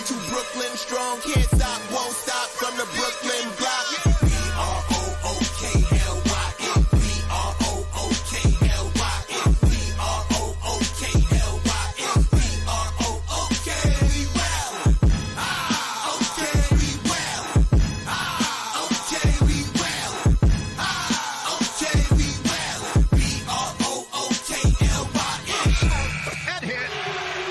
to Brooklyn strong, can't stop, won't stop from the Brooklyn block. B-R-O-O-K-L-Y-N, B-R-O-O-K-L-Y-N, B-R-O-O-K-L-Y-N, B-R-O-O-K, we well. Okay, we well. Okay, we well. Okay, we well. B-R-O-O-K-L-Y-N. That hit.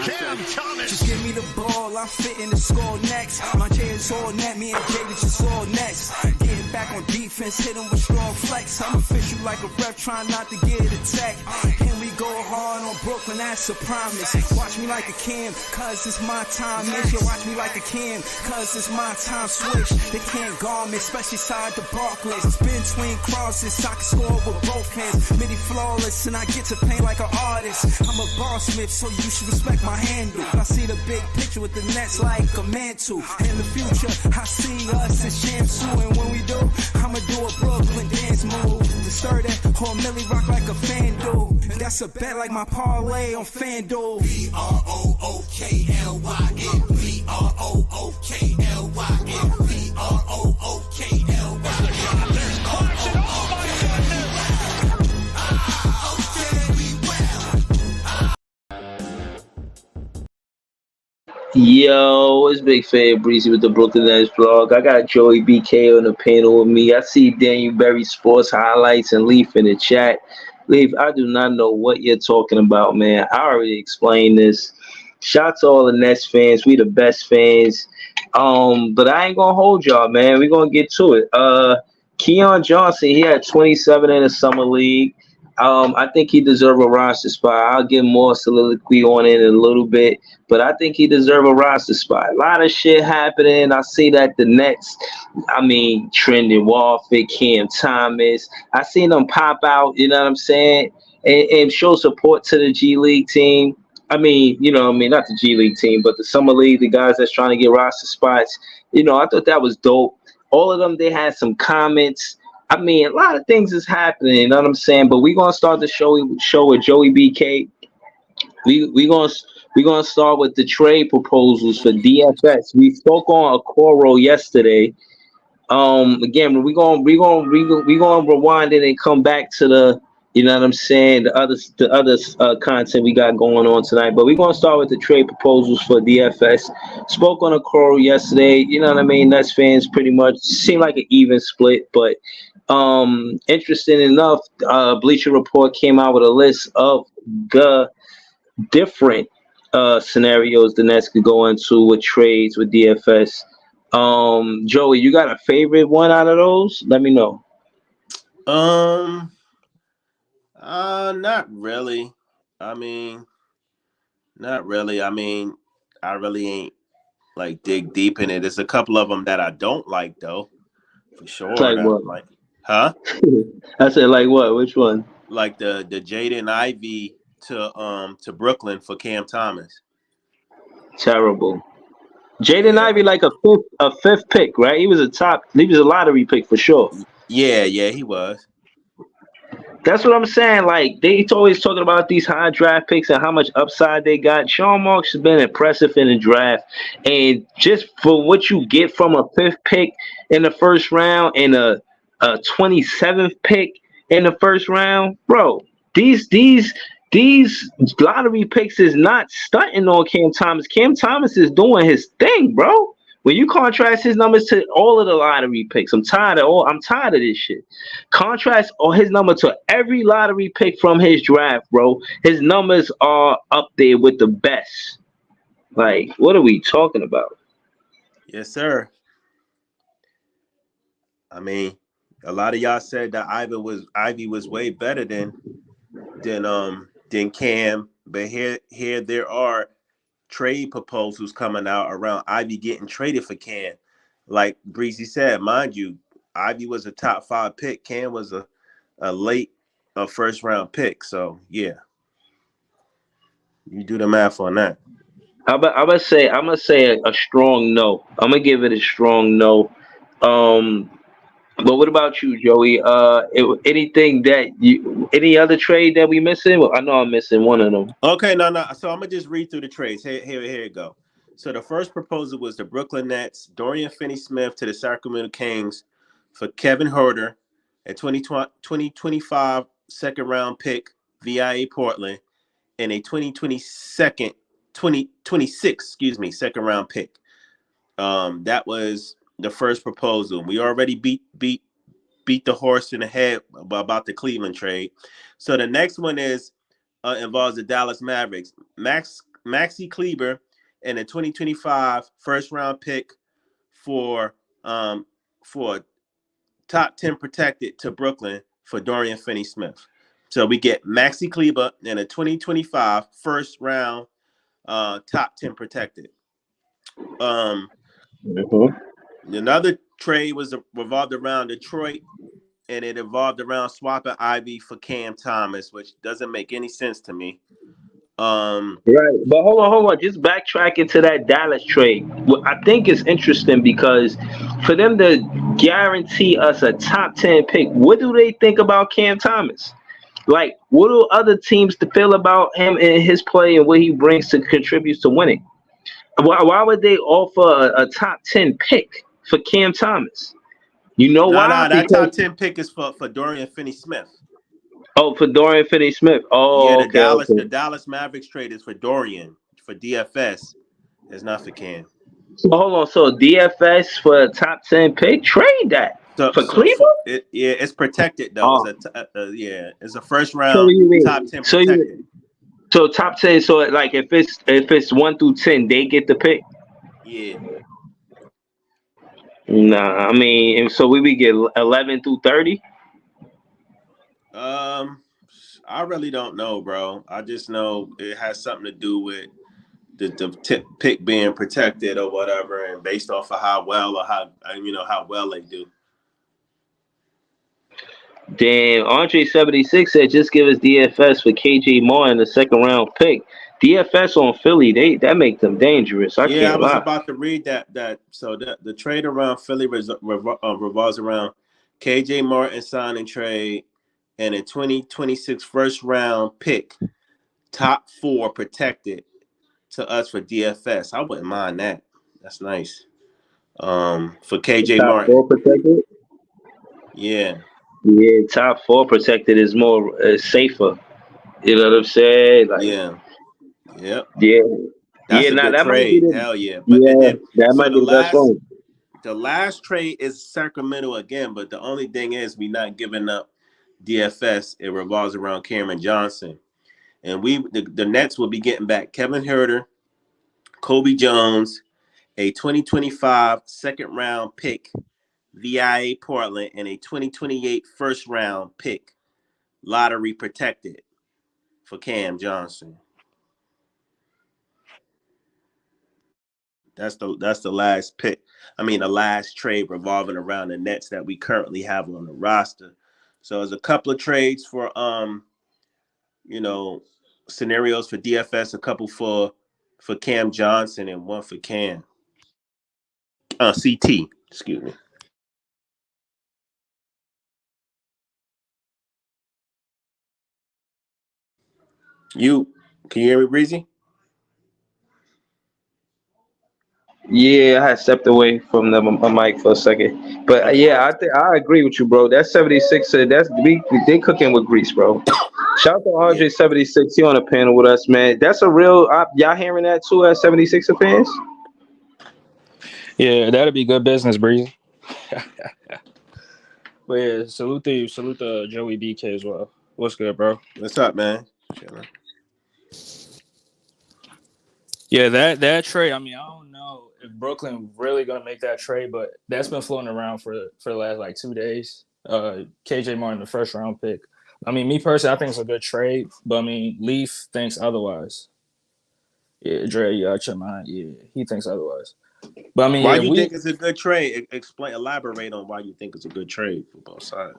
Keon Johnson. Just give me the ball, I'm fitting to score next. My J is all net, me and Jada just all next. Getting back on defense, hit him with strong flex. I'm official like a ref, trying not to get attacked. Can we go hard on Brooklyn? That's a promise. Watch me like a Cam, cause it's my time. Make sure watch me like a Cam, cause it's my time. Switch, they can't guard me, especially side the Barclays. Spin twin crosses, I can score with both hands. Midi flawless, and I get to paint like an artist. I'm a boss smith, so you should respect my handle. I see the big picture with the Nets like a mantle. In the future, I see us as champs too. And when we do, I'ma do a Brooklyn dance move. To stir that whole Millie rock like a fan do. That's a bet like my parlay on FanDuel. B-R-O-O-K-L-Y-N, B-R-O-O-K-L-Y-N, B-R-O-O-K-L-Y-N. Yo, it's Big Fan Breezy with the Brooklyn Nets vlog. I got Joey BK on the panel with me. I see Daniel Berry Sports Highlights and Leaf in the chat. Leaf, I do not know what you're talking about, man. I already explained this. Shout to all the Nets fans. We the best fans. But I ain't gonna hold y'all, man. We're gonna get to it. Keon Johnson, he had 27 in the summer league. I think he deserves a roster spot. I'll get more soliloquy on it in a little bit, but I think he deserves a roster spot. A lot of shit happening. I see that the Nets, trending Warford, Keon Thomas. I seen them pop out, you know what I'm saying, and show support to the G League team. Not the G League team, but the Summer League, the guys that's trying to get roster spots. I thought that was dope. All of them, they had some comments. A lot of things is happening, you know what I'm saying? But we're gonna start the show with Joey BK. We gonna start with the trade proposals for DFS. We spoke on Okoro yesterday. Again, we're gonna rewind it and come back to the, you know what I'm saying, the other content we got going on tonight. But we're gonna start with the trade proposals for DFS. Spoke on Okoro yesterday. You know what I mean? Nets fans pretty much seem like an even split, but interesting enough, Bleacher Report came out with a list of the different scenarios the Nets could go into with trades with DFS. Joey, you got a favorite one out of those? Let me know. Not really. Not really. I really ain't like dig deep in it. There's a couple of them that I don't like though, for sure. Like what? Huh? I said like what? Which one? Like the Jaden Ivey to Brooklyn for Cam Thomas. Terrible. Jaden Ivey like a fifth pick, right? He was a lottery pick for sure. Yeah, he was. That's what I'm saying. Like, they always talking about these high draft picks and how much upside they got. Sean Marks has been impressive in the draft. And just for what you get from a fifth pick in the first round and a 27th pick in the first round, bro, these lottery picks is not stunting on Cam Thomas. Cam Thomas is doing his thing, bro. When you contrast his numbers to all of the lottery picks, I'm tired of this shit. Contrast his number to every lottery pick from his draft, bro. His numbers are up there with the best. Like, what are we talking about? Yes, sir. A lot of y'all said that Ivy was way better than Cam, but here there are trade proposals coming out around Ivy getting traded for Cam. Like Breezy said, mind you, Ivy was a top 5 pick. Cam was a late first round pick. So yeah, you do the math on that. I'm gonna say a strong no. I'm gonna give it a strong no. But what about you, Joey? Any other trade that we missing? Well, I know I'm missing one of them. Okay, no. So I'm gonna just read through the trades. Here it go. So the first proposal was the Brooklyn Nets, Dorian Finney-Smith to the Sacramento Kings for Kevin Huerter, a 2025 second round pick via Portland, and a 2026, second round pick. That was the first proposal. We already beat the horse in the head about the Cleveland trade. So the next one involves the Dallas Mavericks. Maxi Kleber and a 2025 first round pick for top 10 protected to Brooklyn for Dorian Finney-Smith. So we get Maxi Kleber and a 2025 first round top 10 protected. Another trade was revolved around Detroit, and it evolved around swapping Ivy for Cam Thomas, which doesn't make any sense to me. Right, but hold on. Just backtracking to that Dallas trade. Well, I think it's interesting because for them to guarantee us a top 10 pick, what do they think about Cam Thomas? Like, what do other teams feel about him and his play and what he brings to contributes to winning? Why would they offer a top 10 pick for Cam Thomas? You know why? No, that top 10 pick is for Dorian Finney-Smith. Oh, for Dorian Finney-Smith. Oh, yeah, okay. The Dallas Mavericks trade is for Dorian, for DFS. It's not for Cam. So hold on. So DFS for a top 10 pick? Trade that for Cleveland? It's protected though. Oh. It's a first round top 10 protected. So top 10. So like if it's 1 through 10, they get the pick. Yeah. Nah, I mean, so we get 11 through 30. I really don't know, bro. I just know it has something to do with the pick being protected or whatever, and based off of how well they do. Damn, Andre 76 said just give us DFS for KJ Martin, the second round pick. DFS on Philly, that make them dangerous. I was about to read that. So the trade around Philly revolves around KJ Martin signing trade and a 2026 first round pick, top 4 protected to us for DFS. I wouldn't mind that. That's nice. For KJ top Martin. 4 protected? Yeah. Yeah, top 4 protected is more safer. You know what I'm saying? Like, yeah. Yep. Yeah. That's a good trade. Hell yeah. But that might be the best one. The last trade is Sacramento again, but the only thing is we're not giving up DFS. It revolves around Keon Johnson. And the Nets will be getting back Kevin Huerter, Kobe Jones, a 2025 second round pick via Portland, and a 2028 first round pick, lottery protected, for Keon Johnson. That's the last pick. I mean, the last trade revolving around the Nets that we currently have on the roster. So there's a couple of trades for scenarios for DFS, a couple for Cam Johnson and one for Cam. CT, excuse me. Can you hear me, Breezy? Yeah, I had stepped away from my mic for a second, but I think I agree with you, bro. That 76, they cooking with grease, bro. Shout out to Andre 76. He on the panel with us, man. That's a real. Y'all hearing that too, as 76er fans? Yeah, that'd be good business, Breezy. But yeah, salute to Joey BK as well. What's good, bro? What's up, man? Yeah, that trade. I mean, I don't know if Brooklyn really gonna make that trade, but that's been floating around for the last like 2 days. KJ Martin, the first round pick. I mean, me personally, I think it's a good trade, but I mean, Leaf thinks otherwise. Yeah, Dre, you out your mind. Yeah, he thinks otherwise. But I mean, why you think it's a good trade? Elaborate on why you think it's a good trade for both sides.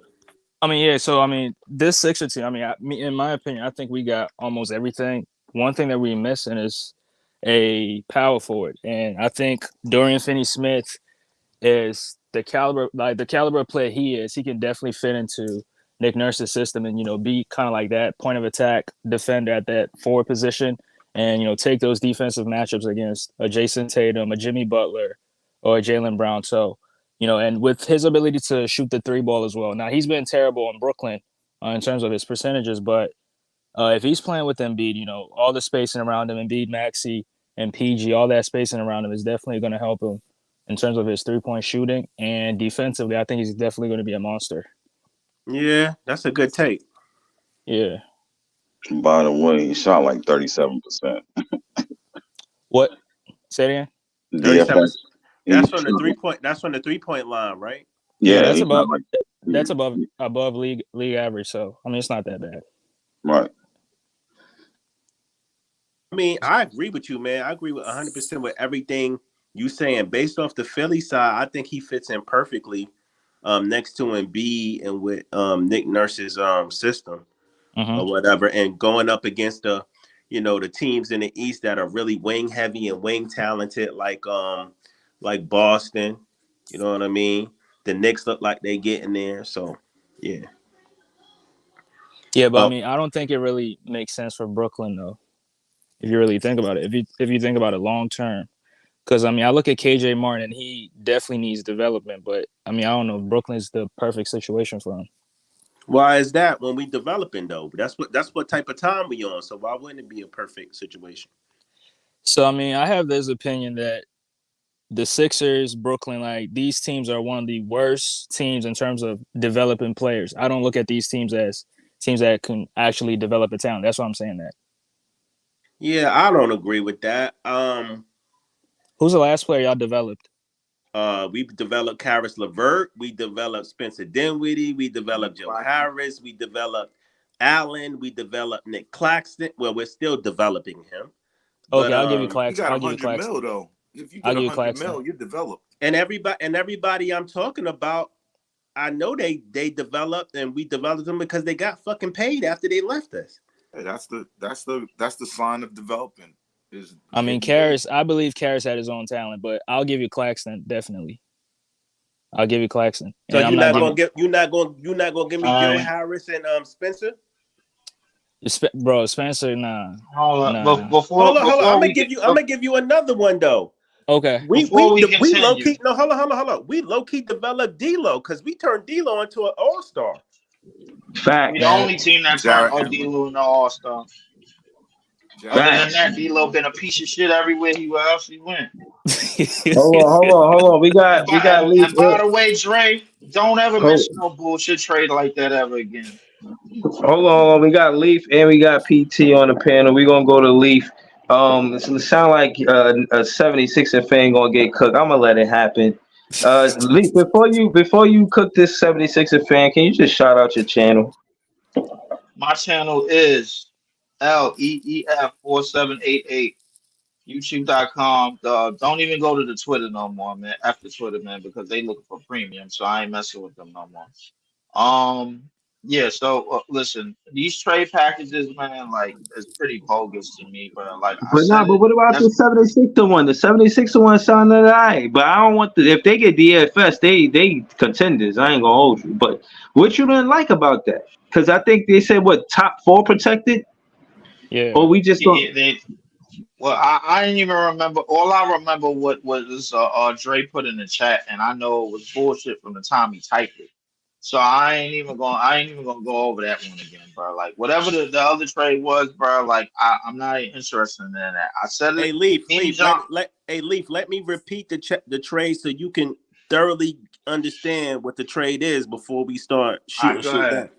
I mean, yeah. So I mean, this Sixer team. I mean, in my opinion, I think we got almost everything. One thing that we're missing is a power forward, and I think Dorian Finney-Smith is the caliber of player he is. He can definitely fit into Nick Nurse's system, and be kind of like that point of attack defender at that forward position, and take those defensive matchups against a Jason Tatum, a Jimmy Butler, or a Jaylen Brown. So, and with his ability to shoot the three ball as well. Now he's been terrible in Brooklyn in terms of his percentages, but if he's playing with Embiid, all the spacing around him, Embiid, Maxey, and PG, all that spacing around him is definitely going to help him in terms of his 3-point shooting. And defensively, I think he's definitely going to be a monster. Yeah, that's a good take. Yeah. By the way, he shot like 37%. What? Say it again. DFS. That's from the 3-point. That's from the 3-point line, right? Yeah, that's he's above. not like That's above league average. So I mean, it's not that bad. right. I mean, I agree with you, man. I agree with 100% with everything you saying. Based off the Philly side, I think he fits in perfectly next to Embiid and with Nick Nurse's system or whatever, and going up against the teams in the East that are really wing heavy and wing talented, like Boston. You know what I mean? The Knicks look like they getting there, so yeah. Yeah, but I mean, I don't think it really makes sense for Brooklyn though. If you really think about it, if you think about it long term, because I mean, I look at KJ Martin and he definitely needs development, but I mean, I don't know if Brooklyn's the perfect situation for him. Why is that when we developing though? That's what type of time we on. So why wouldn't it be a perfect situation? So I mean, I have this opinion that the Sixers, Brooklyn, like these teams are one of the worst teams in terms of developing players. I don't look at these teams as teams that can actually develop a talent. That's why I'm saying that. Yeah, I don't agree with that. Who's the last player y'all developed? We developed Karis LeVert. We developed Spencer Dinwiddie. We developed Joe Harris. We developed Allen. We developed Nick Claxton. Well, we're still developing him. Okay, I'll give you Claxton. You got I'll give you 100 Claxton. mil though. If you get 100 mil, you're developed. And everybody I'm talking about, I know they developed, and we developed them because they got fucking paid after they left us. Hey, that's the sign of development. I mean, Karis. I believe Karis had his own talent, but I'll give you Claxton definitely. I'll give you Claxton. So you're not gonna give me Joe Harris and Spencer. Bro, Spencer, nah. Hold on. Hold on. I'm gonna give you another one though. Okay. We low key. No, hold on. We low key developed D'Lo because we turned D'Lo into an all-star. Fact. We the only team that turned D'Lo into an all-star. Other than that, D'Lo been a piece of shit everywhere else he went. Hold on. We got Leaf. And by the way, Dre, don't ever mention no bullshit trade like that ever again. Hold on. We got Leaf and we got PT on the panel. We're gonna go to Leaf. It sound like a 76er fan gonna get cooked. I'm gonna let it happen. Leaf, before you cook this 76er fan, can you just shout out your channel? My channel is LEEF4788. YouTube.com. Don't even go to the Twitter no more, man. After Twitter, man, because they looking for premium, so I ain't messing with them no more. Yeah. So listen, these trade packages, man, like it's pretty bogus to me, but like. But what about the 76er one? The 76er one sounded alright, but I don't want if they get DFS, they contenders. I ain't gonna hold you. But what you didn't like about that? Because I think they said top 4 protected. Yeah. Or we just well, I didn't even remember. All I remember what was Dre put in the chat, and I know it was bullshit from the time he typed it. So I ain't even gonna go over that one again, bro. Like whatever the other trade was, bro. Like I'm not interested in that. I said it. Hey Leaf, let me repeat the trade so you can thoroughly understand what the trade is before we start shooting shit down.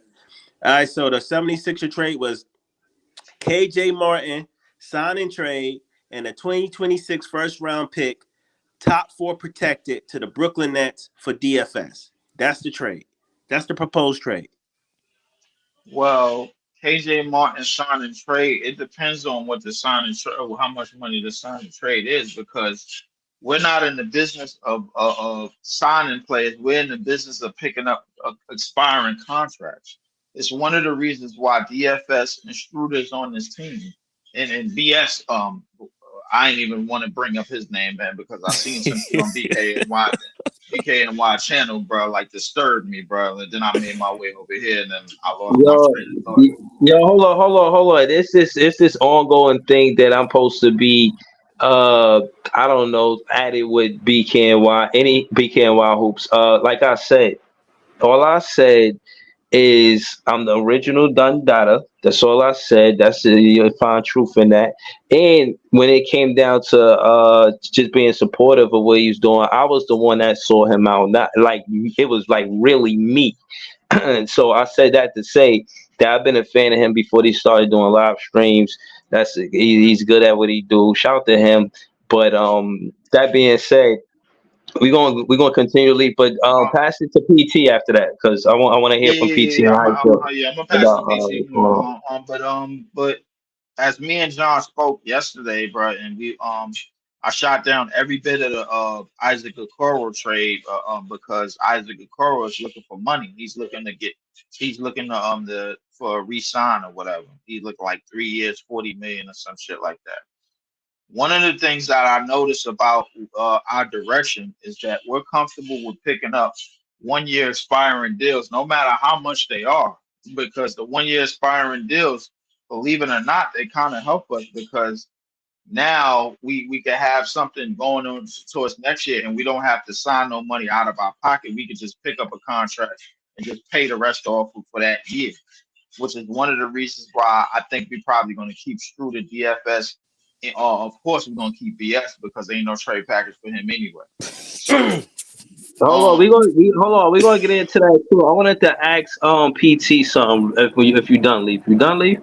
All right, so the 76er trade was KJ Martin sign and trade and a 2026 first round pick, top 4 protected to the Brooklyn Nets for DFS. That's the trade. That's the proposed trade. Well, KJ Martin sign and trade, it depends on what the sign and trade, or how much money the sign and trade is, because we're not in the business of signing players. We're in the business of picking up expiring contracts. It's one of the reasons why DFS and Struder's on this team. And BS, I ain't even want to bring up his name, man, because I seen some shit on BKN. BKNY channel, bro, like disturbed me, bro. And then I made my way over here, and then I lost my Yo, train of thought. hold on. It's this ongoing thing that I'm supposed to be, uh, I don't know, added with BKNY, any BKNY hoops. Like I said, all I said is I'm the original Dun Dada. That's all I said. That's you'll find truth in that. And when it came down to just being supportive of what he's doing, I was the one that saw him out. Not like it was like really me. And so I said that to say that I've been a fan of him before he started doing live streams. He's good at what he do. Shout out to him. But that being said, we're gonna continue to leave, but pass it to PT after that because I want to hear from PT and how he feel I'm gonna pass about the PC. what's going on. But as me and John spoke yesterday, bro, and I shot down every bit of the Isaac Okoro trade, because Isaac Okoro is looking for money. He's looking for a re-sign or whatever. He looked like 3 years, 40 million or some shit like that. One of the things that I noticed about our direction is that we're comfortable with picking up 1 year expiring deals, no matter how much they are, because the 1 year expiring deals, believe it or not, they kind of help us because now we can have something going on towards next year, and we don't have to sign no money out of our pocket. We can just pick up a contract and just pay the rest off for that year, which is one of the reasons why I think we're probably going to keep Screw to DFS. And, of course, we're going to keep BS because there ain't no trade package for him anyway. So, Hold on, we're gonna get into that too. I wanted to ask PT something if you done leave. You done leave?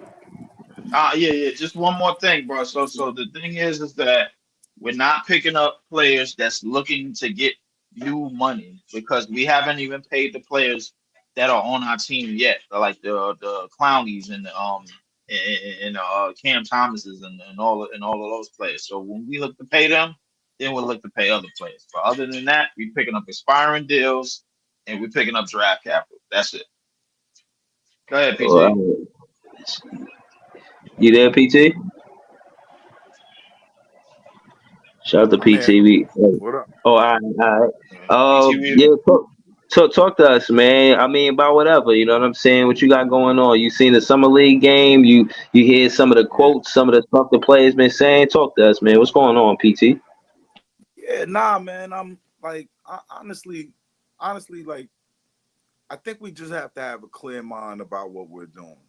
yeah. Just one more thing, bro. So the thing is that we're not picking up players that's looking to get new money because we haven't even paid the players that are on our team yet, like the Clownies and the and Cam Thomases and all of those players. So when we look to pay them, then we'll look to pay other players. But other than that, we're picking up expiring deals and we're picking up draft capital. That's it. Go ahead, All PT. right. You there, PT? Shout out to I'm here. PT. What up? Oh, all right. PT, we Yeah, talk to us, man. I mean, about whatever. You know what I'm saying? What you got going on? You seen the summer league game? You hear some of the Yeah. quotes, some of the stuff the players been saying? Talk to us, man. What's going on, PT? Yeah, nah, man. I'm like, honestly, like, I think we just have to have a clear mind about what we're doing.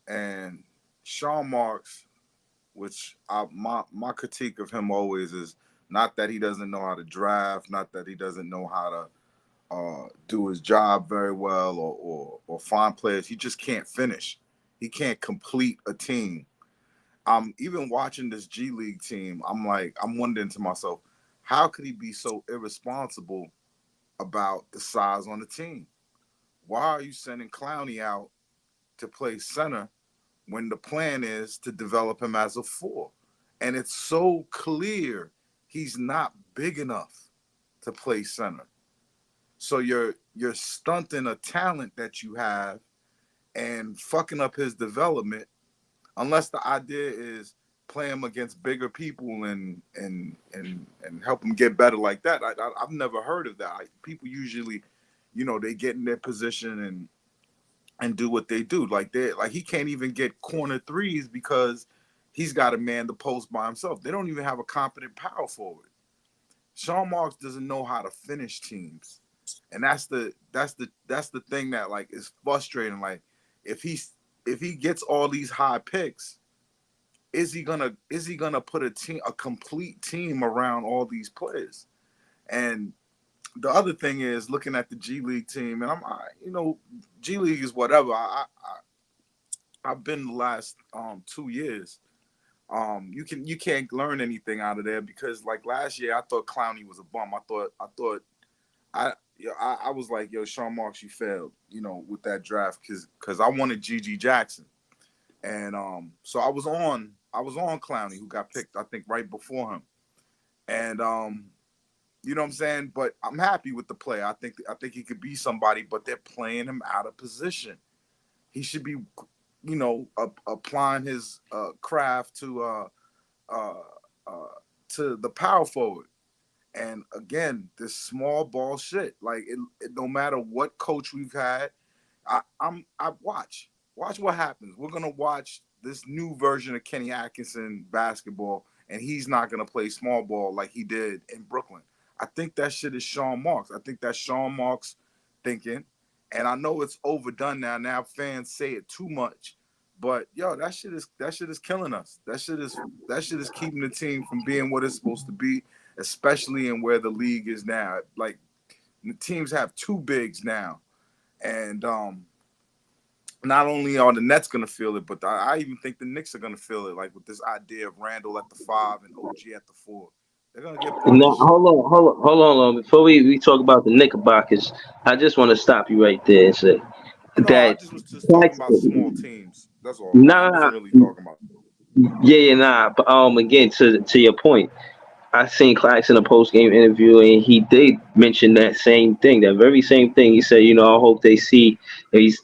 And Sean Marks, which my critique of him always is not that he doesn't know how to draft, not that he doesn't know how to do his job very well or find players. He just can't finish. He can't complete a team. Even watching this G League team, I'm wondering to myself, how could he be so irresponsible about the size on the team? Why are you sending Clowney out to play center when the plan is to develop him as a four? And it's so clear he's not big enough to play center. So you're stunting a talent that you have and fucking up his development, unless the idea is play him against bigger people and help him get better like that. I've never heard of that. People usually, they get in their position and do what they do. Like he can't even get corner threes because he's got to man the post by himself. They don't even have a competent power forward. Sean Marks doesn't know how to finish teams. And that's the thing that like is frustrating. Like if he gets all these high picks, is he gonna put a complete team around all these players? And the other thing is looking at the G League team, and G League is whatever. I've been the last 2 years. You can't learn anything out of there because like last year I thought Clowney was a bum. I was like, yo, Sean Marks, you failed, with that draft because I wanted Gigi Jackson. And so I was on Clowney, who got picked, I think, right before him. And you know what I'm saying? But I'm happy with the play. I think he could be somebody, but they're playing him out of position. He should be, applying his craft to the power forward. And again, this small ball shit, like no matter what coach we've had, I watch what happens. We're gonna watch this new version of Kenny Atkinson basketball, and he's not gonna play small ball like he did in Brooklyn. I think that shit is Sean Marks. I think that's Sean Marks thinking, and I know it's overdone now. Now fans say it too much, but yo, that shit is killing us. That shit is keeping the team from being what it's supposed to be, especially in where the league is now. Like the teams have two bigs now, and not only are the Nets going to feel it, but I even think the Knicks are going to feel it. Like with this idea of Randall at the 5 and OG at the 4, they're going to get Now, punished. hold on. Before we talk about the Knickerbockers, I just want to stop you right there and say No, I that just was just talking about small teams. That's all. I nah, wasn't really talking about. yeah, nah. But again, to your point, I seen Clax in a post game interview, and he did mention that same thing, that very same thing. He said, I hope they see he's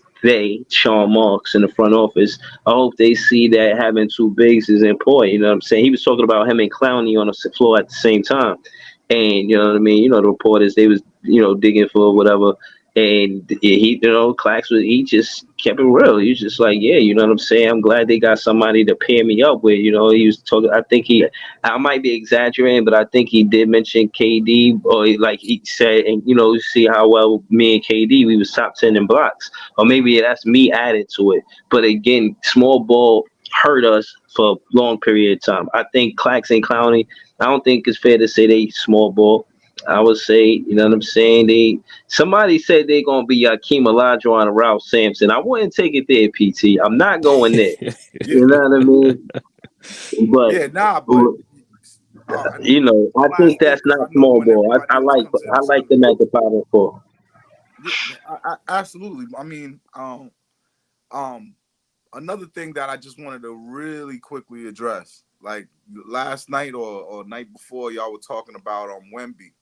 Sean Marks in the front office. I hope they see that having two bigs is important. You know what I'm saying? He was talking about him and Clowney on the floor at the same time, and you know what I mean. The reporters they was digging for whatever. And he, Clax he just kept it real. He was just like, yeah, you know what I'm saying? I'm glad they got somebody to pair me up with. He was talking, I might be exaggerating, but I think he did mention KD, or like he said, and see how well me and KD, we was top 10 in blocks. Or maybe that's me adding to it. But again, small ball hurt us for a long period of time. I think Clax and Clowney, I don't think it's fair to say they small ball. I would say, you know what I'm saying? Somebody said they're gonna be Akeem Olajuwon and Ralph Sampson. I wouldn't take it there, PT. I'm not going there. Yeah, You know what I mean? But yeah, nah, but I think last thing that's because not I know small when ball. everybody I else like comes in, I it's like gonna. them at the 5 and 4. Yeah, absolutely. I mean, another thing that I just wanted to really quickly address, like last night or night before, y'all were talking about Wemby.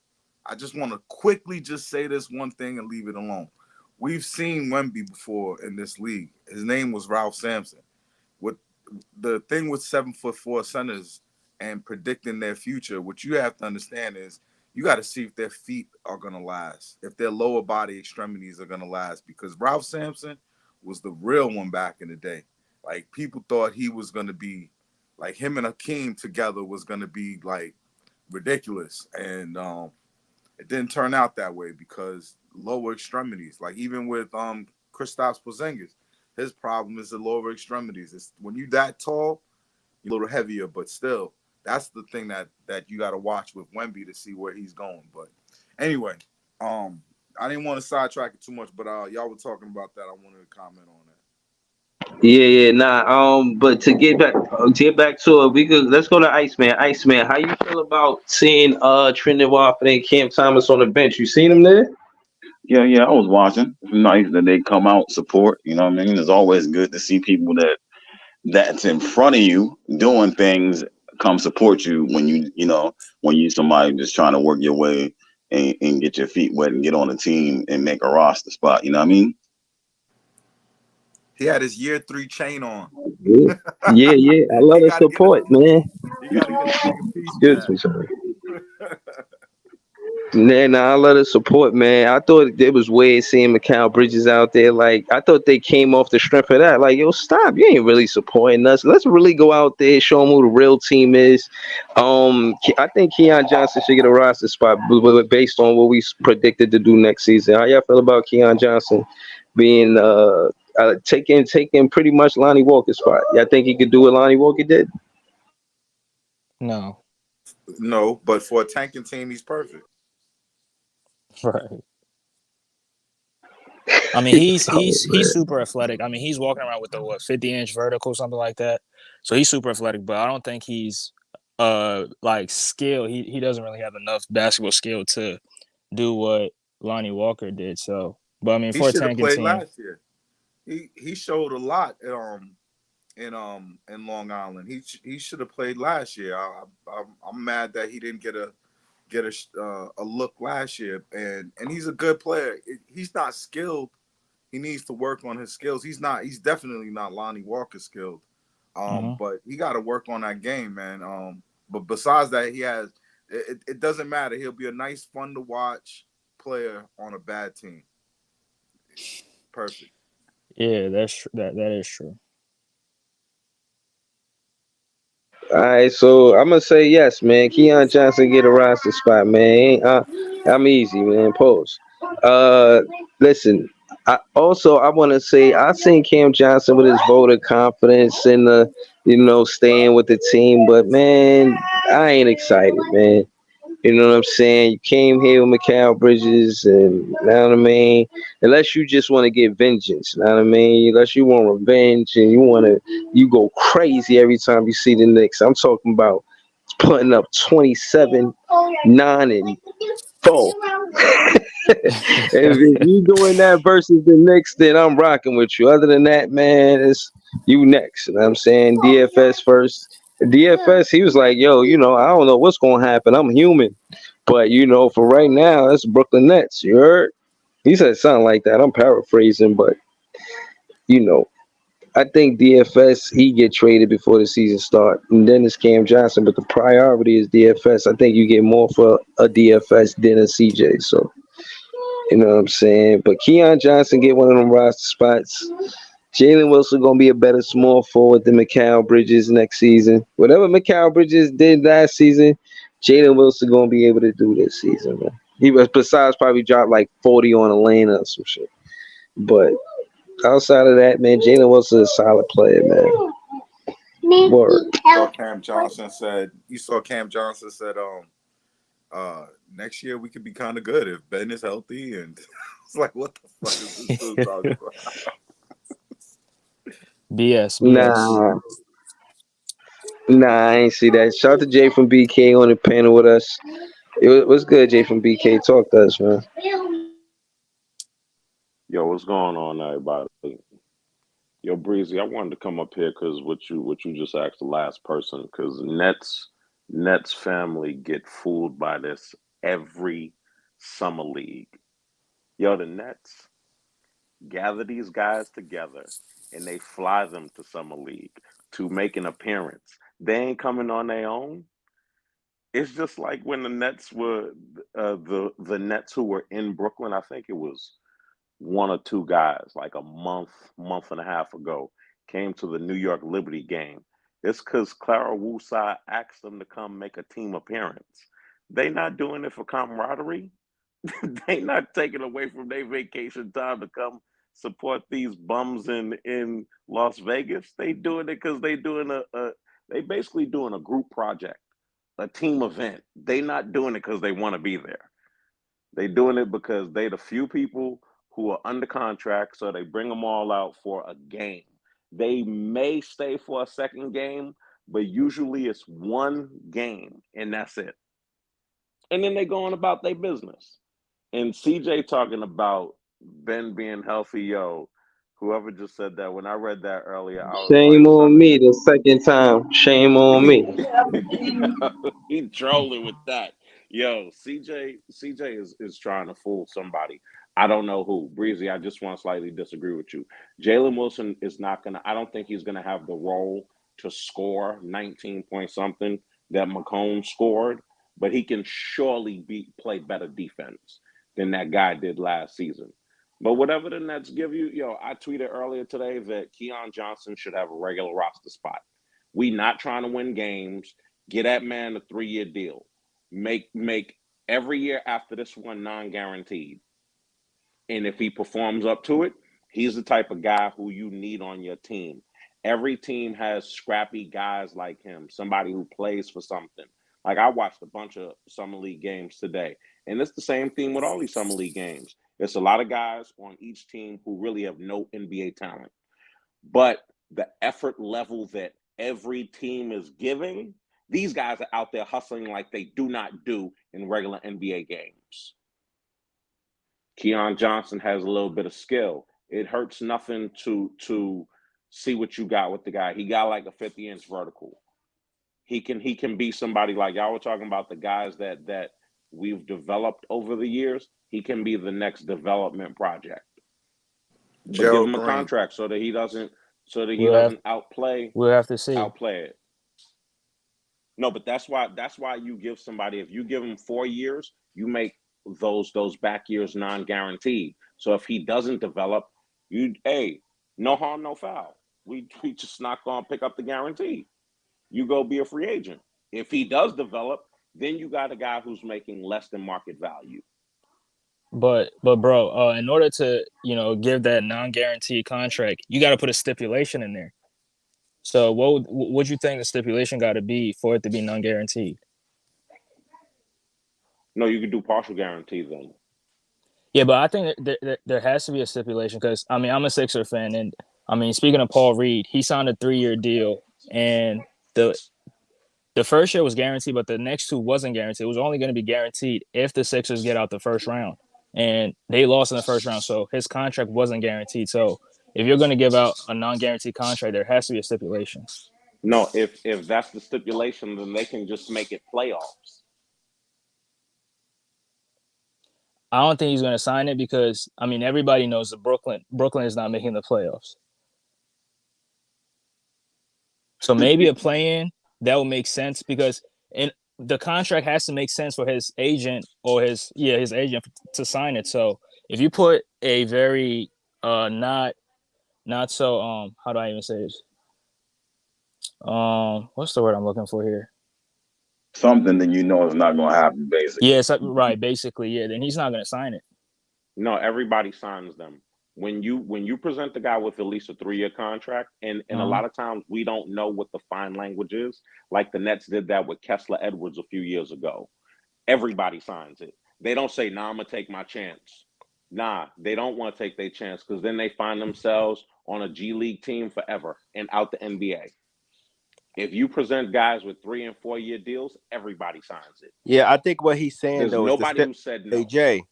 I just want to quickly just say this one thing and leave it alone. We've seen Wemby before in this league. His name was Ralph Sampson. What the thing with 7'4" centers and predicting their future, what you have to understand is you got to see if their feet are gonna last, if their lower body extremities are gonna last. Because Ralph Sampson was the real one back in the day. Like people thought he was gonna be like him and Akeem together was gonna be like ridiculous, and it didn't turn out that way because lower extremities. Like even with Kristaps Porzingis, his problem is the lower extremities. It's when you that tall, you're a little heavier, but still, that's the thing that you got to watch with Wemby to see where he's going. But anyway, I didn't want to sidetrack it too much, but y'all were talking about that. I wanted to comment on that. Yeah, nah. But to get back to it, let's go to Iceman. Iceman, how you feel about seeing Trendon Watford and Cam Thomas on the bench? You seen them there? Yeah, I was watching. It's nice that they come out support. You know what I mean? It's always good to see people that's in front of you doing things come support you when you somebody just trying to work your way and get your feet wet and get on a team and make a roster spot. You know what I mean? He had his year 3 chain on. Yeah, yeah. I love he the got to get a support, man. he got to get a bigger piece of Excuse that. me, sorry. Man, nah, I love the support, man. I thought it was weird seeing Mikal Bridges out there. Like, I thought they came off the strength of that. Like, yo, stop. You ain't really supporting us. Let's really go out there, show them who the real team is. I think Keon Johnson should get a roster spot based on what we predicted to do next season. How y'all feel about Keon Johnson being taking pretty much Lonnie Walker's spot? Y'all think he could do what Lonnie Walker did? No. No, but for a tanking team, he's perfect. Right. I mean, he's super athletic. I mean, he's walking around with the 50-inch vertical, something like that. So he's super athletic, but I don't think he's like skill. He doesn't really have enough basketball skill to do what Lonnie Walker did. So, but I mean, He for a should have tanking played team, last year. He showed a lot in Long Island. He should have played last year. I'm mad that he didn't get a look last year. And he's a good player. He's not skilled. He needs to work on his skills. He's definitely not Lonnie Walker skilled. mm-hmm. But he got to work on that game, man. But besides that, he has It doesn't matter. He'll be a nice, fun to watch player on a bad team. Perfect. Yeah, that's true. That is true. All right, so I'm gonna say yes, man. Keon Johnson get a roster spot, man. I'm easy, man. Pose. Uh, listen. I want to say I seen Cam Johnson with his voter confidence and staying with the team, but man, I ain't excited, man. You know what I'm saying? You came here with Mikal Bridges, and you know what I mean. Unless you just want to get vengeance, you know what I mean. Unless you want revenge and you go crazy every time you see the Knicks. I'm talking about putting up 27, 9, and 4. If you doing that versus the Knicks, then I'm rocking with you. Other than that, man, it's you next. You know what I'm saying? DFS first. DFS, he was like, yo, I don't know what's gonna happen. I'm human. But for right now, it's Brooklyn Nets. You heard? He said something like that. I'm paraphrasing, but you know, I think DFS he get traded before the season start, and then it's Cam Johnson. But the priority is DFS. I think you get more for a DFS than a CJ. So you know what I'm saying. But Keon Johnson get one of them roster spots. Jalen Wilson gonna be a better small forward than Mikal Bridges next season. Whatever Mikal Bridges did last season, Jalen Wilson gonna be able to do this season, man. He was besides probably drop like 40 on a lane or some shit. But outside of that, man, Jalen Wilson is a solid player, man. Word. You saw Cam Johnson said next year we could be kind of good if Ben is healthy, and it's like, what the fuck is this dude talking about? BS. Nah, I ain't see that. Shout out to Jay from BK on the panel with us. It was good, Jay from BK. Talk to us, man. Yo, what's going on, everybody? Yo, Breezy, I wanted to come up here because what you just asked the last person, because Nets family get fooled by this every summer league. Yo, the Nets gather these guys together and they fly them to summer league to make an appearance. They ain't coming on their own. It's just like when the Nets were the Nets who were in Brooklyn. I think it was one or two guys like a month and a half ago came to the New York Liberty game. It's because Clara Woodside asked them to come make a team appearance. They not doing it for camaraderie. They not taking away from their vacation time to come support these bums in Las Vegas. They doing it because they basically doing a group project, a team event. They not doing it because they want to be there. They doing it because they the few people who are under contract, so they bring them all out for a game. They may stay for a second game, but usually it's one game and that's it. And then they go on about their business. And CJ talking about Ben being healthy, yo, whoever just said that, when I read that earlier, I was Shame like, on son, me the second time. Shame on he, me. he trolling with that. Yo, CJ is trying to fool somebody. I don't know who. Breezy, I just want to slightly disagree with you. Jalen Wilson is not gonna. I don't think he's gonna have the role to score 19 point something that McComb scored, but he can surely play better defense than that guy did last season. But whatever the Nets give you, yo, I tweeted earlier today that Keon Johnson should have a regular roster spot. We not trying to win games. Get that man a 3-year deal. Make every year after this one non-guaranteed. And if he performs up to it, he's the type of guy who you need on your team. Every team has scrappy guys like him, somebody who plays for something. Like I watched a bunch of summer league games today, and it's the same thing with all these summer league games. It's a lot of guys on each team who really have no NBA talent. But the effort level that every team is giving, these guys are out there hustling like they do not do in regular NBA games. Keon Johnson has a little bit of skill. It hurts nothing to see what you got with the guy. He got like a 50-inch vertical. He can be somebody like y'all were talking about the guys that we've developed over the years. He can be the next development project. But give Gerald him a Green. contract so that he We'll have doesn't outplay we'll have to see. outplay it. No, but that's why you give somebody, if you give him 4 years, you make those back years non-guaranteed. So if he doesn't develop, no harm, no foul. We just not gonna pick up the guarantee. You go be a free agent. If he does develop, then you got a guy who's making less than market value. But bro, in order to give that non-guaranteed contract, you got to put a stipulation in there. So what would you think the stipulation got to be for it to be non-guaranteed? No, you could do partial guarantee then. Yeah, but I think there has to be a stipulation because I mean I'm a Sixer fan, and I mean speaking of Paul Reed, he signed a 3-year deal, and the first year was guaranteed, but the next two wasn't guaranteed. It was only going to be guaranteed if the Sixers get out the first round, and they lost in the first round, so his contract wasn't guaranteed. So if you're going to give out a non-guaranteed contract, there has to be a stipulation. No, if that's the stipulation, then they can just make it playoffs. I don't think he's going to sign it because I mean everybody knows that Brooklyn is not making the playoffs. So maybe a play-in that would make sense because the contract has to make sense for his agent or his agent to sign it. So if you put a very not so how do I even say this? What's the word I'm looking for here? Something that you know is not going to happen, basically. Yeah, right. Basically, yeah. Then he's not going to sign it. No, everybody signs them. When you present the guy with at least a 3-year contract, and a lot of times we don't know what the fine language is. Like the Nets did that with Kessler Edwards a few years ago. Everybody signs it. They don't say, "Nah, I'm gonna take my chance." Nah, they don't want to take their chance because then they find themselves on a G League team forever and out the NBA. If you present guys with 3- and 4-year deals, everybody signs it. Yeah, I think what he's saying There's though nobody is who said no. Hey Jay,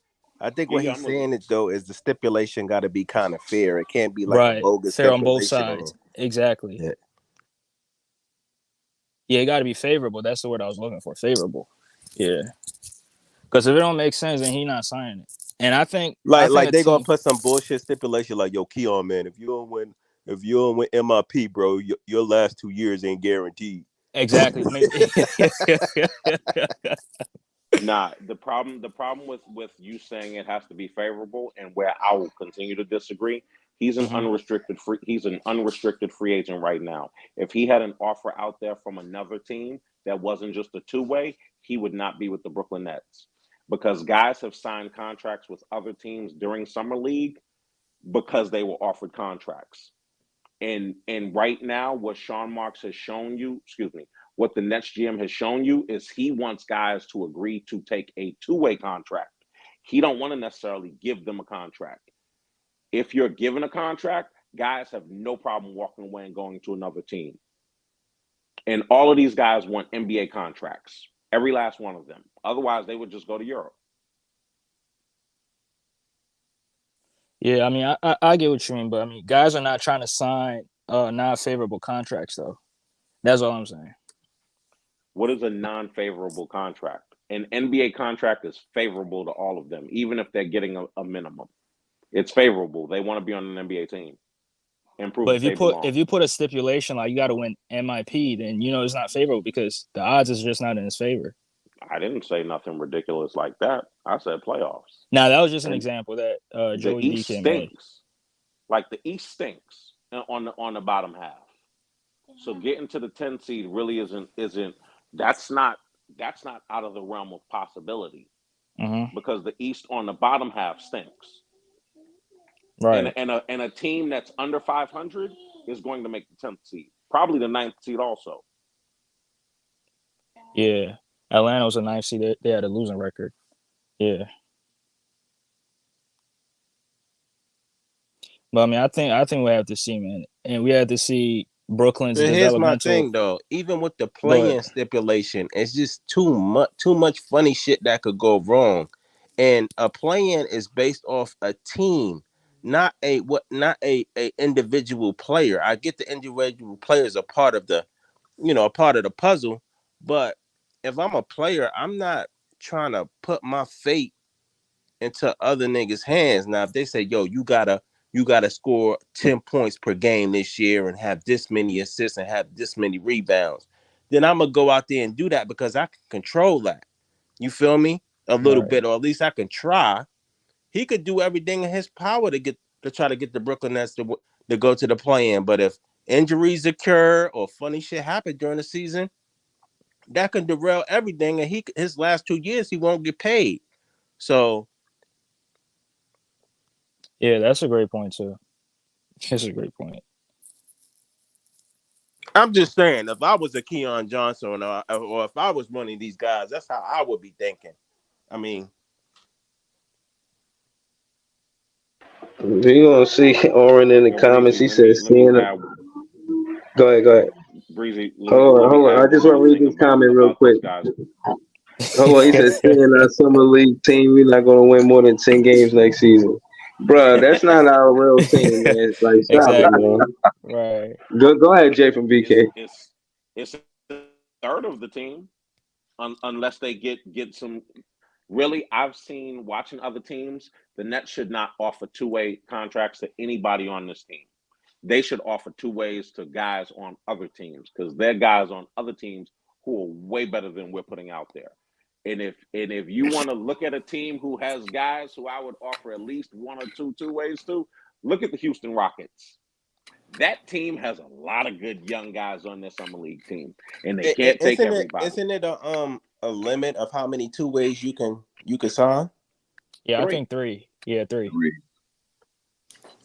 I think what Yeah, he's saying is though is the stipulation got to be kind of fair. It can't be like right. a bogus fair stipulation on both sides. Exactly. Yeah, it got to be favorable. That's the word I was looking for. Favorable. Yeah. Because if it don't make sense, then he's not signing it. And I think like they gonna put some bullshit stipulation like, yo, Keon, man, if you don't win MIP, bro, your last 2 years ain't guaranteed. Exactly. Nah, the problem with you saying it has to be favorable, and where I will continue to disagree, he's an unrestricted free agent right now. If he had an offer out there from another team that wasn't just a two-way, he would not be with the Brooklyn Nets. Because guys have signed contracts with other teams during summer league because they were offered contracts. And right now, what Sean Marks has shown you, what the Nets GM has shown you is he wants guys to agree to take a two-way contract. He don't want to necessarily give them a contract. If you're given a contract, guys have no problem walking away and going to another team. And all of these guys want NBA contracts, every last one of them. Otherwise, they would just go to Europe. Yeah, I mean, I get what you mean, but I mean, guys are not trying to sign non-favorable contracts, though. That's all I'm saying. What is a non-favorable contract? An NBA contract is favorable to all of them, even if they're getting a minimum. It's favorable. They want to be on an NBA team and prove But that if you put a stipulation like you got to win MIP, then it's not favorable because the odds is just not in his favor. I didn't say nothing ridiculous like that. I said playoffs. Now that was just an example that Joey the East BK stinks. made. Like the East stinks on the bottom half. So getting to the 10 seed really isn't that's not out of the realm of possibility because the East on the bottom half stinks. Right. And a team that's under 500 is going to make the 10th seed, probably the 9th seed also. Yeah, Atlanta was a 9th seed. They had a losing record. Yeah. But I mean, I think we have to see, man, and we have to see Brooklyn's Here's my developmental. thing, though. Even with the playing stipulation, it's just too much funny shit that could go wrong. And a play-in is based off a team, not a individual player. I get the individual players are part of the, a part of the puzzle. But if I'm a player, I'm not trying to put my fate into other niggas' hands. Now, if they say, yo, you gotta score 10 points per game this year and have this many assists and have this many rebounds, then I'm gonna go out there and do that because I can control that. You feel me? A little Right. bit, or at least I can try. He could do everything in his power to try to get the Brooklyn Nets to go to the play-in. But if injuries occur or funny shit happen during the season, that can derail everything. And his last 2 years he won't get paid. So Yeah, that's a great point too. That's a great point. I'm just saying, if I was a Keon Johnson or if I was one of these guys, that's how I would be thinking. I mean, We gonna see Oren in the Yo, comments. Breezy, He let me says, let me "Seeing." have Go ahead. Go ahead. Breezy. Let me Hold on. let me Hold on. have I just one want to more read thing this comment real about quick. this, guys. Hold on. He says, "Seeing our summer league team, we're not gonna win more than 10 games next season." Bruh, that's not our real team, man. Like, stop it, Exactly. man. Right. Go ahead, Jay from BK. It's a third of the team, unless they get some. Really, I've seen watching other teams. The Nets should not offer two-way contracts to anybody on this team. They should offer two ways to guys on other teams because they're guys on other teams who are way better than we're putting out there. And if you want to look at a team who has guys who I would offer at least one or two ways to, look at the Houston Rockets. That team has a lot of good young guys on their summer league team, and they can't take everybody. isn't it a limit of how many two ways you can sign? Yeah, I Three. think 3. Yeah, 3.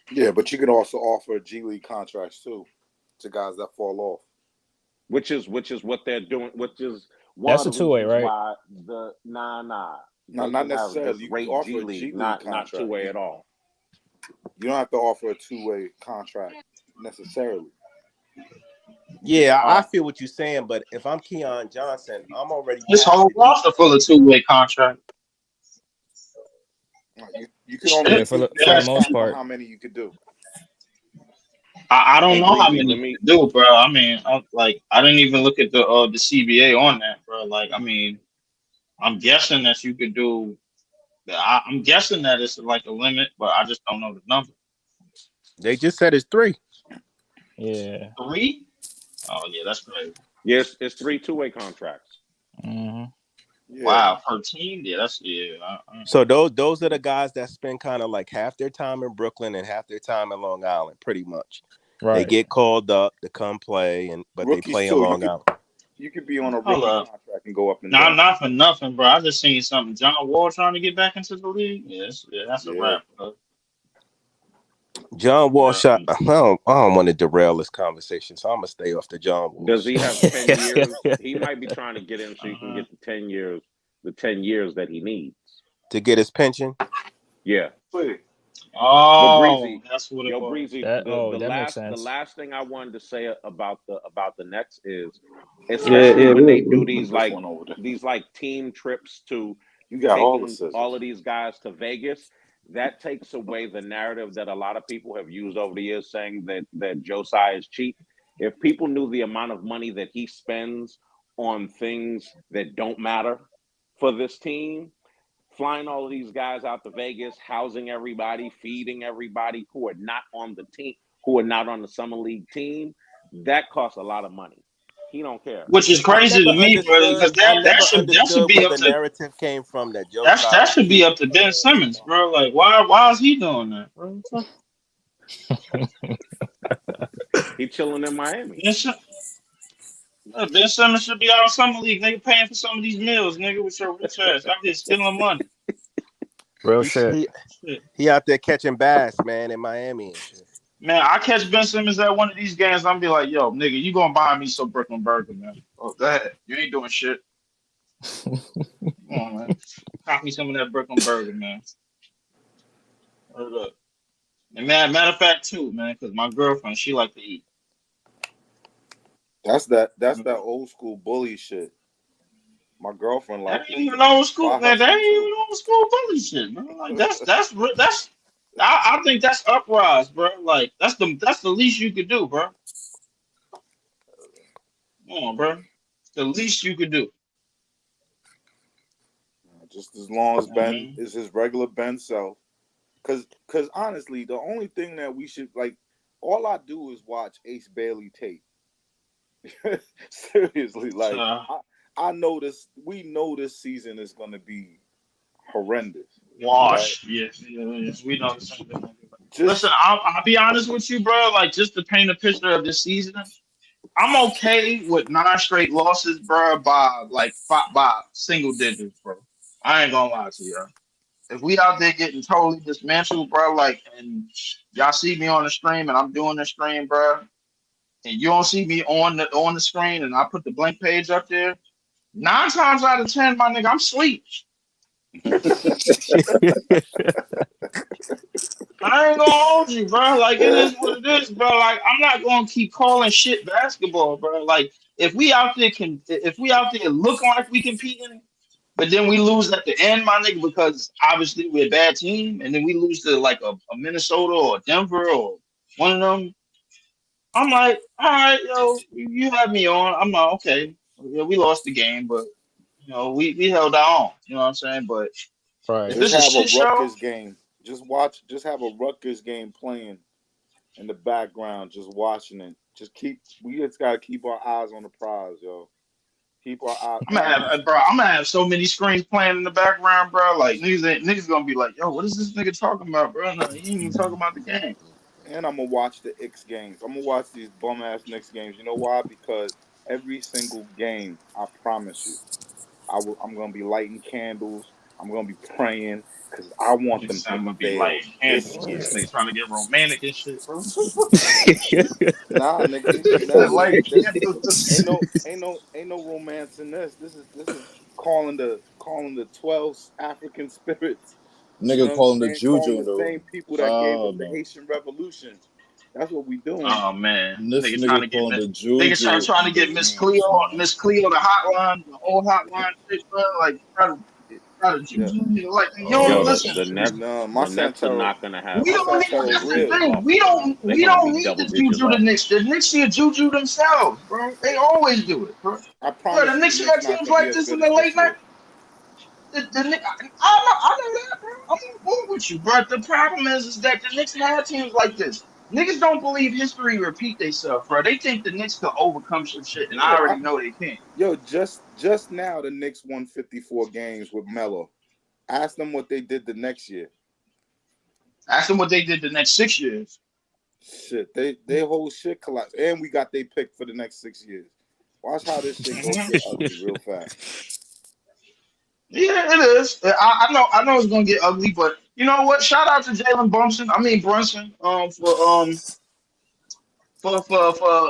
Yeah, but you can also offer G League contracts too to guys that fall off. Which is what they're doing, which is one That's of a the two-way, reasons right? why No, they not can have just necessarily. You can straight offer G a G League, League not two contract. way at all. You don't have to offer a two-way contract necessarily. Yeah, I feel what you're saying, but if I'm Keon Johnson, I'm already His past whole the deep. roster full of two-way contract. You can only Yeah, Shit. for the there's a most cap on part. how many you could do. I don't Hey know how Breezy, many let you me can do, bro. I mean, I didn't even look at the CBA on that, bro. Like, I mean, I'm guessing that you could do. I'm guessing that it's like a limit, but I just don't know the number. They just said it's 3. Yeah. 3? Oh yeah, that's crazy. yes, it's 3 two-way contracts. Hmm. Yeah. Wow, per team? Yeah, that's So those are the guys that spend kind of like half their time in Brooklyn and half their time in Long Island, pretty much. They Right. get called up to come play, but they Rookies play in too. Long Island. You could be on a Hold rookie up. contract and go up and Not down. not for nothing, bro. I just seen something. John Wall trying to get back into the league. Yes, yeah, that's a Yeah. wrap, bro. John Wall Yeah. shot. I don't want to derail this conversation, so I'm gonna stay off the John Wall Does he shit. have 10 years? He might be trying to get in so he can Uh-huh. get the 10 years that he needs. To get his pension. Yeah. Wait. But Oh, Breezy, that's what it yo, was. Breezy, that makes the sense. last thing I wanted to say about the Nets is, Yeah, especially yeah. when they do Put this one over there. these like team trips to You got all the taking all scissors. of these guys to Vegas, that takes away the narrative that a lot of people have used over the years saying that Josiah is cheap. If people knew the amount of money that he spends on things that don't matter for this team, flying all of these guys out to Vegas, housing everybody, feeding everybody who are not on the team, who are not on the summer league team, that costs a lot of money. He don't care. Which is I crazy never to me, bro, understood. because that should be where up the to narrative came from that Josiah that was should be cheap. up to Ben Simmons, bro. Like, why is he doing that, bro? He chilling in Miami. Ben Simmons should be out of summer league, nigga, paying for some of these meals, nigga, with your rich ass. I'm just stealing money. Real He, shit. he Shit. he out there catching bass, man, in Miami and shit. Man, I catch Ben Simmons at one of these games, I'm be like, yo, nigga, you gonna buy me some Brooklyn Burger, man. Oh, go ahead. You ain't doing shit. Come on, man. Cop me some of that Brooklyn Burger, man. Word up. And matter of fact, too, man, because my girlfriend, she like to eat. That's that old school bully shit. My girlfriend That like ain't even old school, buy her man. That some ain't too. even old school bully shit, bro. Like that's. I think that's uprise, bro. Like that's the least you could do, bro. Come on, bro. The least you could do. Just as long as Ben Mhm. is his regular Ben self. Cause honestly, the only thing that we should like, all I do is watch Ace Bailey tape. Seriously, like So, I know this. We know this season is going to be horrendous, right? wash. Yes, we know the same thing. Listen, Just I'll be honest with you, bro. Like, just to paint a picture of this season, I'm okay with 9 straight losses, bro, by like by single digits, bro. I ain't gonna lie to you. If we out there getting totally dismantled, bro, like, and y'all see me on the stream and I'm doing the stream, bro, and you don't see me on the screen and I put the blank page up there, 9 times out of 10, my nigga, I'm asleep. I ain't gonna hold you, bro. Like, it is what it is, bro. Like, I'm not gonna keep calling shit basketball, bro. Like, if we out there looking like we competing, but then we lose at the end, my nigga, because obviously we're a bad team, and then we lose to like a Minnesota or Denver or one of them. I'm like, all right, yo, you have me on. I'm like, okay, yeah, we lost the game, but we held on. You know what I'm saying? But if Right. just it's a have a shit show, Rutgers game. Just watch. Just have a Rutgers game playing in the background, just watching it. We just gotta keep our eyes on the prize, yo. Keep our eyes. I'm gonna And have, bro. I'm gonna have so many screens playing in the background, bro. Like niggas gonna be like, yo, what is this nigga talking about, bro? No, he ain't even talking about the game. I'm gonna watch the X games. I'm gonna watch these bum ass Knicks games. You know why? Because every single game, I promise you, I'm gonna be lighting candles. I'm gonna be praying because I want Nigga them said to I'm gonna be fail lighting this candles. year. This nigga trying to get romantic and shit, bro. Nah, nigga, He said nah. lighting This candles. ain't no romance in this. This is calling the 12 African spirits. You know Nigga what I'm calling the saying? Calling juju in the the same room. people that gave us Oh the no. Haitian Revolution. That's what we doing. Oh man, This nigga trying nigga to get calling Miss. the Nigga juju trying to in the get room, son. Miss Cleo, the hotline, the whole hotline shit, bro. Like try to Yeah. juju me. Like you Oh don't Yo, listen. shit. the Nets, No, the Nets are not gonna have We My don't need. Santero That's the double-digit real. thing. losses. They're We gonna don't be need the double-digit juju the losses. Knicks. The Knicks here juju themselves, bro. They always do it, bro. I Bro, the promise you, the Knicks Knicks had not teams gonna be like as this in good the as late this night. year. I know that, bro. I'm on board with you, but the problem is that the Knicks had teams like this. Niggas don't believe history repeat themselves, bro. They think the Knicks could overcome some shit, and I Yeah, already know they can't. yo, just now the Knicks won 54 games with Melo. Ask them what they did the next year. Ask them what they did the next 6 years. Shit, they whole shit collapsed, and we got they pick for the next 6 years. Watch how this shit go Mhm. get ugly real fast. Yeah, it is. I know it's gonna get ugly, but you know what? Shout out to Jalen Brunson, for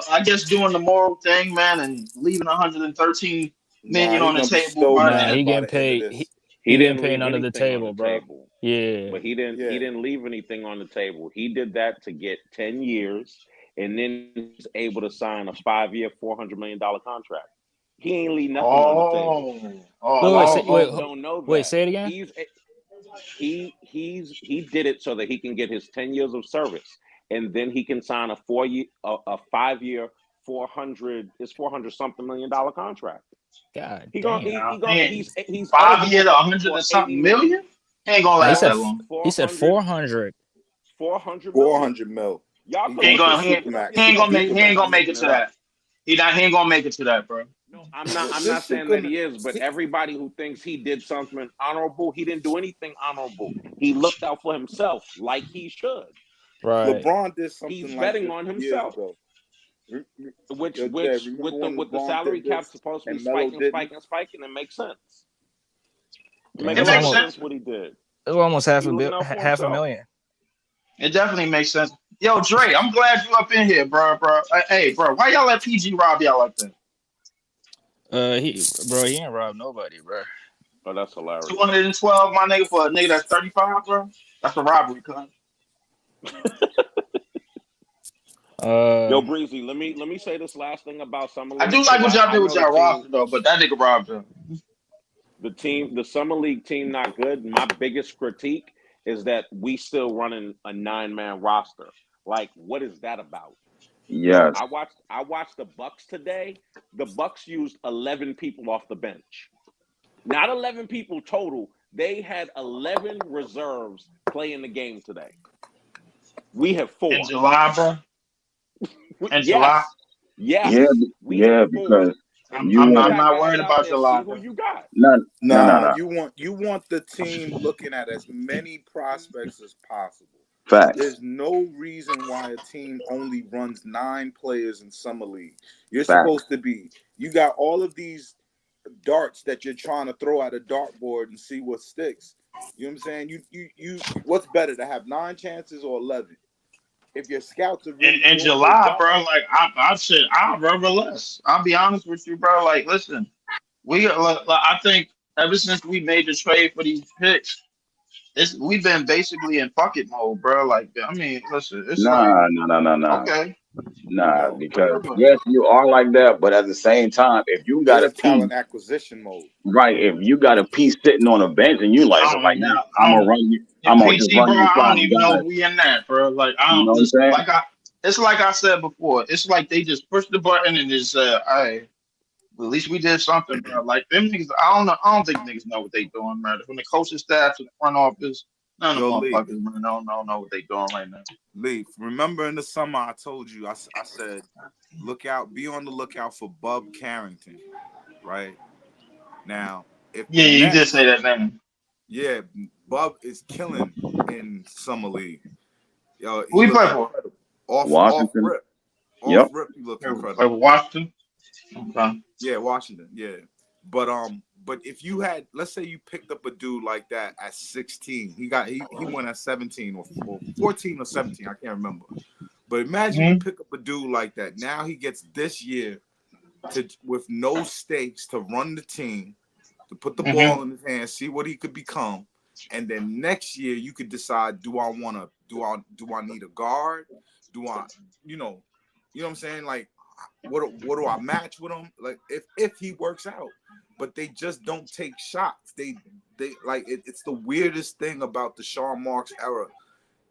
I guess doing the moral thing, man, and leaving 113 Nah, million he on the gonna be table, stove bro. Nah, mad he And by getting the end of paid. this. He He getting didn't paid leave under the anything on the table, bro. table. Yeah. But he Yeah, didn't leave anything on the table. He did that to get 10 years and then was able to sign a 5-year, $400 million contract. He ain't leave nothing on the table. A lot of people Wait, don't know wait, that. say it again. He did it so that he can get his 10 years of service and then he can sign a 5-year 400 something $1 million contract. God He going damn. he going man, he's 5 years, eligible a for hundred and 80 something million. million. He ain't gonna Nah, last that long. he said 400 400. 400 million. 400 mil. Y'all He could He ain't going look to the it gonna up. he Look ain't, it up he supermax. ain't gonna yourself. make he I'm ain't Supermax. gonna not make it making to it up. that. He ain't gonna make it to that, bro. No, I'm not This shit saying that gonna. he is, but everybody who thinks he did something honorable, he didn't do anything honorable. He looked out for himself like he should. Right. LeBron did He's something like betting this on years himself. ago. Which Yo, Jay, which remember with the when with the LeBron salary did cap this supposed to be and Melo spiking, didn't? spiking, spiking, it makes sense. It Damn, It makes that's makes total almost sense. sense what he did. that's almost half He a bill, looking out for half a himself. million. It definitely makes sense. Yo, Dre, I'm glad you up in here, bro. Hey, bro, why y'all let PG rob y'all like that? He ain't robbed nobody, bro. Oh, that's hilarious. 212, my nigga, for a nigga that's 35, bro. That's a robbery, cuz. Yo, Uh, Breezy, let me say this last thing about Summer I League do like because what I, y'all I did with know the y'all team, roster though, but that nigga robbed him. the Summer League team not good. My biggest critique is that we still running a 9-man roster. Like, what is that about? Yo, Yes. I watched the Bucks today. The Bucks used 11 people off the bench. Not 11 people total. They had 11 reserves playing the game today. We have In 4. July, bro. In July. Yes. Yeah, Yes, we can yeah, afford. because And you I'm put want that not guys worried out about there, see July. who you got. no, no, no, Nah, no. you want the team looking at as many prospects as possible. Facts, There's no reason why a team only runs 9 players in summer league. You're facts. supposed to be. You got all of these darts that you're trying to throw at a dartboard and see what sticks. You know what I'm saying? You. What's better to have 9 chances or 11? If your scouts are really In doing their July, bro, job, like I said, I'd rather less. I'll be honest with you, bro. Like, listen, I think ever since we made the trade for these picks, we've been basically in bucket mode, bro. Like, I mean, listen, it's like, Nah, nah, nah, nah, nah, okay, nah. no, Because whatever. yes, you are like that, but at the same time, if you got they're a piece, talent acquisition mode. right? If you got a piece sitting on a bench and you like, I well, don't right even now, know. I'm gonna run you. In I'm gonna just PC, run bro, you I don't five even know if guys. we in that, bro. Like, I You don't know what I'm listen. saying? It's like I said before. It's like they just push the button and just, hey, well, at least we did something, bro. Like them niggas, I don't know. I don't think niggas know what they doing, man. From the coaching staff to the front office, none of Yo, them Lee, motherfuckers, man, don't know what they doing right now. Lee, remember in the summer I told you, I said, look out, be on the lookout for Bub Carrington, right? Now, if Yeah, the you did Nets, say that name. yeah, Bub is killing in summer league. Yo, Who he he look play for? incredible. Washington. Off Yep. rip, he look Play incredible. for Washington. Okay. Yeah, Washington. Yeah, but if you had, let's say you picked up a dude like that at 16, he went at 17 or 14 or 17, I can't remember. But imagine you Mm-hmm. pick up a dude like that. Now he gets this year to with no stakes to run the team, to put the Mm-hmm. ball in his hand, see what he could become, and then next year you could decide: do I need a guard? Do I, you know what I'm saying? Like, what do I match with him? Like, if he works out, but they just don't take shots. They like it's the weirdest thing about the Sean Marks era.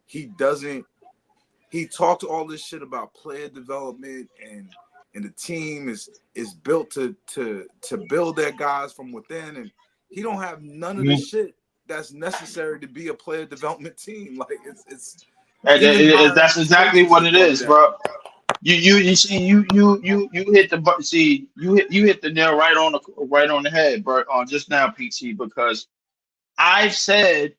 He doesn't. He talks all this shit about player development and the team is built to build their guys from within, and he don't have none of the Mm-hmm. shit that's necessary to be a player development team. Like it's And even hiring that's these exactly coaches what is it bugged is, out. bro. You see you hit the button. See you hit the nail right on the head, bro. On just now, PT, because I've said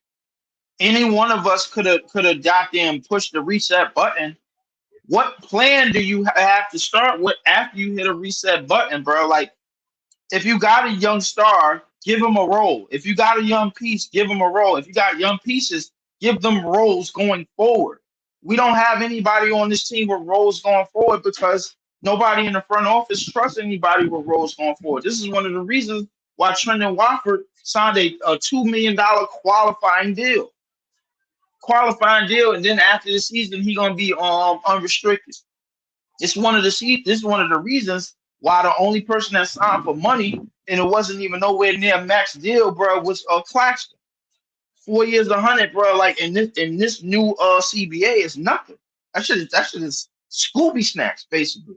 any one of us could have goddamn pushed the reset button. What plan do you have to start with after you hit a reset button, bro? Like, if you got a young star, give him a role. If you got a young piece, give him a role. If you got young pieces, give them roles going forward. We don't have anybody on this team with roles going forward because nobody in the front office trusts anybody with roles going forward. This is one of the reasons why Trendon Watford signed a $2 million qualifying deal, and then after the season he gonna be unrestricted. This is one of the reasons why the only person that signed for money and it wasn't even nowhere near a max deal, bro, was Claxton. 4 years, 100, bro. Like in this new CBA is nothing. That shit is Scooby snacks basically.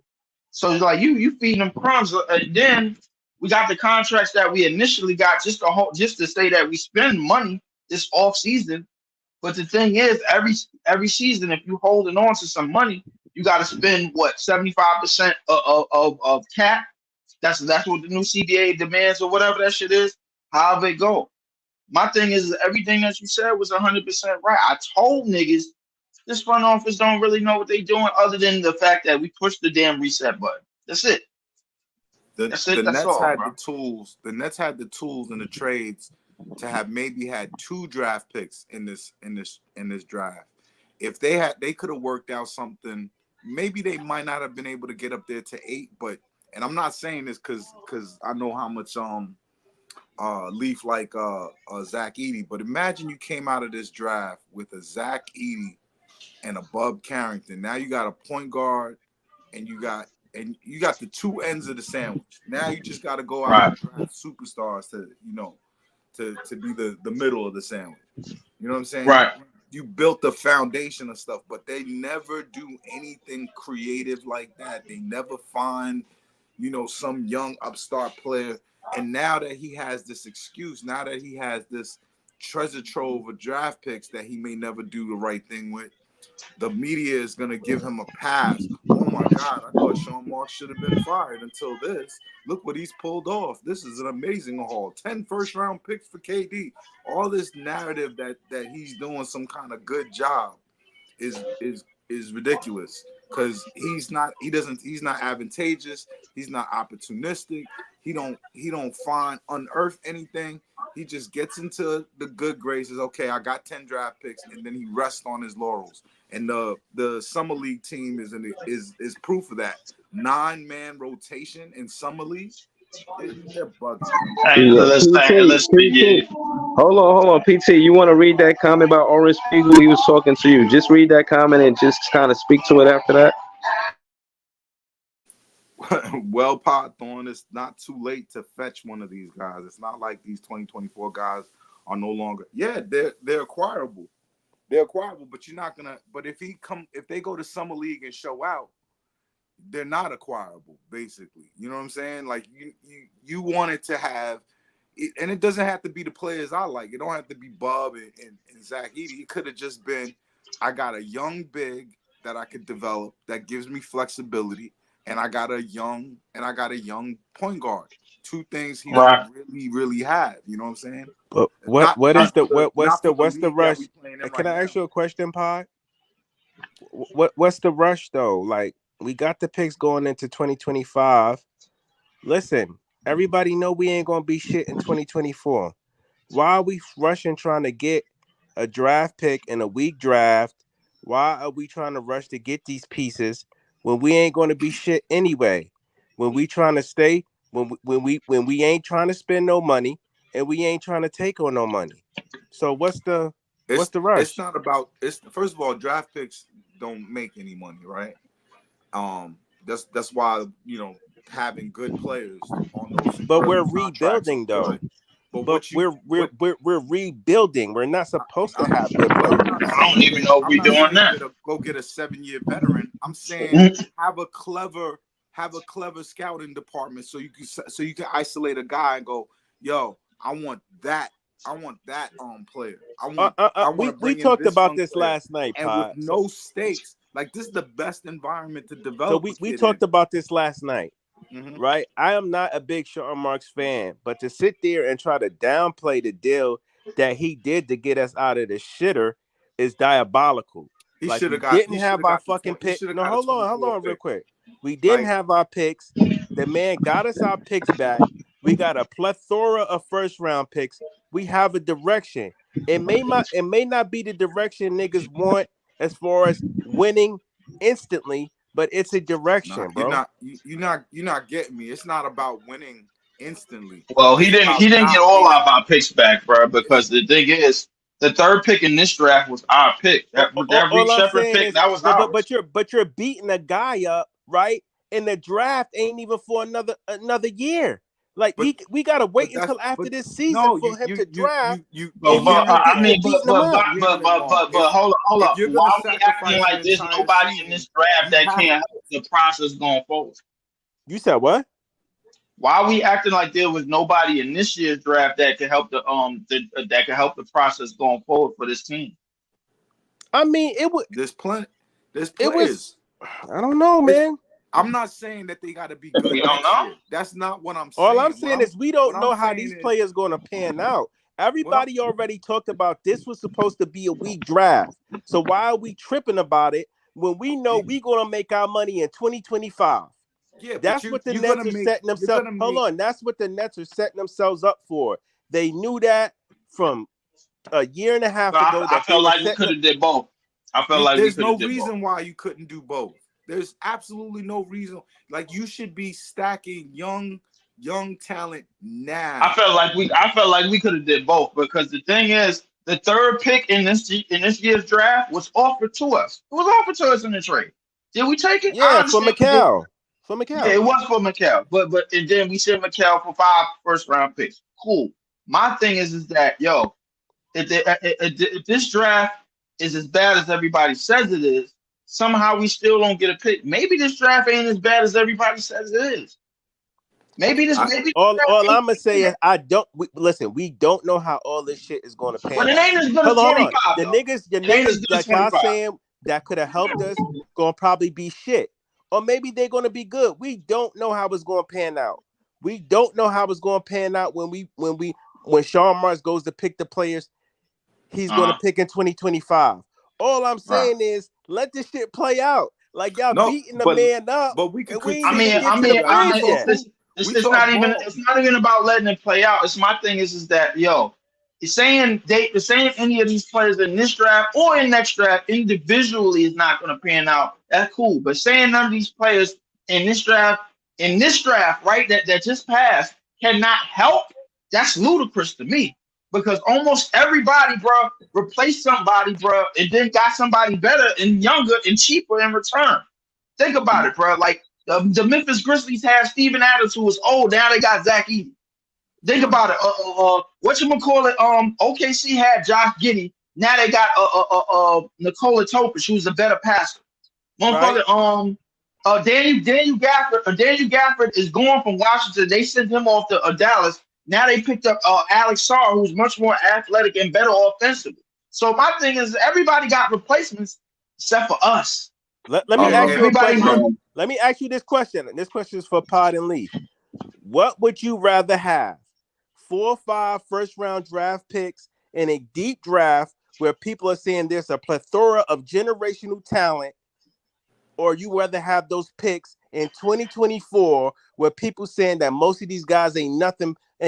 So it's like you feeding them crumbs. Then we got the contracts that we initially got just to say that we spend money this off season. But the thing is, every season, if you holding on to some money, you got to spend what 75% of cap. That's what the new CBA demands or whatever that shit is. However it go. My thing is everything that you said was 100% right. I told niggas this front office don't really know what they doing other than the fact that we push the damn reset button. That's it. That's The it. That's Nets all, had the bro. tools. The Nets had the tools in the trades to have maybe had 2 draft picks in this draft. If they could have worked out something. Maybe they might not have been able to get up there to 8, but and I'm not saying this because I know how much Leaf like Zach Edey, but imagine you came out of this draft with a Zach Edey and a Bub Carrington. Now you got a point guard and you got the 2 ends of the sandwich. Now you just got to go out Right. and draft superstars to be the middle of the sandwich. You know what I'm saying? Right. You built the foundation of stuff, but they never do anything creative like that. They never find, some young upstart player. And now that he has this excuse, now that he has this treasure trove of draft picks that he may never do the right thing with, the media is gonna give him a pass. Oh my God, I thought Sean Marks should have been fired until this. Look what he's pulled off. This is an amazing haul. 10 first-round picks for KD. All this narrative that he's doing some kind of good job is ridiculous, because he's not advantageous. He's not opportunistic. He don't unearth anything. He just gets into the good graces. Okay, I got 10 draft picks, and then he rests on his laurels. And the summer league team is proof of that. 9-man rotation in summer league. They're bugging. Hey, listen, yeah. Hold on, PT. You want to read that comment about Orange Spiegel? He was talking to you. Just read that comment and just kind of speak to it after that. Well, Pot Thorn, it's not too late to fetch one of these guys. It's not like these 2024 guys are no longer. Yeah, they're acquirable. They're acquirable, but you're not gonna. But if they go to summer league and show out, they're not acquirable. Basically, you know what I'm saying? Like you wanted to have, and it doesn't have to be the players I like. It don't have to be Bub and Zach Edey. It could have just been, I got a young big that I could develop that gives me flexibility. And I got a young point guard. Two things he doesn't really have. You know what I'm saying? But what's the rush? Can I ask you a question, Pod? What's the rush though? Like, we got the picks going into 2025. Listen, everybody know we ain't gonna be shit in 2024. Why are we rushing trying to get a draft pick in a weak draft? Why are we trying to rush to get these pieces when we ain't going to be shit anyway? When we trying to stay, when we ain't trying to spend no money and we ain't trying to take on no money. So what's the rush? It's not about. First of all, draft picks don't make any money, right? That's why having good players on those. But we're rebuilding though. But we're rebuilding. We're not supposed to have good players. I don't even know if we're doing that. Go get a 7-year veteran. I'm saying have a clever scouting department so you can isolate a guy and go, yo, I want that player. We talked about this last night, and Pod. with no stakes. Like, this is the best environment to develop. So we talked about this last night. Mm-hmm. Right, I am not a big Sean Marks fan, but to sit there and try to downplay the deal that he did to get us out of the shitter is diabolical. He like, should have didn't have our fucking pick. No, hold on, real quick. We didn't have our picks. The man got us our picks back. We got a plethora of first-round picks. We have a direction. It may not be the direction niggas want as far as winning instantly. But it's a direction, bro. You're not getting me. It's not about winning instantly. Well, he didn't get all of our picks back, bro. Because the thing is, the third pick in this draft was our pick. That Reed Shepherd pick, that was ours. But you're beating a guy up, right? And the draft ain't even for another year. Like, we gotta wait until after this season for him to draft. But hold up. Why are we acting like there's nobody in this draft that can help the process going forward? You said what? Why are we acting like there was nobody in this year's draft that can help the process going forward for this team? I mean, there's plenty. It was. I don't know, man. I'm not saying that they got to be good. We don't know. That's not what I'm saying. All I'm saying is we don't know how these players going to pan out. Everybody already talked about this was supposed to be a weak draft. So why are we tripping about it when we know we're going to make our money in 2025? Yeah, that's what the Nets are setting themselves. Hold on, that's what the Nets are setting themselves up for. They knew that from a year and a half ago. I felt like we could have did both. There's no reason why you couldn't do both. There's absolutely no reason. Like, you should be stacking young talent now. I felt like we could have did both, because the thing is, the third pick in this year's draft was offered to us. It was offered to us in the trade. Did we take it? Yeah, for Mikal. For Mikal. Yeah, it was for Mikal. But and then we sent Mikal for 5 first-round picks. Cool. My thing is that, yo, if this draft is as bad as everybody says it is, somehow we still don't get a pick. Maybe this draft ain't as bad as everybody says it is. All I'm gonna say is we don't know how all this shit is gonna pan. But it ain't as good as 25. The niggas like y'all saying that could have helped us gonna probably be shit. Or maybe they're gonna be good. We don't know how it's gonna pan out. We don't know how it's gonna pan out when Sean Marks goes to pick the players he's gonna pick in 2025. All I'm saying is let this shit play out. Like y'all beating the man up, but we could. And we ain't even get to the bridge yet. It's not even about letting it play out. It's my thing is that saying any of these players in this draft or in next draft individually is not going to pan out. That's cool. But saying none of these players in this draft, right, that just passed cannot help, that's ludicrous to me. Because almost everybody, bro, replaced somebody, bro, and then got somebody better and younger and cheaper in return. Think about it, bro. Like the Memphis Grizzlies had Steven Adams, who was old. Now they got Zach Edey. Think about it. Whatchamacallit, OKC had Josh Giddey. Now they got Nikola Topic, who's a better passer. Motherfucker, right. Daniel Gafford is going from Washington. They sent him off to Dallas. Now they picked up Alex Sarr, who's much more athletic and better offensively. So my thing is, everybody got replacements except for us. Let me ask you a question. Let me ask you this question. And this question is for Pod and Leaf. What would you rather have? 4 or 5 first-round draft picks in a deep draft where people are saying there's a plethora of generational talent, or you rather have those picks in 2024 where people saying that most of these guys ain't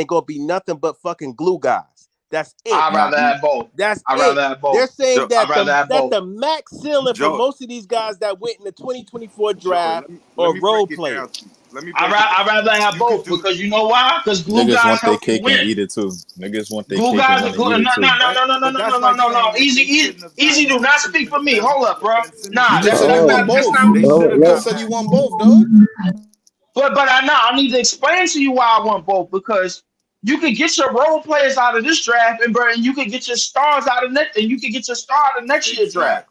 gonna be nothing but fucking glue guys? That's it. I'd rather have both. I'd rather have both. They're saying that the max ceiling for most of these guys that went in the 2024 draft are role players. I'd rather have both because you know why? Because glue niggas guys want their help cake you win. and eat it too. Niggas want their glue cake guys and want to eat it too. No. Easy do not speak for me. Hold up, bro. Nah, you said you want both. You said you want both, dog. But I need to explain to you why I want both, because you can get your role players out of this draft, and you can get your stars out of next year's draft.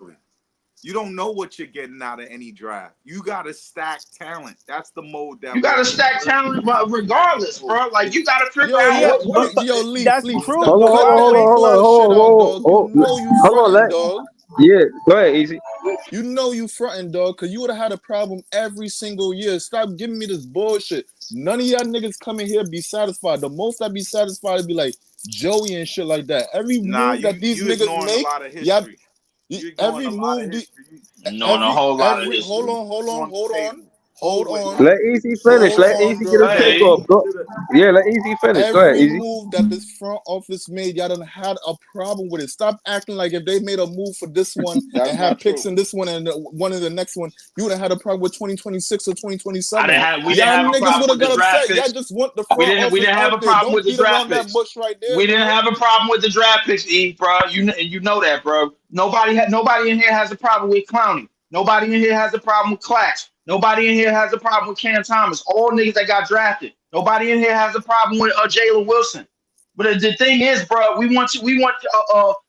You don't know what you're getting out of any draft. You gotta stack talent. That's the mode that you gotta stack talent, but regardless, bro. Like you gotta figure out what Leaf, that's Leaf, true. stop. You know you fronting, dog. Yeah, go ahead, Easy. You know you fronting, dog, because you would have had a problem every single year. Stop giving me this bullshit. None of y'all niggas come in here be satisfied. The most I be satisfied would be like Joey and shit like that. Every move that these niggas make, y'all. Every move, hold on. Let Easy finish. Let Easy get his pick off. Let Easy finish. Go ahead, Easy. Every move that this front office made, y'all done had a problem with it. Stop acting like if they made a move for this one and had picks in this one and one in the next one, you would have had a problem with 2026 or 2027. We didn't have a problem with the draft picks. Y'all just want the front office. We didn't have a problem with the draft picks. Right there, we didn't have a problem with the draft picks, Eve, bro. You know that, bro. Nobody in here has a problem with Clowney. Nobody in here has a problem with Clash. Nobody in here has a problem with Cam Thomas. All niggas that got drafted. Nobody in here has a problem with Jalen Wilson. But the thing is, bro, we want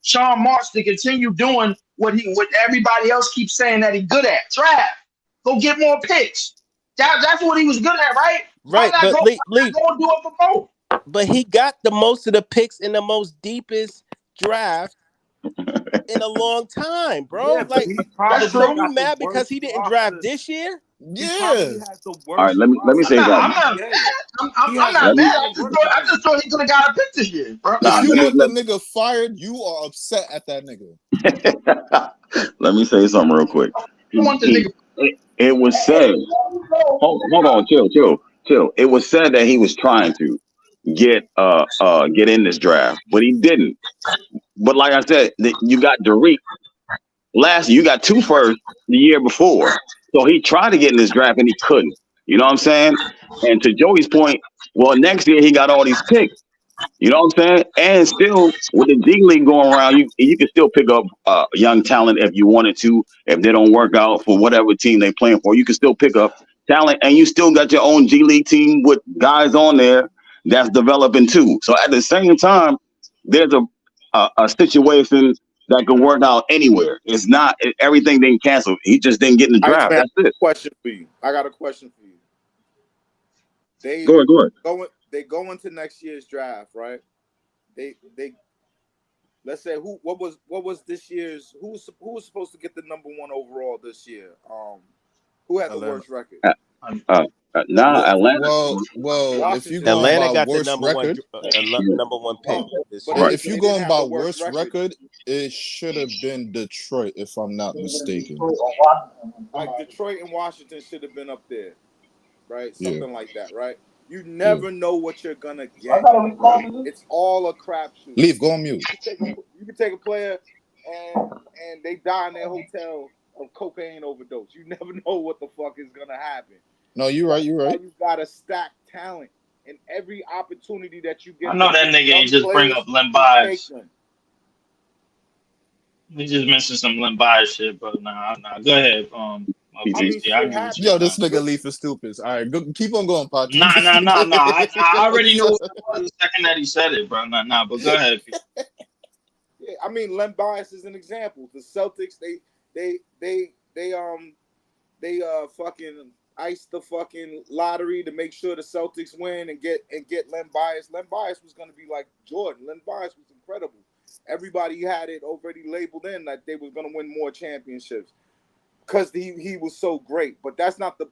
Sean Marks to continue doing what everybody else keeps saying that he's good at. Draft. Go get more picks. That's what he was good at, right? Right, but go do it for both. But he got the most of the picks in the most deepest draft in a long time, bro. Yeah, like, are you mad because he didn't draft this year? Yeah. All right, let me say that. I'm not mad. I just thought he could have got a pick this year, bro. If you want the nigga fired, you are upset at that nigga. Let me say something real quick. It was said. Hold on, chill. It was said that he was trying to get in this draft, but he didn't. But like I said, you got Derek last year. You got 2 firsts the year before, so he tried to get in this draft and he couldn't. You know what I'm saying? And to Joey's point, well, next year he got all these picks. You know what I'm saying? And still, with the G League going around, you can still pick up young talent if you wanted to. If they don't work out for whatever team they playing for, you can still pick up talent, and you still got your own G League team with guys on there that's developing too. So at the same time, there's a situation that can work out anywhere. It's not everything didn't cancel. He just didn't get in the draft. That's it. Question for you. I got a question for you. Go ahead. They go into next year's draft, right? They let's say what was this year's who was supposed to get the number 1 overall this year? Who had the Atlanta. worst record? Nah, Atlanta. Well, if you Washington. going Atlanta by got the worst record, number one pick this But year. if they you didn't going have by the worst worst record, it should have been Detroit, if I'm not mistaken. Like Detroit and Washington should have been up there, right? Yeah, Something like that, right? You yeah. never know what you're gonna get. It's all a crapshoot. Leave, go on mute. You can take a player and they die in their hotel of cocaine overdose. You never know what the fuck is gonna happen. No, you're right. You're right. You gotta stack talent, and every opportunity that you get. I know that nigga ain't just bring up Len Bias. We just mentioned some Len Bias shit, but nah. Go ahead. Yo, this nigga Leaf is stupid. All right, keep on going, Pot. Nah. I already knew what it was the second that he said it, bro. Nah. But go ahead. Yeah, I mean, Len Bias is an example. The Celtics, they fucking iced the fucking lottery to make sure the Celtics win and get Len Bias. Len Bias was gonna be like Jordan. Len Bias was incredible. Everybody had it already labeled in that they was gonna win more championships because he was so great. But that's not the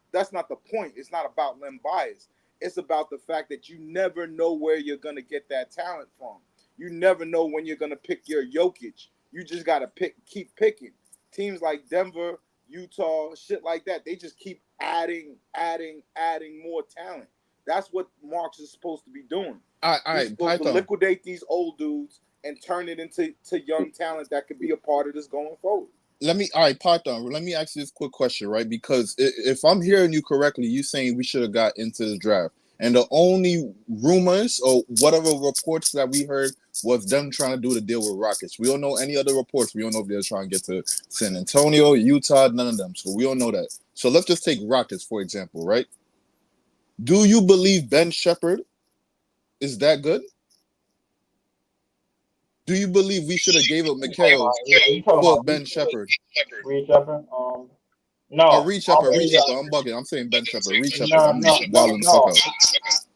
point. It's not about Len Bias. It's about the fact that you never know where you're gonna get that talent from. You never know when you're gonna pick your Jokic. You just gotta keep picking. Teams like Denver, Utah, shit like that, they just keep adding more talent. That's what Marks is supposed to be doing. He's supposed to liquidate these old dudes and turn it into young talent that could be a part of this going forward. Python, let me ask you this quick question, right? Because if I'm hearing you correctly, you saying we should have got into the draft. And the only rumors or whatever reports that we heard was them trying to do the deal with Rockets. We don't know any other reports. We don't know if they're trying to get to San Antonio, Utah, none of them. So we don't know that. So let's just take Rockets, for example, right? Do you believe Ben Shepherd is that good? Do you believe we should have gave up Mikhail for Ben Shepherd? Reed Shepherd? No. Reed Shepherd. I'm bugging. I'm saying Ben Shepherd. Reed Shepherd. I'm wilding the fuck out.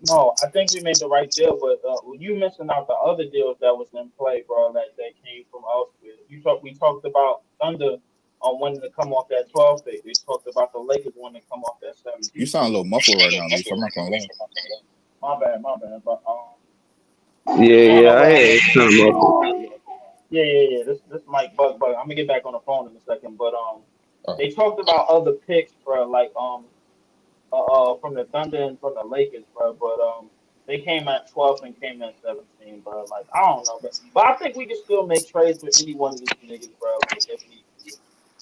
No, I think we made the right deal, but you missing out the other deals that was in play, bro, that came from elsewhere. We talked about Thunder on wanting to come off that 12 pick. We talked about the Lakers wanting to come off that 7. You sound a little muffled right now, Leaf. I'm not gonna lie. My bad. But Yeah, I hear it. Yeah. This mic bug. I'm gonna get back on the phone in a second. But they talked about other picks, bro, like from the Thunder and from the Lakers, bro. But they came at 12 and came at 17, bro. Like I don't know, but I think we can still make trades with any one of these niggas, bro. Like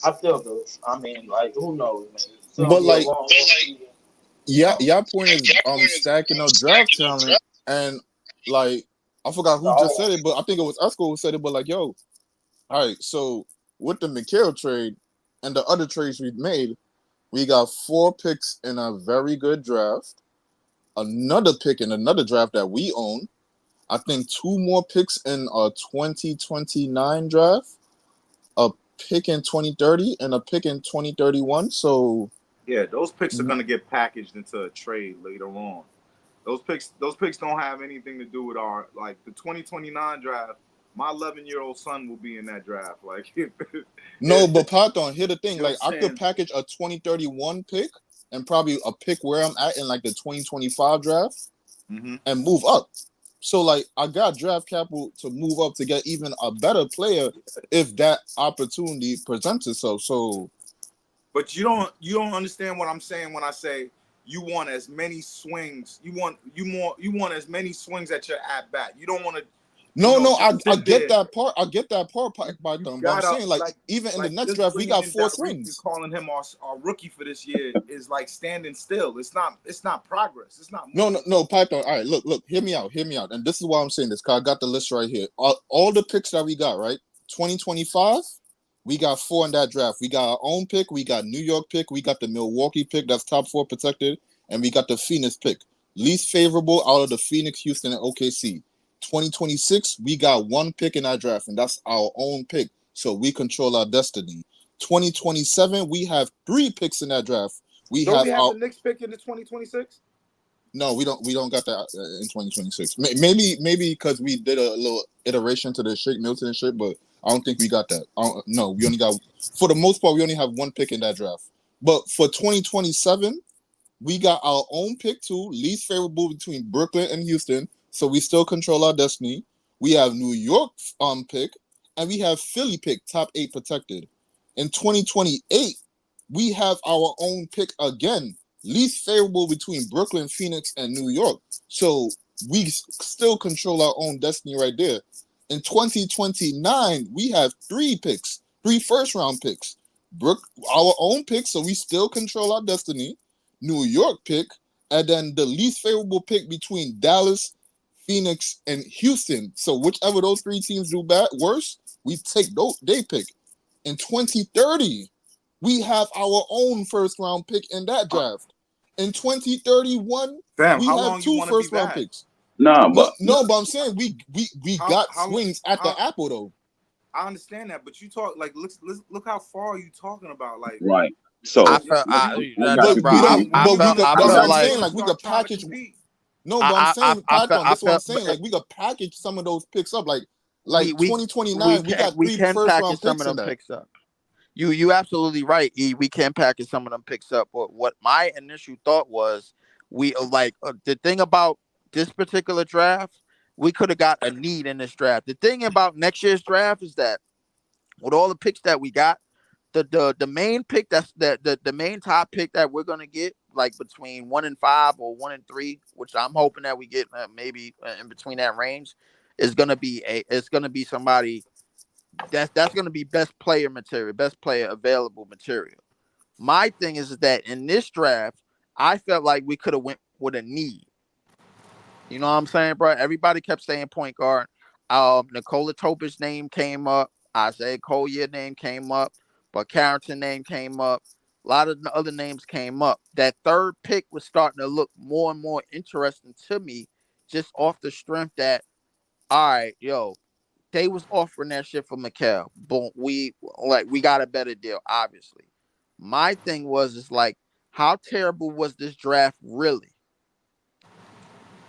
I still do. I mean, like who knows, man. But like, your point is stacking up draft talent, and like I forgot who just said it, but I think it was Esco who said it. But like, yo, all right, so with the Mikhail trade and the other trades we've made, we got 4 picks in a very good draft, another pick in another draft that we own. I think 2 more picks in a 2029 draft, a pick in 2030, and a pick in 2031. So yeah, those picks are gonna get packaged into a trade later on. Those picks don't have anything to do with our the 2029 draft. My 11-year-old son will be in that draft. Like no, but Python, here's the thing. You know like I could package a 2031 pick and probably a pick where I'm at in like the 2025 draft and move up. So like I got draft capital to move up to get even a better player if that opportunity presents itself. So but you don't understand what I'm saying when I say you want as many swings. You want as many swings at your at bat. You don't want to. No, I get that part. I get that part, Python. But I'm saying, like even in the next draft, we got 4 swings. Calling him our rookie for this year is like standing still. It's not progress. It's not. No, Python. All right, look. Hear me out. And this is why I'm saying this, because I got the list right here. All the picks that we got, right? 2025. We got 4 in that draft. We got our own pick. We got New York pick. We got the Milwaukee pick. That's top 4 protected. And we got the Phoenix pick. Least favorable out of the Phoenix, Houston, and OKC. 2026, we got 1 pick in our draft, and that's our own pick. So we control our destiny. 2027, we have 3 picks in that draft. We have the Knicks pick in the 2026? No, we don't got that in 2026. Maybe because we did a little iteration to the Shake Milton and shit, but I don't think we got that. No, we only got, for the most part, we only have one pick in that draft. But for 2027, we got our own pick too, least favorable between Brooklyn and Houston, so we still control our destiny. We have New York pick, and we have Philly pick, top 8 protected. In 2028, we have our own pick again, least favorable between Brooklyn, Phoenix, and New York. So we still control our own destiny right there. In 2029, we have 3 picks, 3 first-round picks. Our own pick, so we still control our destiny. New York pick, and then the least favorable pick between Dallas, Phoenix, and Houston. So whichever those 3 teams do worse, we take they pick. In 2030, we have our own first-round pick in that draft. In 2031, we have 2 first-round picks. Nah, but I'm saying we got swings at the apple though. I understand that, but you talk like look how far you talking about, like right. So I felt we could package. No, but I'm saying, Python, that's what I'm saying. Like we could package some of those picks up. Like 2029, we got 3 first-round picks in that. Picks up. You absolutely right, E. We can package some of them picks up. But what my initial thought was, the thing about this particular draft, we could have got a need in this draft. The thing about next year's draft is that with all the picks that we got, the main pick the main top pick that we're gonna get, like between 1 and 5 or 1 and 3, which I'm hoping that we get maybe in between that range, is gonna be somebody that's gonna be best player material, best player available material. My thing is that in this draft, I felt like we could have went with a need. You know what I'm saying, bro? Everybody kept saying point guard. Nikola Topic's name came up. Isaiah Collier name came up. But Carrington name came up. A lot of the other names came up. That 3rd pick was starting to look more and more interesting to me, just off the strength that, all right, they was offering that shit for Mikal. Boom, we got a better deal, obviously. My thing is like, how terrible was this draft really?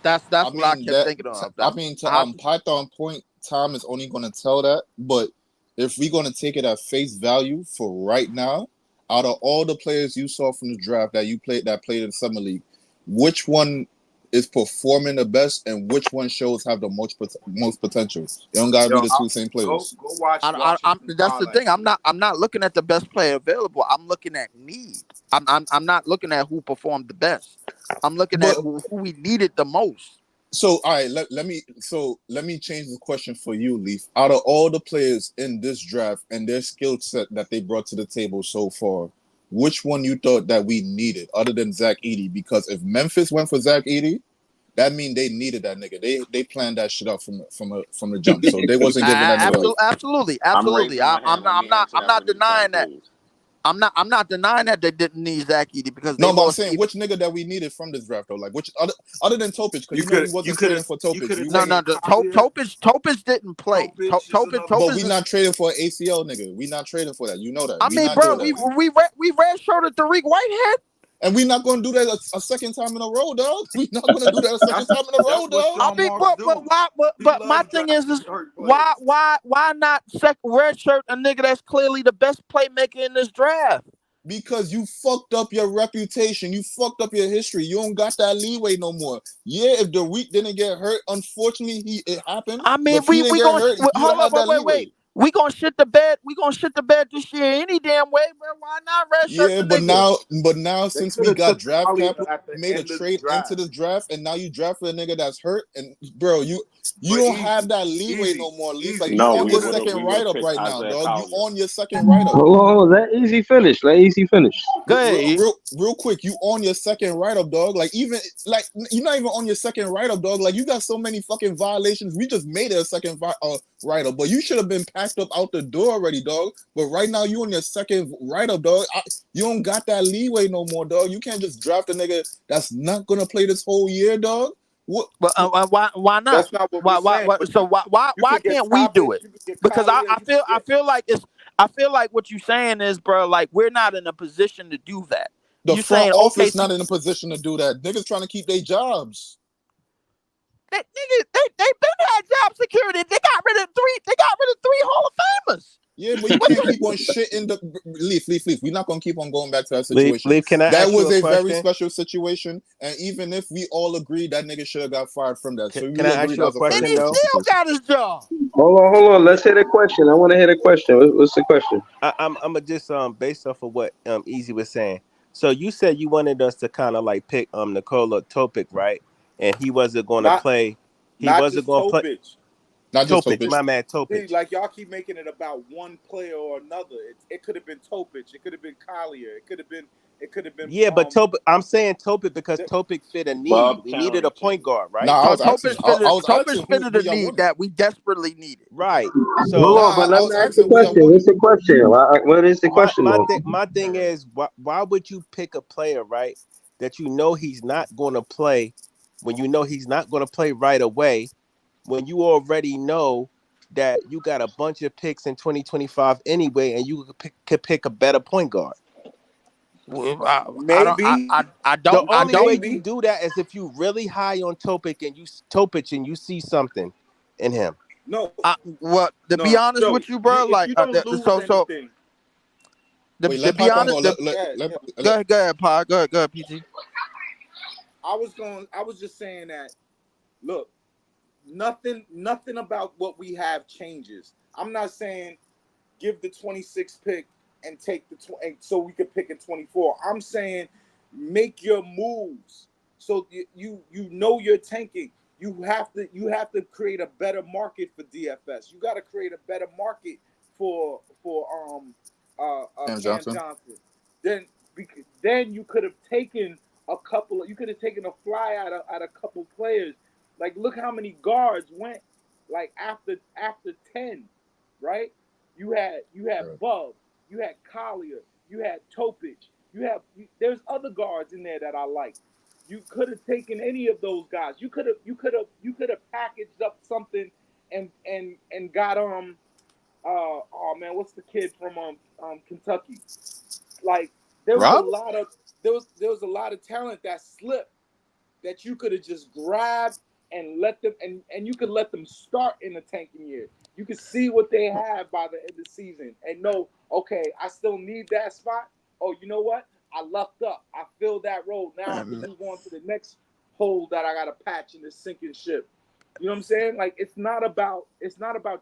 That's what I kept thinking of. To Python point, time is only going to tell that. But if we're going to take it at face value for right now, out of all the players you saw from the draft that played in Summer League, which one is performing the best and which one have the most potential? You don't gotta be the 2 same players. Go watch. That's the thing. I'm not looking at the best player available. I'm looking at need. I'm not looking at who performed the best. I'm looking at who we needed the most. So all right, let me change the question for you, Leaf. Out of all the players in this draft and their skill set that they brought to the table so far, which one you thought that we needed other than Zach Edey? Because if Memphis went for Zach Edey, that means they needed that nigga. They planned that shit out from the jump. So they wasn't giving that nigga. Absolutely. I'm not denying that. I'm not denying that they didn't need Zach Edey because no, but I'm saying which nigga that we needed from this draft though, like which other than Topic, because he wasn't trading for Topic. Topic didn't play. Topic, but we not trading for an ACL nigga. We not trading for that. You know that. I mean, bro, we red-shirted Tariq Whitehead. And we're not going to do that a second time in a row, dog. We're not going to do that a second time in a row, dog. I mean, but my thing is why not redshirt a nigga that's clearly the best playmaker in this draft? Because you fucked up your reputation. You fucked up your history. You don't got that leeway no more. Yeah, if Tariq didn't get hurt, unfortunately, it happened. I mean, we gonna wait. We gonna shit the bed. We gonna shit the bed this year any damn way, bro. Why not redshirt? Yeah, but now since we got draft capital, made a trade into the draft, and now you draft for a nigga that's hurt, and bro, you don't have that leeway no more. Like you on your second write up right now, dog. You on your second write up. Oh, that easy finish. Go ahead. Real quick, you on your second write up, dog. Like even like you're not even on your second write up, dog. Like you got so many fucking violations. We just made it a second write up, but you should have been packed up out the door already, dog. But right now you on your second write-up, dog. You don't got that leeway no more, dog. You can't just draft a nigga that's not gonna play this whole year, dog. What? But why not? That's not what we're saying. So why can't we do it? Because I feel like what you're saying is, bro, like we're not in a position to do that. The You front saying office OKC? not in a position to do that. Niggas trying to keep their jobs. They been had job security. They got rid of three Hall of Famers. Yeah, but you can't keep on shitting the leaf. We're not gonna keep on going back to that situation. Leaf, can I That ask you was a a very question? special situation, and even if we all agree that nigga should have got fired from that, so Can we I ask agree you that a was a very And question he special though? still situation. got his job. Hold on. Let's hear the question. I want to hear the question. What's the question? I'm gonna just based off of what Easy was saying. So you said you wanted us to kind of like pick Nikola Topic, right? And he wasn't going to Not play. He not wasn't just going to play Topic. Not just Topic. Topic. My man, See, Topic. like y'all keep making it about one player or another. It could have been Topic. It could have been Collier. It could have been. Yeah, but Topic. I'm saying Topic because th- Topic fit a need. Bob We needed County a point team. guard, right? Nah, I So was asking. Topus I was asking fitted who a y'all need wanted. that we desperately needed. Right. Hold So on, but I let me was ask the asking who y'all question. wanted. What's the question? What is the question though? my thing is why would you pick a player, right, that you know he's not going to play when you know he's not going to play right away when you already know that you got a bunch of picks in 2025 anyway and you could pick a better point guard. Well, maybe, The I only way don't. you maybe. do that is if you really high on Topic and you see something in him. No, Well, to be no, honest Joey. with you, bro, If like you don't lose anything, Wait, to let be Python go. honest, go ahead, Pa. Go ahead, PT. I was just saying that. Look, nothing about what we have changes. I'm not saying give the 26th pick and take the so we could pick in 24. I'm saying make your moves so you know you're tanking. You have to create a better market for DFS. You got to create a better market for Keon Cam Johnson. Johnson. Then you could have taken you could have taken a fly out a couple players. Like look how many guards went like after 10, right? You had Bub, you had Collier, you had Topic, there's other guards in there that I like. You could have taken any of those guys. You could have packaged up something and got oh man, what's the kid from Kentucky? Like there was a Rob? lot of there was a lot of talent that slipped that you could have just grabbed and let them and you could let them start in the tanking year. You could see what they have by the end of the season and know, okay, I still need that spot. Oh, you know what? I lucked up. I filled that role. Now I can move on to the next hole that I got to patch in this sinking ship. You know what I'm saying? Like it's not about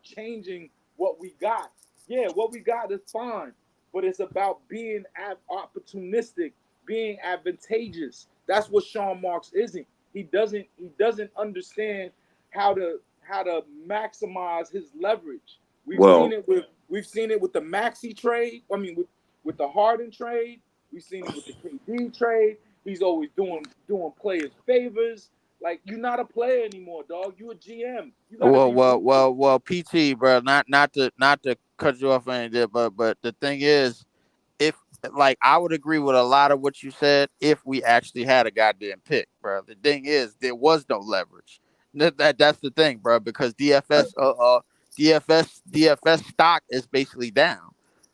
changing what we got. Yeah, what we got is fine, but it's about being opportunistic, being advantageous. That's what Sean Marks isn't. He doesn't understand how to maximize his leverage. We've Well, seen it with the Maxi trade. I mean, with the Harden trade. We've seen it with the KD trade. He's always doing players favors. Like you're not a player anymore, dog. You a GM. You gotta be ruthless. Well, PT, bro. Not to cut you off or anything, but the thing is, if like I would agree with a lot of what you said if we actually had a goddamn pick, bro. The thing is, there was no leverage. That's the thing, bro, because DFS stock is basically down.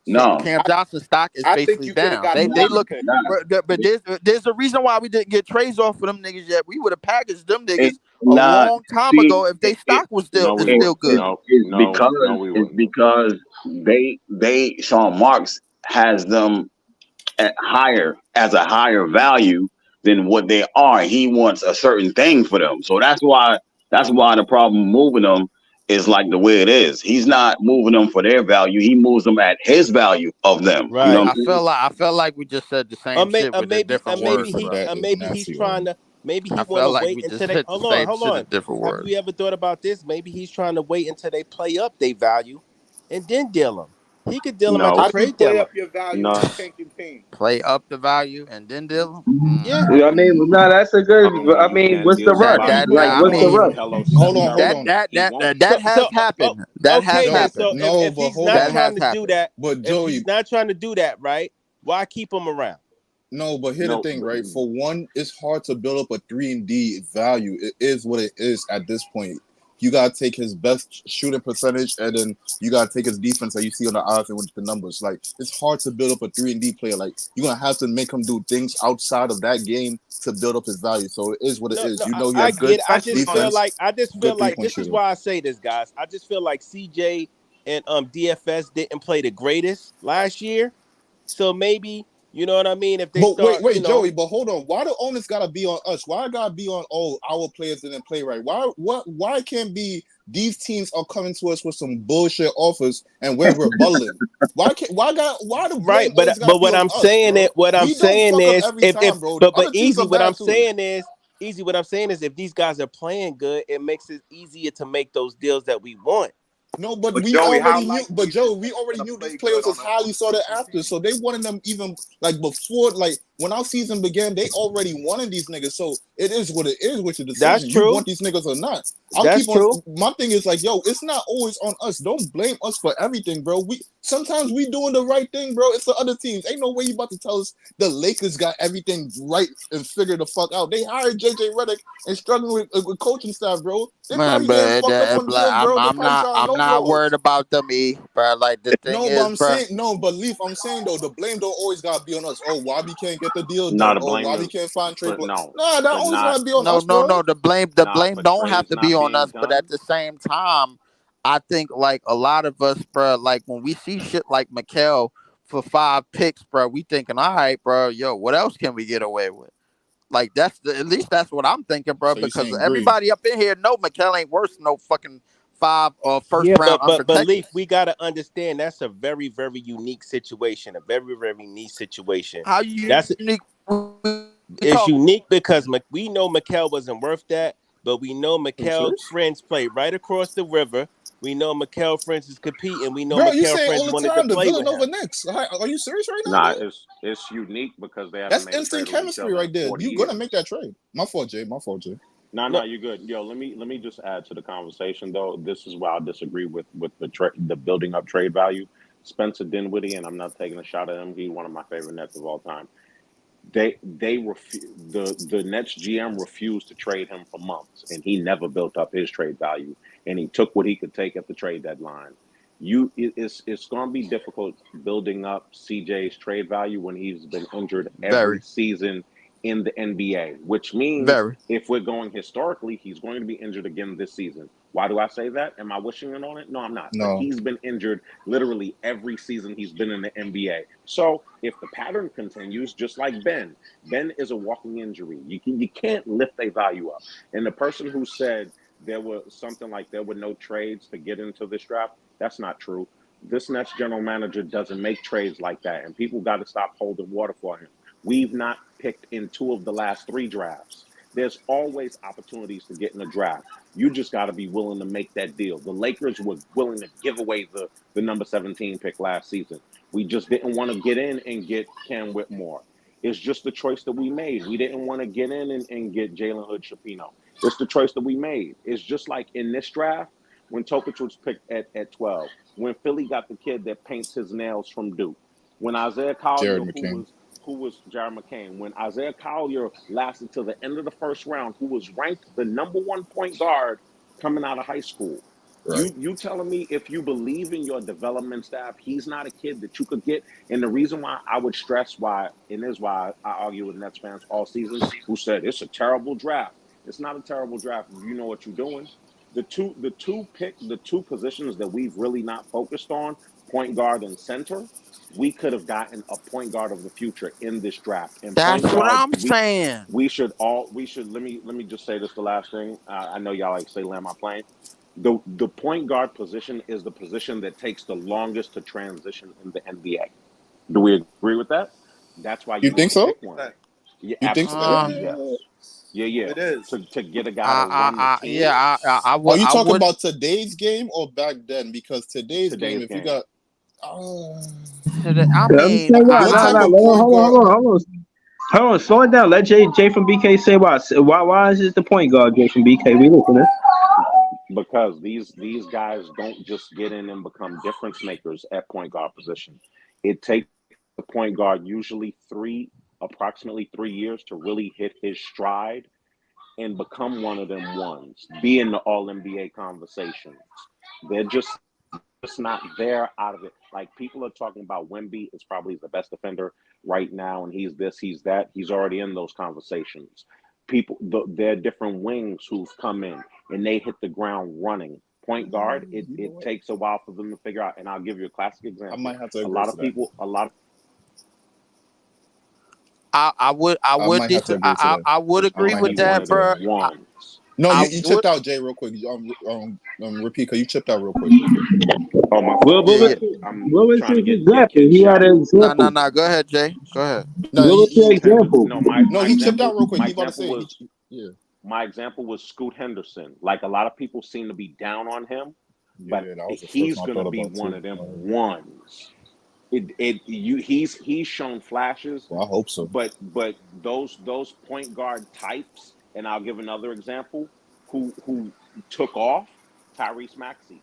So no, Cam Johnson stock is I think basically you could have down. got a They better look, pick. not. but there's a reason why we didn't get trades off for them niggas yet. We would have packaged them It niggas a not. long time See, ago if they stock was No, we still wouldn't. good. We it's wouldn't. because they Sean Marks has them at a higher value than what they are. He wants a certain thing for them. So that's why the problem moving them is like the way it is. He's not moving them for their value. He moves them at his value of them. You know Right. what I'm saying? I felt like we just said the Or, same shit with just different Sorry words, for bro. that. It's maybe he's nasty word. trying to maybe he I want to felt like wait we just until they said the same hold shit in on. different Have words. you ever thought about this? Maybe he's trying to wait until they play up their value and then deal them. He could deal them at the How No, do you trade play deadline. up your value with a no, tanking team? Play up the value and then deal Yeah. them. I mean, no, that's a good. I you mean, can't what's the deal rush? somebody That with Like, I what's the mean, rush? Markello Hold on, hold salary. on. He won't. that has happened. That has Okay then. Joe, So happened. no, if but he's hold not That on. trying has to do happened. that, But if Joey, he's not trying to do that, right? Why keep him around? no, but here's the No, thing, right? For one, it's hard to build up a 3 and D value. It is what it is at this point. you gotta take his best shooting percentage, and then you gotta take his defense that you see on the odds and with the numbers. Like it's hard to build up a 3-and-D player. Like you're gonna have to make him do things outside of that game to build up his value. So it is what it is. You know, he I has good get it. I just feel defense, good like 3-point this is shooting. why I say this, guys. I just feel like CJ and DFS didn't play the greatest last year. So maybe, you know what I mean? If they But start, wait, Joey. But hold on. Why the onus gotta be on us? Why it gotta be on our players didn't play right? Why can't be these teams are coming to us with some bullshit offers and we're rebutting? Why the blame right, always gotta but be what on I'm us, saying bro? it what I'm We don't saying fuck up is every time, bro. but Other teams easy are what I'm bad too. saying is if these guys are playing good, it makes it easier to make those deals that we want. No, but But we Joey, how already knew. likely But is Joe, it we that already they're knew gonna these play good players on was the highly sought opposition after. team? So they wanted them even like before, like when our season began, they already wanted these niggas. So it is what it is with your That's decision. You true. want these niggas or not? I'll That's keep on. true. My thing is like, yo, it's not always on us. Don't blame us for everything, bro. We sometimes we doing the right thing, bro. It's the other teams. Ain't no way you about to tell us the Lakers got everything right and figured the fuck out. They hired JJ Redick and struggling with coaching staff, bro. They Man, probably getting but fucked up on deals, bro. They probably trying I'm low not balls. worried about them, bro. Like the thing No, but is, I'm bro. saying no, but Leaf, I'm saying though, the blame don't always gotta be on us. Oh, why we can't get the deal No, done? the Oh, blame why we is, can't find trade? but no, Nah, that but always not, gotta be on No, us, no, bro. no. The nah, blame for don't have trades to be not on being us, but at done. the same time, I think like a lot of us, bro. Like when we see shit like Mikal for 5 picks, bro, we thinking, all right, bro, yo, what else can we get away with? Like at least that's what I'm thinking, bro. So you Because saying greed? everybody up in here know Mikal ain't worth no fucking 5 or first Yeah, round but unprotected. Leaf, we gotta understand that's a very, very unique situation, a very, very niche situation. How That's unique we It's talking? unique because we know Mikal wasn't worth that, but we know Are you Mikal serious, friends play right across the river. We know Mikal friends is competing. We know bro? You Mikal saying friends all the wanted to time the play with Villanova him. Knicks? Are you serious right now, Nah, bro? it's unique because they haven't That's made a instant trade with each chemistry other in right there. 40 You gonna make years. that trade? My fault, Jay. My fault, Jay. No, No, no, you're good. Yo, let me just add to the conversation though. This is why I disagree with the building up trade value. Spencer Dinwiddie, and I'm not taking a shot at him. He's one of my favorite Nets of all time. The Nets GM refused to trade him for months, and he never built up his trade value, and he took what he could take at the trade deadline. It's going to be difficult building up CJ's trade value when he's been injured every Very, season in the NBA, which means very. if we're going historically, he's going to be injured again this season. Why do I say that? Am I wishing it on it? No, I'm not. But No, he's been injured literally every season he's been in the NBA. So if the pattern continues, just like Ben is a walking injury. You can't lift a value up. And the person who said there were something like there were no trades to get into this draft, that's not true. This Nets general manager doesn't make trades like that, and people got to stop holding water for him. We've not picked in 2 of the last 3 drafts. There's always opportunities to get in a draft. You just got to be willing to make that deal. The Lakers were willing to give away the number 17 pick last season. We just didn't want to get in and get Cam Whitmore. It's just the choice that we made. We didn't want to get in and get Jalen Hood Shapiro. It's the choice that we made. It's just like in this draft, when Tokic was picked at 12, when Philly got the kid that paints his nails from Duke, when Isaiah Jared Collier, McCain. who was Jared McCain, when Isaiah Collier lasted to the end of the first round, who was ranked the #1 point guard coming out of high school. Right. You telling me if you believe in your development staff, he's not a kid that you could get. And the reason why I would stress why, and is why I argue with Nets fans all season who said it's a terrible draft. It's not a terrible draft if you know what you're doing. The two positions that we've really not focused on, point guard and center, we could have gotten a point guard of the future in this draft. And That's point what guard, I'm saying. we should let me just say this the last thing. I know y'all like to say land my plane. The point guard position is the position that takes the longest to transition in the NBA. Do we agree with that? That's why You you think want to so? pick one. That- Yeah, You think so? absolutely, Uh, yes. Yeah. It is. To get a guy to run the team, yeah, Are you I talking would. about today's game or back then? Because today's game, today's if you game. got, uh, I Yeah, I'm mean, saying why. what Nah, type nah. of point guard? Hold on. Slow it down. Let Jay from BK say why. Why is this the point guard, Jay from BK? We listening. Because these guys don't just get in and become difference makers at point guard position. It takes the point guard usually approximately 3 years to really hit his stride and become one of them ones, be in the All NBA conversations. They're just not there out of it. Like people are talking about Wemby is probably the best defender right now, and he's this, he's that. He's already in those conversations. There are different wings who've come in and they hit the ground running. Point guard, it takes a while for them to figure out. And I'll give you a classic example. I might have to agree I would agree with that, bro. No, you chipped out, Jay, real quick. Repeat, cause you chipped out real quick. Oh my What was his example? He had an example. No. Go ahead, Jay. Go ahead. What was your example? He chipped out real quick. He about to say, my example was Scoot Henderson. Like a lot of people seem to be down on him, but he's going to be one of them ones. He's shown flashes. Well, I hope so. But those point guard types, and I'll give another example, who took off, Tyrese Maxey.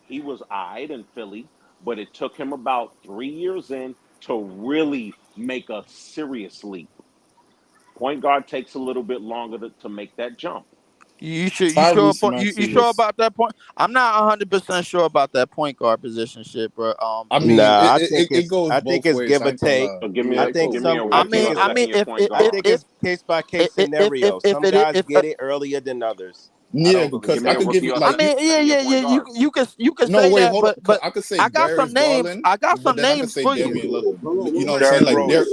He was eyed in Philly, but it took him about 3 years in to really make a serious leap. Point guard takes a little bit longer to make that jump. You sure about that point? I'm not 100% sure about that point guard position shit, bro. I mean, I think it's give or take. I think it's case by case scenario. Some guys get it earlier than others. Yeah, because I could give you like. You can say that, but I could say I got some names. Garland, I got some names for you. You know what I'm saying? Like,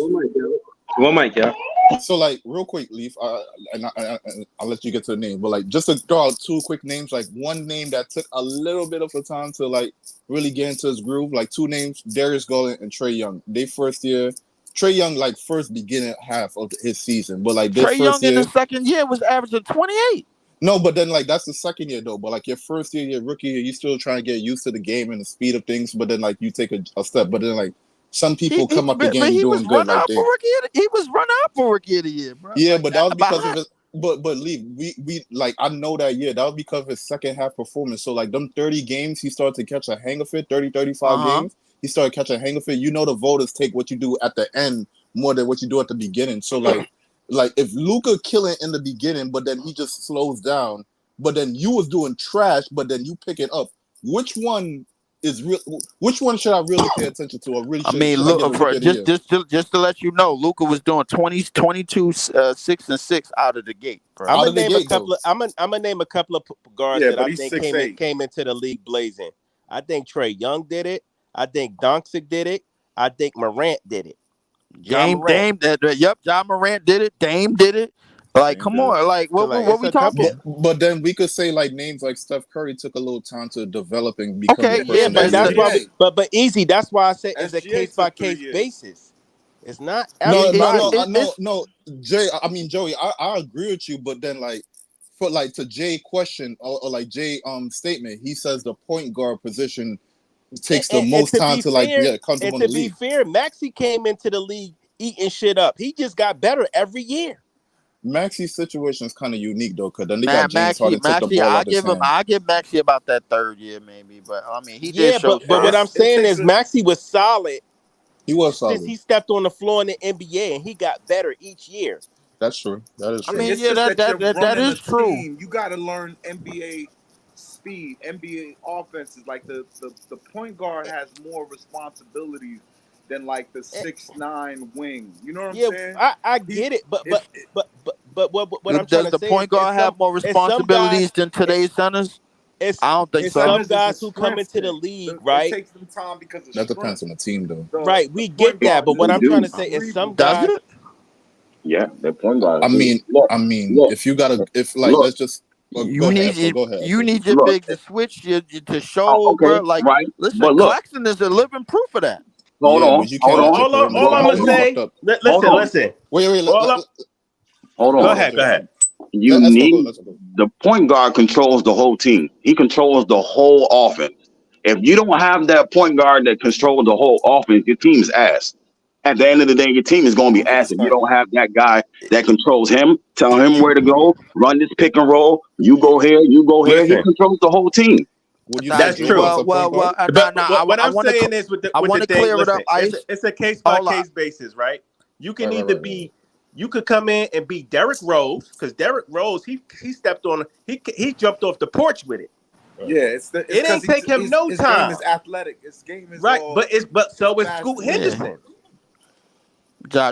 one mic, yeah. So, like, real quick, Leaf, and I'll let you get to the name, but like, just to throw out two quick names, like one name that took a little bit of a time to like really get into his groove, like two names, Darius Garland and Trae Young. They first year, Trae Young like first beginning half of his season, but like Trae Young in the second year was averaging 28. No, but then like that's the second year though. But like your first year, your rookie year, you still trying to get used to the game and the speed of things. But then like you take a step. But then like some people come up the game doing good. Like he was run out for rookie of the year, bro. Yeah, but that was because of his. But Lee, we like I know that year that was because of his second half performance. So like them 30 games, he started to catch a hang of it. 35 games, he started catching a hang of it. You know the voters take what you do at the end more than what you do at the beginning. So like. Like if Luka killing in the beginning, but then he just slows down, but then you was doing trash, but then you pick it up. Which one is real? Which one should I really pay attention to? Or really? Just to let you know, Luka was doing 22, 6 and 6 out of the gate. Bro. I'm gonna name a couple of guards that I think came into the league blazing. I think Trae Young did it. I think Doncic did it. I think Morant did it. Ja Morant did it. Dame did it. Like, come on, like what we talking? But then we could say like names like Steph Curry took a little time to develop and become. Okay, yeah, but that's why. But easy. That's why I said it's a case by case basis. It's not. No, Jay. I mean, Joey. I agree with you, but then like for like to Jay question or like Jay statement, he says the point guard position takes the most time to like come to the league. And to be fair, Maxey came into the league eating shit up. He just got better every year. Maxey's situation is kind of unique though, because then they got James Harden took the ball I give Maxey about that third year maybe, but I mean he did show. But what I'm saying is Maxey was solid. He was solid since he stepped on the floor in the NBA, and he got better each year. That's true. That is true. I mean, that is true. You got to learn NBA speed, NBA offenses. Like the point guard has more responsibilities than like the 6'9" wing. You know what I'm saying? I get it, but what I'm trying to say does the point guard have more responsibilities than today's centers? I don't think so. Some guys who come into the league, right? It takes them time because that depends on the team, though. Right, we get that, but what I'm trying to say is some guys. Yeah, the point guard. I mean, if you gotta, let's just. You need your big to switch to show, bro. Like, listen, Claxton is a living proof of that. Hold on. All I'm gonna say. Listen. Wait. Hold on. Go ahead. You need the point guard controls the whole team. He controls the whole offense. If you don't have that point guard that controls the whole offense, your team's ass. At the end of the day, your team is going to be ass if you don't have that guy that controls him, tell him where to go, run this pick and roll. You go here. He controls the whole team. That's true. What I'm saying is with the clear it up. It's a case by case basis, right? You can either be You could come in and be Derrick Rose, because Derrick Rose, he stepped on, he jumped off the porch with it. Yeah, it's it didn't take him no his time. game is athletic. His game is right, all but so is fast Scoot and Henderson.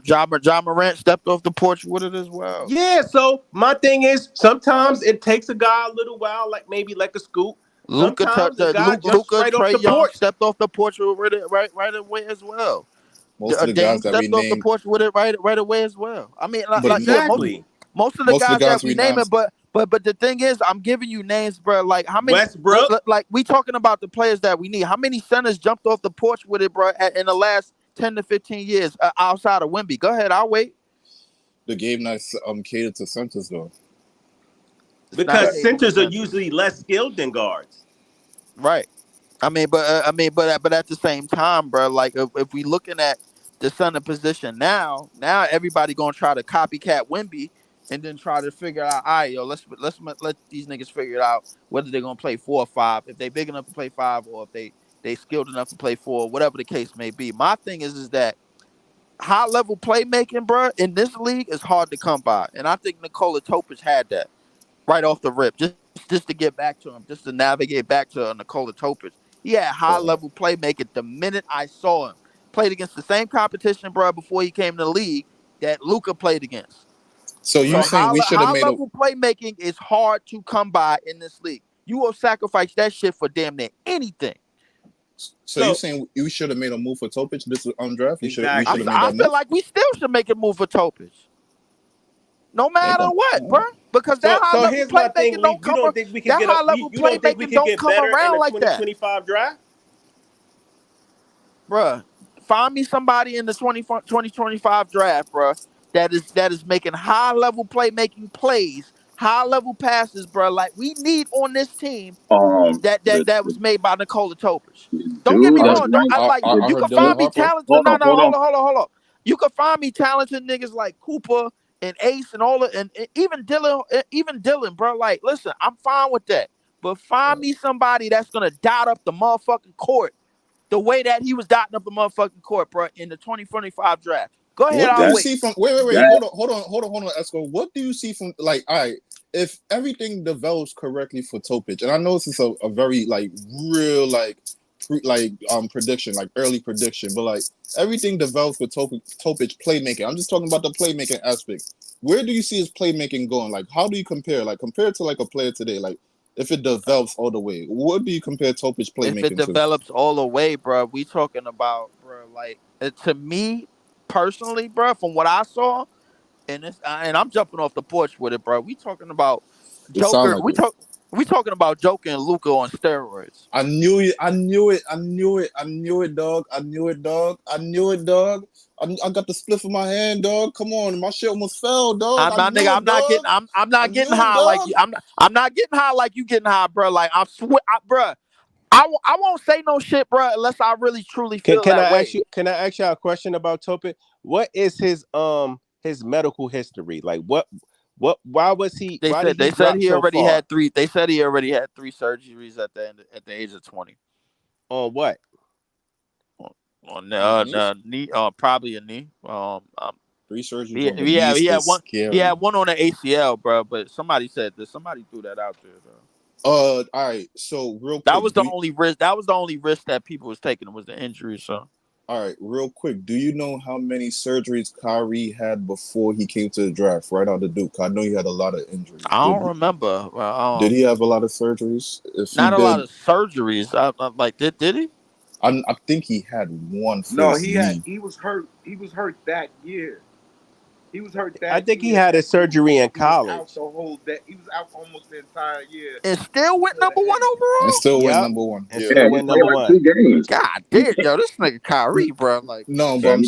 John Morant stepped off the porch with it as well. Yeah, so my thing is sometimes it takes a guy a little while, like maybe like a Scoot. Sometimes a guy jumps right off the porch. Stepped off the porch with it right away as well. Most of the Dame guys that we stepped off the named, porch with it right away as well. I mean, but exactly. Most of the guys that we naming, but the thing is, I'm giving you names, bro. Like how many? Westbrook. Like we talking about the players that we need. How many centers jumped off the porch with it, bro? In the last 10 to 15 years, outside of Wemby. Go ahead, I'll wait. The game not catered to centers though. Because centers are usually less skilled than guards. Right. I mean, but at the same time, bro, like if we looking at the center position now everybody gonna try to copycat Wemby and then try to figure out, all right, yo, let's let these niggas figure it out whether they're gonna play 4 or 5, if they big enough to play 5 or if they skilled enough to play 4, whatever the case may be. My thing is that high level playmaking, bro, in this league is hard to come by, and I think Nikola Topic had that right off the rip. Just to get back to him, just to navigate back to Nikola Topic. He had high level playmaking the minute I saw him. Played against the same competition, bro, before he came to the league that Luka played against. So you saying we should have made high level playmaking is hard to come by in this league. You will sacrifice that shit for damn near anything. So you're saying we should have made a move for Topic this draft? Exactly. I feel like we still should make a move for Topic. No matter what, bro. Because that high level playmaking don't come around. That high level playmaking don't come around like that. 2025 draft? Bruh, find me somebody in the 2025 draft, bruh, that is making high level playmaking plays, high level passes, bruh. Like we need on this team that was made by Nikola Topic. Don't get me wrong. You can find me talented. Hold on. You can find me talented niggas like Cooper and Ace and all and even Dylan, bro. Like, listen, I'm fine with that. But find me somebody that's gonna dot up the motherfucking court the way that he was dotting up the motherfucking court, bro, in the 2025 draft. Go ahead. What do you see from? Wait. Hold on, Esco. What do you see from? Like, all right, if everything develops correctly for Topic, and I know this is a very like real prediction, like early prediction, but like everything develops with Topic playmaking. I'm just talking about the playmaking aspect. Where do you see his playmaking going? Like, how do you compare? Like, compared to like a player today, like if it develops all the way, what do you compare Topic's playmaking to? If it develops all the way, bro, we talking about, bro, like to me personally, bro, from what I saw, and I'm jumping off the porch with it, bro. We talking about Joker. We talking about Joker and Luka on steroids. I knew it, dog. I got the spliff in my hand, dog. Come on, my shit almost fell, dog. I'm not getting high like you. I'm not getting high like you getting high, bro. Like bro. I won't say no shit, bro, unless I really truly feel that way. Can I ask you a question about Topic? What is his medical history? Like why was he? They said he already had 3. They said he already had 3 surgeries at the age of 20. On what? On knee, probably a knee. 3 surgeries. He had one on the ACL, bro. But somebody said that somebody threw that out there, though. All right. So real quick, that was the only risk. That was the only risk that people was taking was the injury. So. All right, real quick. Do you know how many surgeries Kyrie had before he came to the draft, right out of Duke? I know he had a lot of injuries. I don't remember. Did he have a lot of surgeries? Not a lot of surgeries. Did he? I think he had one. No, he was hurt. He was hurt that year. I think he had a surgery in college. He was out almost the entire year. And still went number 1 overall. And still went number 1. Yeah, went number 1. 2 games. God damn, yo, this nigga Kyrie, bro. Like, no, but I'm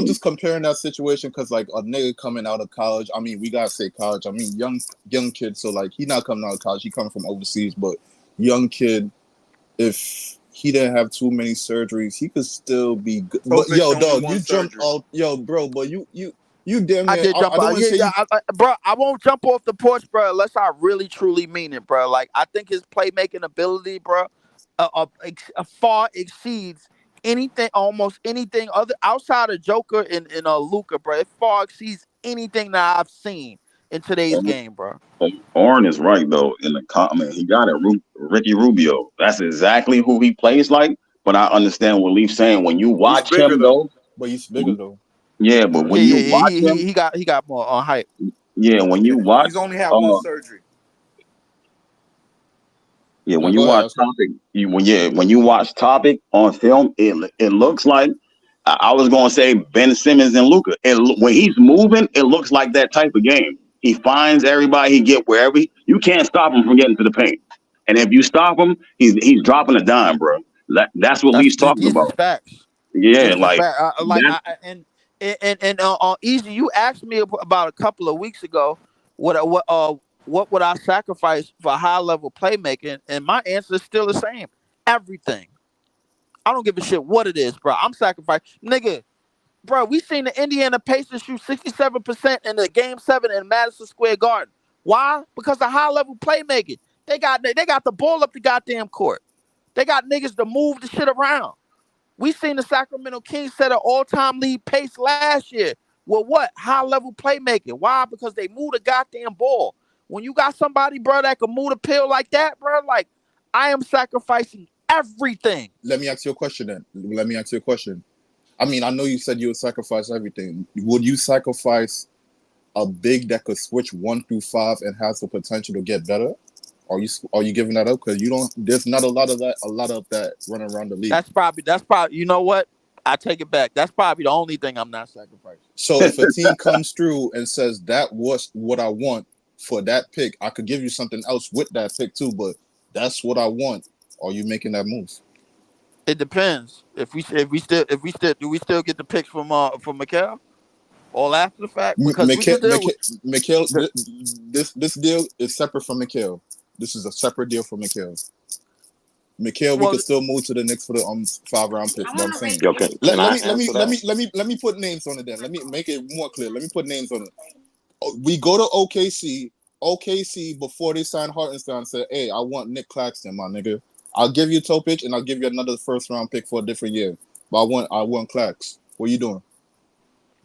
just comparing that situation because like a nigga coming out of college. I mean, we gotta say college. I mean, young kid. So like, he not coming out of college. He coming from overseas, but young kid. If he didn't have too many surgeries, he could still be good. But yo, dog, you jumped out, yo, bro. But you damn near. I did jump out. Bro, I won't jump off the porch, bro, unless I really truly mean it, bro. Like, I think his playmaking ability, bro, far exceeds anything, almost anything other outside of Joker and Luka, bro. It far exceeds anything that I've seen in today's game, bro. Orrin is right though in the comment. He got it. Ricky Rubio. That's exactly who he plays like. But I understand what Leaf's saying. When you He's watch bigger him though. though, But he's bigger though. yeah. But Yeah, when you yeah, watch him, he got more on hype. yeah. When Yeah, you watch, he's only had one uh, surgery. yeah. Now When you go ahead, watch Oscar. Topic, when you watch Topic on film, it looks like I was gonna say Ben Simmons and Luka. When he's moving, it looks like that type of game. He finds everybody. He get wherever you can't stop him from getting to the paint. And if you stop him, he's dropping a dime, bro. That's what Lee's talking These is about. facts. Yeah, This is like fact. that. And on Easy, you asked me about a couple of weeks ago what would I sacrifice for high level playmaking, and my answer is still the same. Everything. I don't give a shit what it is, bro. I'm sacrificing, nigga. Bro, we seen the Indiana Pacers shoot 67% in the Game 7 in Madison Square Garden. Why? Because of high level playmaking. They got the ball up the goddamn court. They got niggas to move the shit around. We seen the Sacramento Kings set an all-time lead pace last year. Well, what? High-level playmaking. Why? Because they move the goddamn ball. When you got somebody, bro, that can move the pill like that, bro, like, I am sacrificing everything. Let me ask you a question then. Let me ask you a question. I mean, I know you said you would sacrifice everything. Would you sacrifice a big that could switch 1 through 5 and has the potential to get better? Are you giving that up? Because you don't. There's not a lot of that running around the league. That's probably. You know what? I take it back. That's probably the only thing I'm not sacrificing. So if a team comes through and says that was what I want for that pick, I could give you something else with that pick too. But that's what I want. Are you making that move? It depends. If we still do we still get the picks from Mikal? All after the fact? Because Mikal, this deal is separate from Mikal. This is a separate deal for Mikal. Mikal, we could still move to the Knicks for the 5-round picks. But I'm saying, Okay, let me put names on it. Then let me make it more clear. Let me put names on it. We go to OKC. OKC before they sign Hartenstein said, "Hey, I want Nick Claxton, my nigga. I'll give you Topic and I'll give you another first-round pick for a different year. But I want Clax. What are you doing?"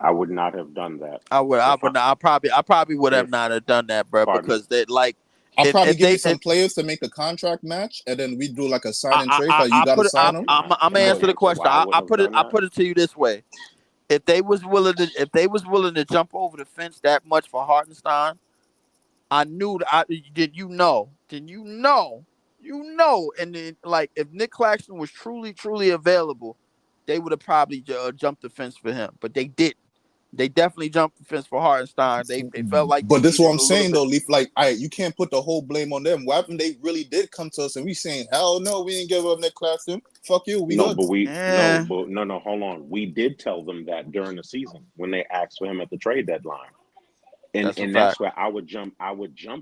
I would not have done that. I probably would have not have done that, bro, because they like. I'll probably give you some players to make the contract match, and then we do like a sign and trade that you got to sign them. I'm gonna answer the question. I put it to you this way: if they was willing to jump over the fence that much for Hartenstein, and then like if Nick Claxton was truly available, they would have probably jumped the fence for him, but they didn't. They definitely jumped the fence for Hartenstein. They felt like. But this is what I'm saying though, Leaf. Like, you can't put the whole blame on them. What happened? They really did come to us, and we saying, "Hell no, we didn't give up Nick Claxton. Fuck you, we good." No, hold on. We did tell them that during the season when they asked for him at the trade deadline, and that's where I would jump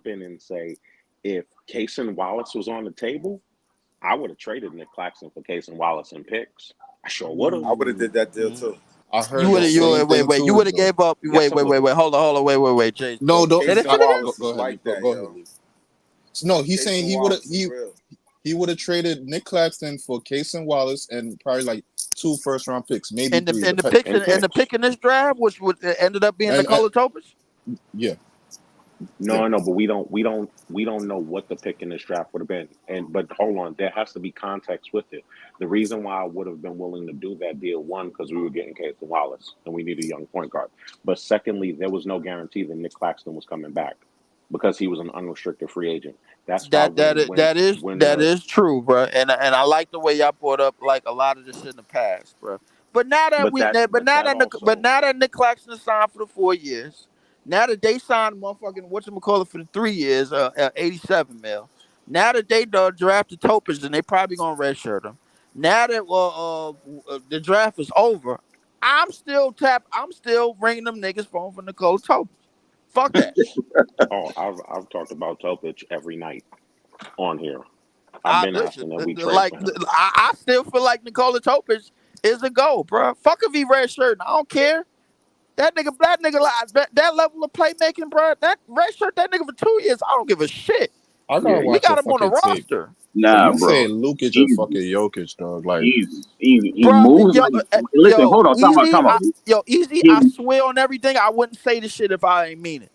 in and say, if Cason Wallace was on the table, I would have traded Nick Claxton for Cason Wallace and picks. I sure would have. I would have did that deal too. I heard you would have gave up. Wait, hold on, Jay. No, don't. Go ahead. No, he's saying he would have traded Nick Claxton for Cason Wallace and probably like 2 first-round picks, maybe 3. And the pick in this draft, which ended up being Nikola Topic. Yeah. No, but we don't know what the pick in this draft would have been. But hold on, there has to be context with it. The reason why I would have been willing to do that deal, one, because we were getting Cason Wallace and we need a young point guard. But secondly, there was no guarantee that Nick Claxton was coming back because he was an unrestricted free agent. That is true, bro. And I like the way y'all brought up like a lot of this in the past, bro. But now that Nick Claxton signed for the 4 years. Now that they signed motherfucking whatchamacallit for the 3 years, 87 mil. Now that they drafted Topaz and they probably gonna redshirt him. Now that the draft is over, I'm still ringing them niggas phone for Nikola Topaz. Fuck that. I've talked about Topaz every night on here. I've been asking that we trade for him. I still feel like Nikola Topaz is a go, bro. Fuck if he redshirt. I don't care. That nigga, that level of playmaking, bro. That redshirt that nigga for 2 years. I don't give a shit. We got him on the roster. Nah, You bro. say Luke is just He's fucking Jokic, dog. Like, he Bro, moves like. Listen, hold on. Time out. Easy. I He swear on everything, I wouldn't say this shit if I ain't mean it.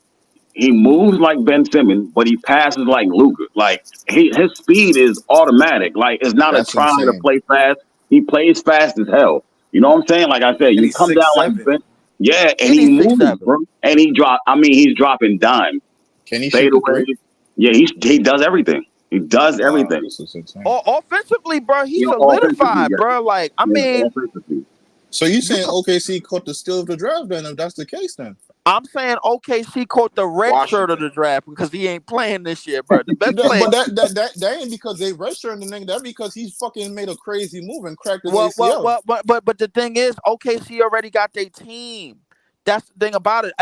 he moves like Ben Simmons, but he passes like Luka. Like his speed is automatic. Like it's not a that's trying to insane. play fast. He plays fast as hell. You know what I'm saying? Like I said, And you he's come down like 6'7". Ben. Yeah, and And he he's moves, 6'7". bro. And he drop. I mean, he's dropping dimes, Can he shoot the fadeaways. three? Yeah, he does everything. He does Wow, everything. this is insane. Offensively, bro, he You know, offensively, solidified, yeah. bro. Like, I Yeah, mean, offensively. So you you. saying OKC caught the steal of the draft? Then, if that's the case, then I'm saying OKC caught the red shirt of Washington. the draft because he ain't playing this year, bro. The best player. but that ain't because they redshirted the nigga. That because he's fucking made a crazy move and cracked his ACL. But the thing is, OKC already got their team. That's the thing about it.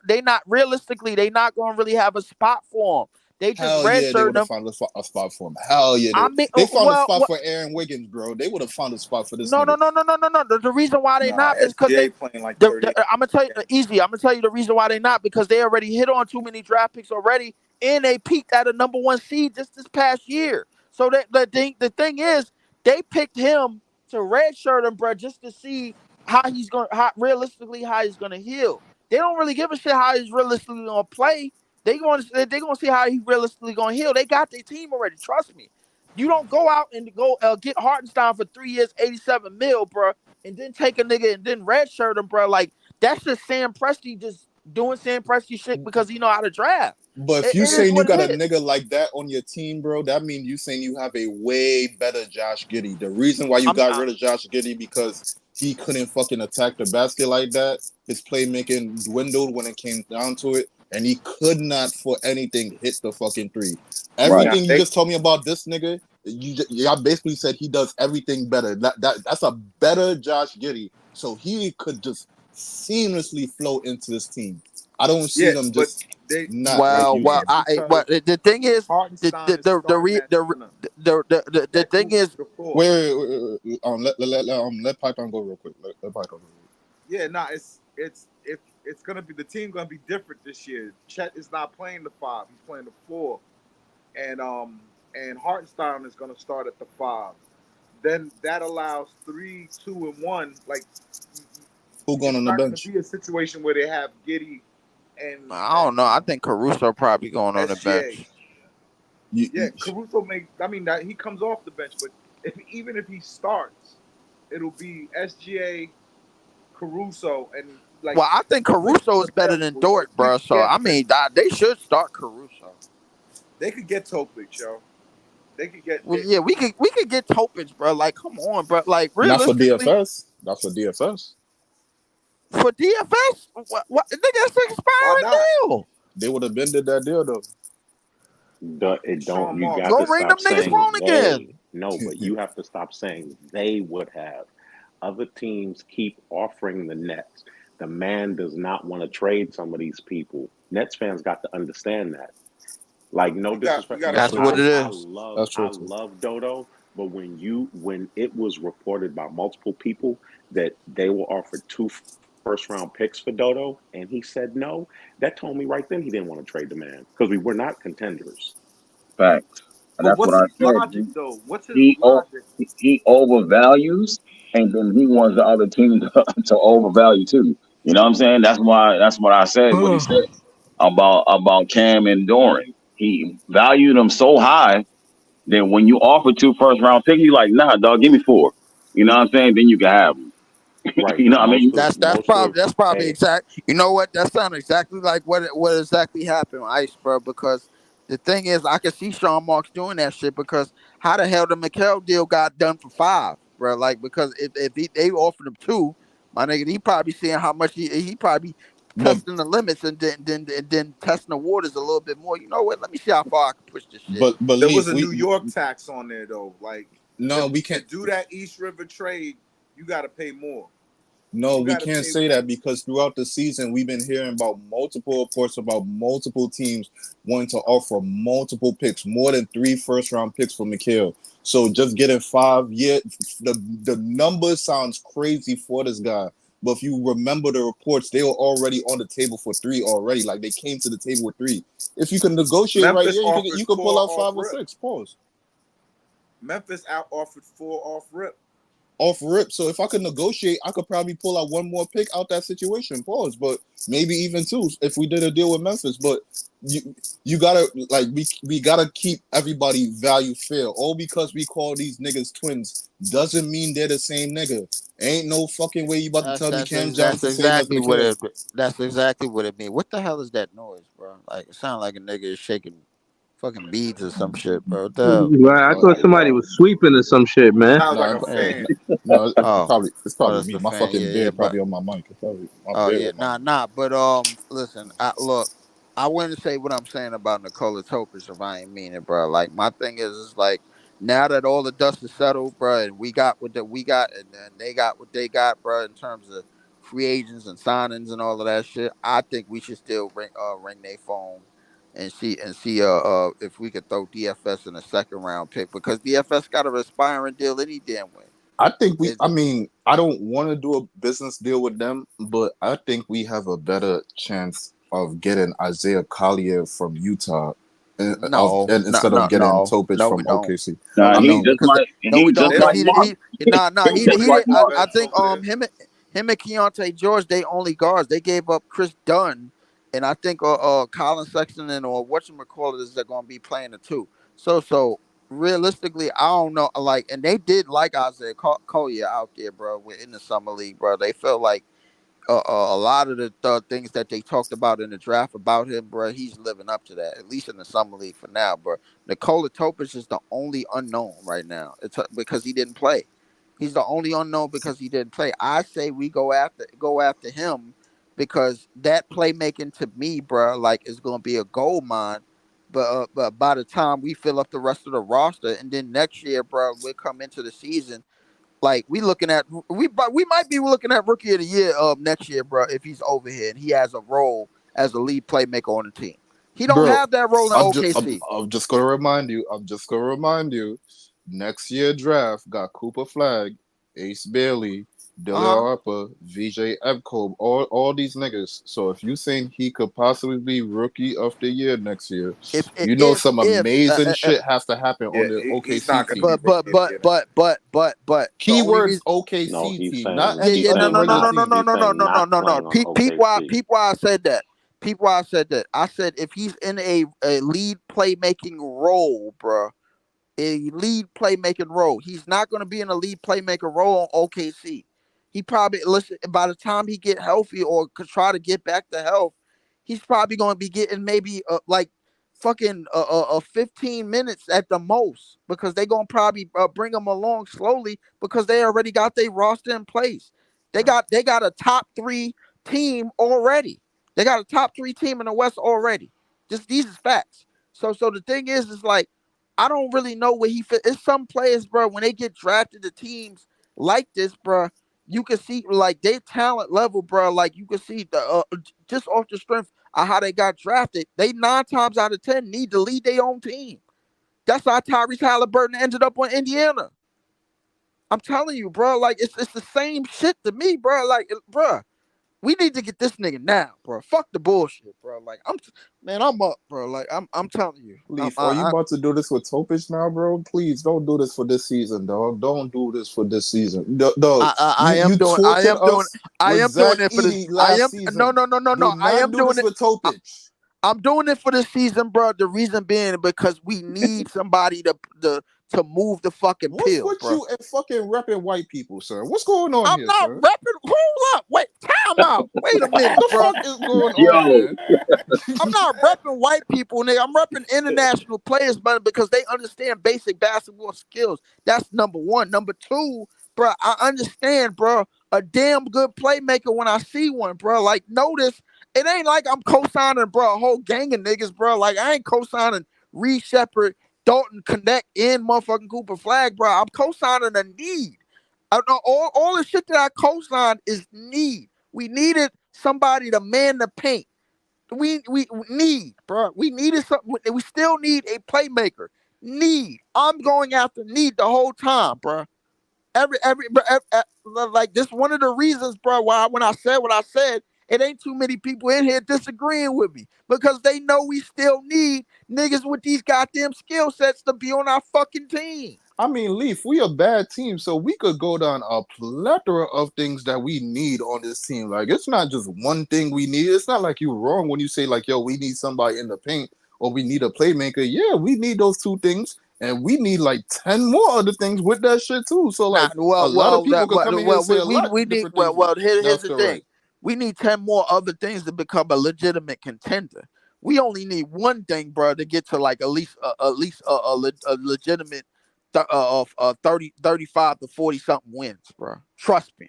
They not realistically, they not gonna really have a spot for him. They just Hell yeah, they redshirt would have them. found a spot for him. Hell yeah, I mean, they found a spot for Aaron Wiggins, bro. They would have found a spot for this no. nigga. The reason why they Nah, not is because SGA playing like 30. I'm gonna tell you easy. I'm gonna tell you the reason why they not because they already hit on too many draft picks already, and they peaked at a number 1 seed just this past year. So the thing is, they picked him to redshirt him, bro, just to see how he's realistically how he's gonna heal. They don't really give a shit how he's realistically gonna play. They gonna see how he realistically gonna heal. They got their team already. Trust me. You don't go out and go get Hartenstein for 3 years, 87 mil, bro, and then take a nigga and then redshirt him, bro. Like that's just Sam Presti just doing Sam Presti shit because he know how to draft. But if It you is saying you what got a it is. nigga like that on your team, bro, that means you saying you have a way better Josh Giddey. The reason why you got rid of Josh Giddey because he couldn't fucking attack the basket like that. His playmaking dwindled when it came down to it, and he could not for anything hit the fucking three. Right. Everything you just told me about this nigga, y'all basically said he does everything better. That's a better Josh Giddey, so he could just seamlessly flow into this team. I don't see them but just they not like you said. The thing is, Hartenstein is starting at center. the thing is, Wait. Let Python go real quick. Let Python go. Yeah, nah, it's gonna be the team gonna be different this year. Chet is not playing the 5; he's playing the 4, and Hartenstein is gonna start at the 5. Then that allows 3, 2, and 1. Like Who going on the bench? It's not gonna be a situation where they have Giddey and I don't know. I think Caruso probably going on the bench. Caruso that he comes off the bench, but even if he starts, it'll be SGA, Caruso, and like. Well, I think Caruso is better than Dort, bro. So I mean, they should start Caruso. They could get Topic, yo. They could get. Well, yeah, we could get Topic, bro. Like, come on, bro. Like, realistically, That's for DFS. For DFS, what nigga? That's an expiring deal. They would have been did that deal though. It don't. You got Go to ring stop them niggas saying phone they. again. No, but you have to stop saying they would have. Other teams keep offering the Nets. The man does not want to trade some of these people. Nets fans got to understand that. Like, no disrespect. That's what it is. I love Dodo, but when it was reported by multiple people that they were offered 2 first-round picks for Dodo, and he said no, that told me right then he didn't want to trade the man because we were not contenders. Facts. And that's what I said. Logic, though? What's his logic? He overvalues, and then he wants the other team to overvalue too. You know what I'm saying? That's what I said. What he said about Cam and Doran. He valued them so high that when you offer 2 first-round picks, you're like, nah, dog, give me 4. You know what I'm saying? Then you can have them. Right. You know what I mean? That's probably exact. You know what? That sounds exactly like what exactly happened, Ice, bro. Because the thing is, I can see Sean Marks doing that shit because how the hell the Mikal deal got done for 5, bro? Like because if they offered him 2, my nigga, he probably seeing how much he probably testing the limits and then testing the waters a little bit more. You know what? Let me see how far I can push this shit. But there was a New York tax on there though. Like we can't do that East River trade. You got to pay more. No, we can't say that because throughout the season, we've been hearing about multiple reports about multiple teams wanting to offer multiple picks, more than 3 first-round picks for Mikal. So just getting 5, the number sounds crazy for this guy. But if you remember the reports, they were already on the table for 3 already. Like they came to the table with 3. If you can negotiate Memphis right here, you can pull out 5 or 6. Pause. Memphis out offered 4 off rip. So if I could negotiate, I could probably pull out one more pick out that situation. Pause. But maybe even 2 if we did a deal with Memphis. But you gotta like we gotta keep everybody value fair. All because we call these niggas twins doesn't mean they're the same nigga. Ain't no fucking way you about to tell me Cam Johnson same as McHale. That's exactly what it means. What the hell is that noise, bro? Like it sounds like a nigga is shaking fucking beads or some shit, bro. What the hell? Right, I thought somebody was sweeping or some shit, man. Sounds like No, a fan. no, Oh, it's probably that's me. the My fan. fucking Yeah, beard but probably on my mic. It's probably my oh beard yeah, on my mic. nah. But listen, look, I wouldn't say what I'm saying about Nikola Topic if I ain't mean it, bro. Like my thing is like now that all the dust is settled, bro, and we got what we got, and they got what they got, bro, in terms of free agents and signings and all of that shit. I think we should still ring their phone and see if we could throw DFS in a second round pick because DFS got an expiring deal any damn way. I think It, I don't want to do a business deal with them, but I think we have a better chance of getting Isaiah Collier from Utah No, no, instead of no, getting no, Topich no, we from don't. OKC. No, Nah, we I don't mean, because no, we don't They because like he they he like did. I vets think over there. him and Keontae George they only guards. They gave up Chris Dunn, and I think Colin Sexton and or whatchamacallit is they're going to be playing the 2. So realistically, I don't know. Like, and they did like Isaiah Collier out there, bro. In the summer league, bro. They felt like a lot of the things that they talked about in the draft about him, bro, he's living up to that, at least in the summer league for now, bro. Nikola Topic is the only unknown right now. It's because he didn't play. He's the only unknown because he didn't play. I say we go after him because that playmaking to me, bro, like is going to be a gold mine. But by the time we fill up the rest of the roster, and then next year, bro, we'll come into the season like we might be looking at rookie of the year next year, bro. If he's over here and he has a role as a lead playmaker on the team, he don't bro, have that role in OKC. I'm just gonna remind you. Next year draft got Cooper Flag, Ace Bailey, Dylan Harper, VJ Ebcobe, all these niggas. So if you think he could possibly be rookie of the year next year, you know some amazing shit has to happen on the He's OKC not team. gonna be rookie of the year next year. The only Keywords reason, OKC No, he's team, saying not he's any other saying regular not team. he's saying not playing on OKC. Peep why I said that. Peep why I said that. I said if he's in a lead playmaking role, bro, a lead playmaking role. He's not going to be in a lead playmaker role on OKC. He probably by the time he get healthy or could try to get back to health, he's probably going to be getting maybe like fucking 15 minutes at the most because they going to probably bring him along slowly because they already got their roster in place. They got a top 3 team already. They got a top 3 team in the West already. Just these is facts. So the thing is like I don't really know where he fit. It's some players, bro, when they get drafted to teams like this, bro, you can see like their talent level, bro. Like you can see the just off the strength of how they got drafted. They 9 times out of 10 need to lead their own team. That's why Tyrese Halliburton ended up on Indiana. I'm telling you, bro. Like it's the same shit to me, bro. Like, bro. We need to get this nigga now, bro. Fuck the bullshit, bro. Like I'm up, bro. Like I'm telling you. Leaf, are you about to do this with Topic now, bro? Please don't do this for this season, dog. Don't do this for this season, dog. I am doing it for this. Last season. No. I am do doing this it with Topic. I'm doing it for this season, bro. The reason being because we need somebody to move the fucking pill, What's with bro. you and fucking repping white people, sir? What's going on I'm here, not sir? repping. Hold up. Wait, time out. Wait a minute, What the bro. fuck is going on, man? I'm not repping white people, nigga. I'm repping international players, man, because they understand basic basketball skills. That's number 1. Number 2, bro, I understand, bro, a damn good playmaker when I see one, bro. Like, notice, it ain't like I'm co-signing, bro, a whole gang of niggas, bro. Like, I ain't co-signing Reed Shepard, Dalton Connect, and motherfucking Cooper Flag, bro. I'm co-signing a need. I know all the shit that I co-signed is need. We needed somebody to man the paint. We need, bro. We needed something. We still need a playmaker. Need. I'm going after need the whole time, bro. Like this one of the reasons, bro, why when I said what I said, it ain't too many people in here disagreeing with me because they know we still need niggas with these goddamn skill sets to be on our fucking team. I mean, Leaf, we a bad team, so we could go down a plethora of things that we need on this team. Like, it's not just one thing we need. It's not like you're wrong when you say, like, yo, we need somebody in the paint or we need a playmaker. Yeah, we need those two things, and we need like 10 more other things with that shit too. So, like, a lot of people could come in here and say a lot of different things. Here's That's the correct. thing. We need 10 more other things to become a legitimate contender. We only need one thing, bro, to get to like at least a legitimate 30, 35 to 40 something wins, bro. Trust me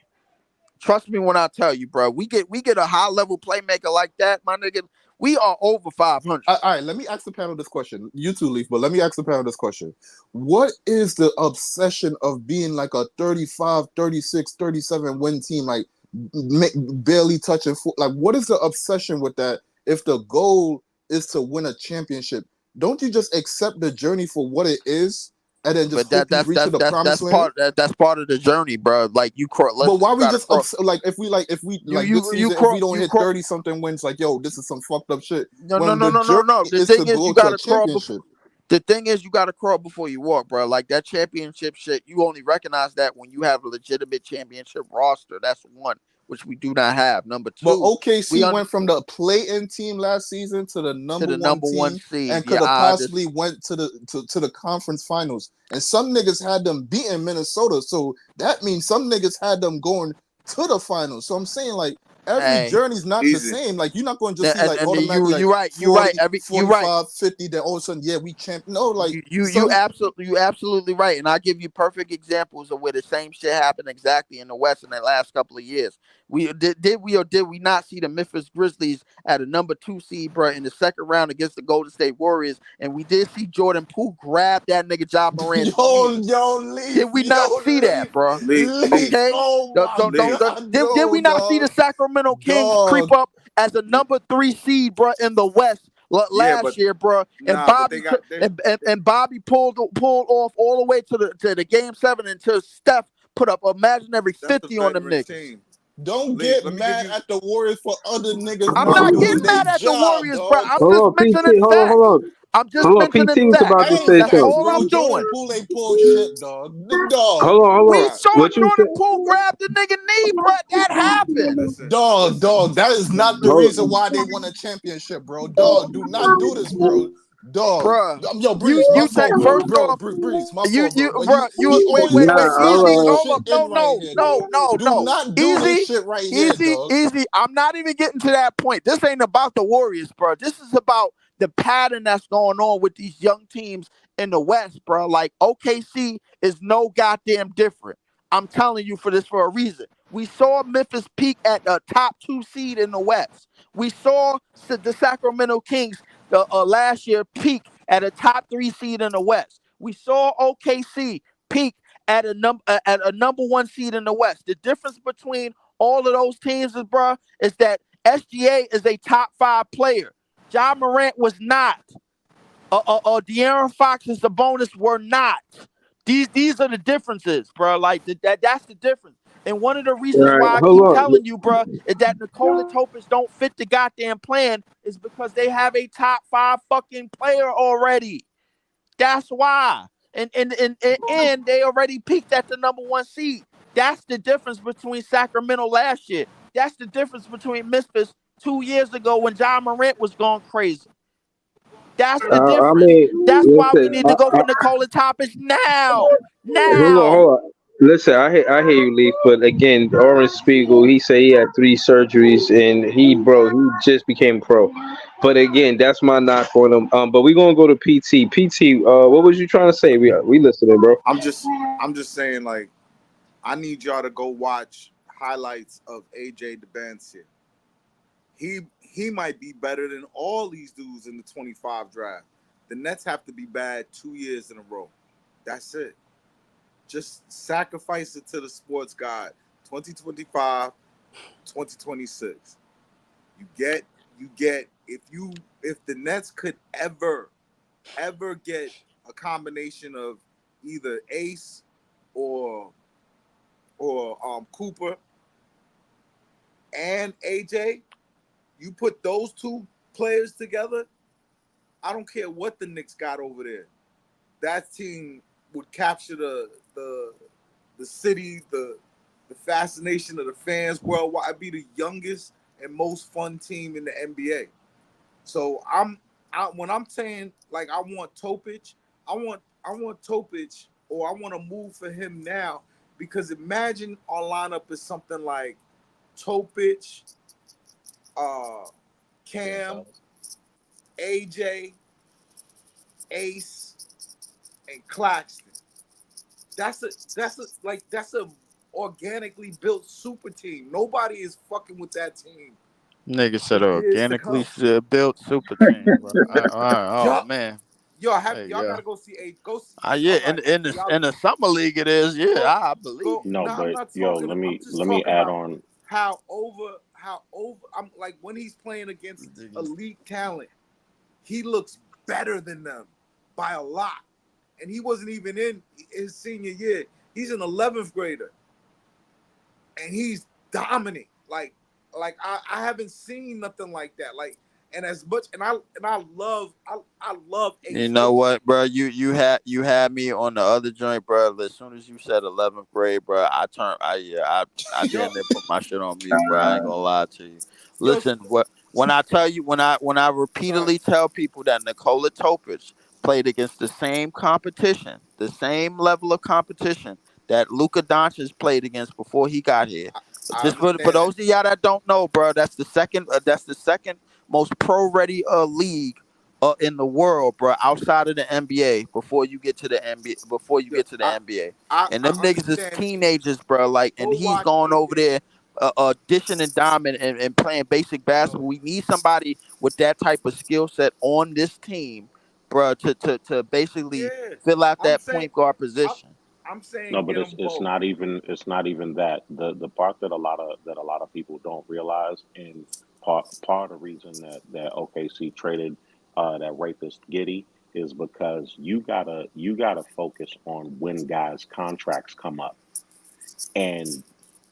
when I tell you, bro. We get a high level playmaker like that, my nigga. We are over 500. All right, let me ask the panel this question. You too, Leaf, but let me ask the panel this question. What is the obsession of being like a 35, 36, 37 win team, like barely touching like what is the obsession with that if the goal is to win a championship? Don't you just accept the journey for what it is and then just hope you reach to the promised land? That's part of the journey, bro. Like but why we just like if we this season if we don't hit 30 something wins, like yo, this is some fucked up shit. No. The thing is, you gotta crawl before. The thing is, you gotta crawl before you walk, bro. Like that championship shit, you only recognize that when you have a legitimate championship roster. That's one, which we do not have. Number two, but OKC went from the play-in team last season to the number one seed, and could have possibly went to the conference finals. And some niggas had them beating Minnesota, so that means some niggas had them going to the finals. So I'm saying, like, every journey's not the same. Like, you're not going to just see like automatically you're right. 45, 50, then all of a sudden, yeah, we champ. No, like you absolutely right. And I give you perfect examples of where the same shit happened exactly in the West in the last couple of years. We did we not see the Memphis Grizzlies at a number 2 seed, bro, in the second round against the Golden State Warriors, and we did see Jordan Poole grab that nigga Ja Morant. Leaf, did we not see that, bro? Okay. Did we not see the Sacramento Kings creep up as a number 3 seed, bro, in the West last year, bro? And Bobby pulled off all the way to the game 7 until Steph put up imaginary 50 on them niggas. Team. Don't get mad at the Warriors for other niggas. I'm not getting mad at the Warriors, bro. I'm just mentioning facts. I'm just mentioning facts. That's all I'm doing. Poole ain't pull shit, dog. Hold on. We saw Jordan Poole grab the nigga knee, bro. That happened. Dog. That is not the reason why they won a championship, bro. Dog, do not do this, bro. Dog, bro. Yo, Breeze, you take first bro, off, Breeze, my you, fault, bro. Wait, easy. Hold up, no. Do not do this shit right here, dog. Easy. I'm not even getting to that point. This ain't about the Warriors, bro. This is about the pattern that's going on with these young teams in the West, bro. Like OKC is no goddamn different. I'm telling you for a reason. We saw Memphis peak at a top 2 seed in the West. We saw the Sacramento Kings last year peak at a top 3 seed in the West. We saw OKC peak at a number 1 seed in the West. The difference between all of those teams is that SGA is a top 5 player. Ja Morant was not. De'Aaron Fox and Sabonis were not. These are the differences, bro. Like that's the difference. And one of the reasons why I keep telling you, bro, is that Nikola Topic don't fit the goddamn plan is because they have a top 5 fucking player already. That's why. And they already peaked at the number 1 seed. That's the difference between Sacramento last year. That's the difference between Memphis 2 years ago when Ja Morant was going crazy. That's the difference. That's why we need to go for Nikola Topic now. Hold on. Listen, I hear you, Leaf, but again, Orange Spiegel, he said he had 3 surgeries and he just became pro. But again, that's my knock on him. But we're gonna go to PT. PT, what was you trying to say? We listening, bro. I'm just saying, like, I need y'all to go watch highlights of AJ Debinsier. He might be better than all these dudes in the 25 draft. The Nets have to be bad 2 years in a row. That's it. Just sacrifice it to the sports god. 2025, 2026. You get if the Nets could ever get a combination of either Ace or Cooper and AJ, you put those 2 players together, I don't care what the Knicks got over there. That team would capture the city, the fascination of the fans worldwide. I'd be the youngest and most fun team in the NBA. So when I'm saying like I want Topic, I want Topic, or I want to move for him now, because imagine our lineup is something like Topic, Cam, AJ, Ace, and Claxton. That's a organically built super team. Nobody is fucking with that team. Nigga said Years to organically come. built super team, bro. Oh Yo, man. y'all Hey, gotta go see a go. yeah, All right, in the summer league it is. Yeah, go I believe go. you. No, No, I'm but not yo, talking. I'm just let me talking add about on. how over. I'm like when he's playing against elite talent, he looks better than them by a lot. And he wasn't even in his senior year. He's an 11th grader, and he's dominant. Like I haven't seen nothing like that. Like, and as much and I love You Ace know Wilson. what, bro? You had me on the other joint, bro. As soon as you said 11th grade, bro, I Yo, damn near put my shit on mute, bro. I ain't gonna lie to you. yo, Listen, when I tell you when I son, repeatedly tell people that Nikola Topic played against the same competition, the same level of competition that Luka Doncic played against before he got here. I Just for understand. those of y'all that don't know, bro, that's the second most pro ready league in the world, bro, outside of the NBA. Before you get to the NBA, Yo, and I them niggas is understand. teenagers, bro. Like, and Go he's watch going over AJ. there, dishing and diming and playing basic basketball. Yo, We need somebody with that type of skill set on this team, bro, to basically yeah. fill out I'm that saying point guard I'm, position. I'm No, saying but get them it's both. not even that. The part that a lot of people don't realize, and part of the reason that OKC traded that rapist Giddy is because you gotta focus on when guys' contracts come up. And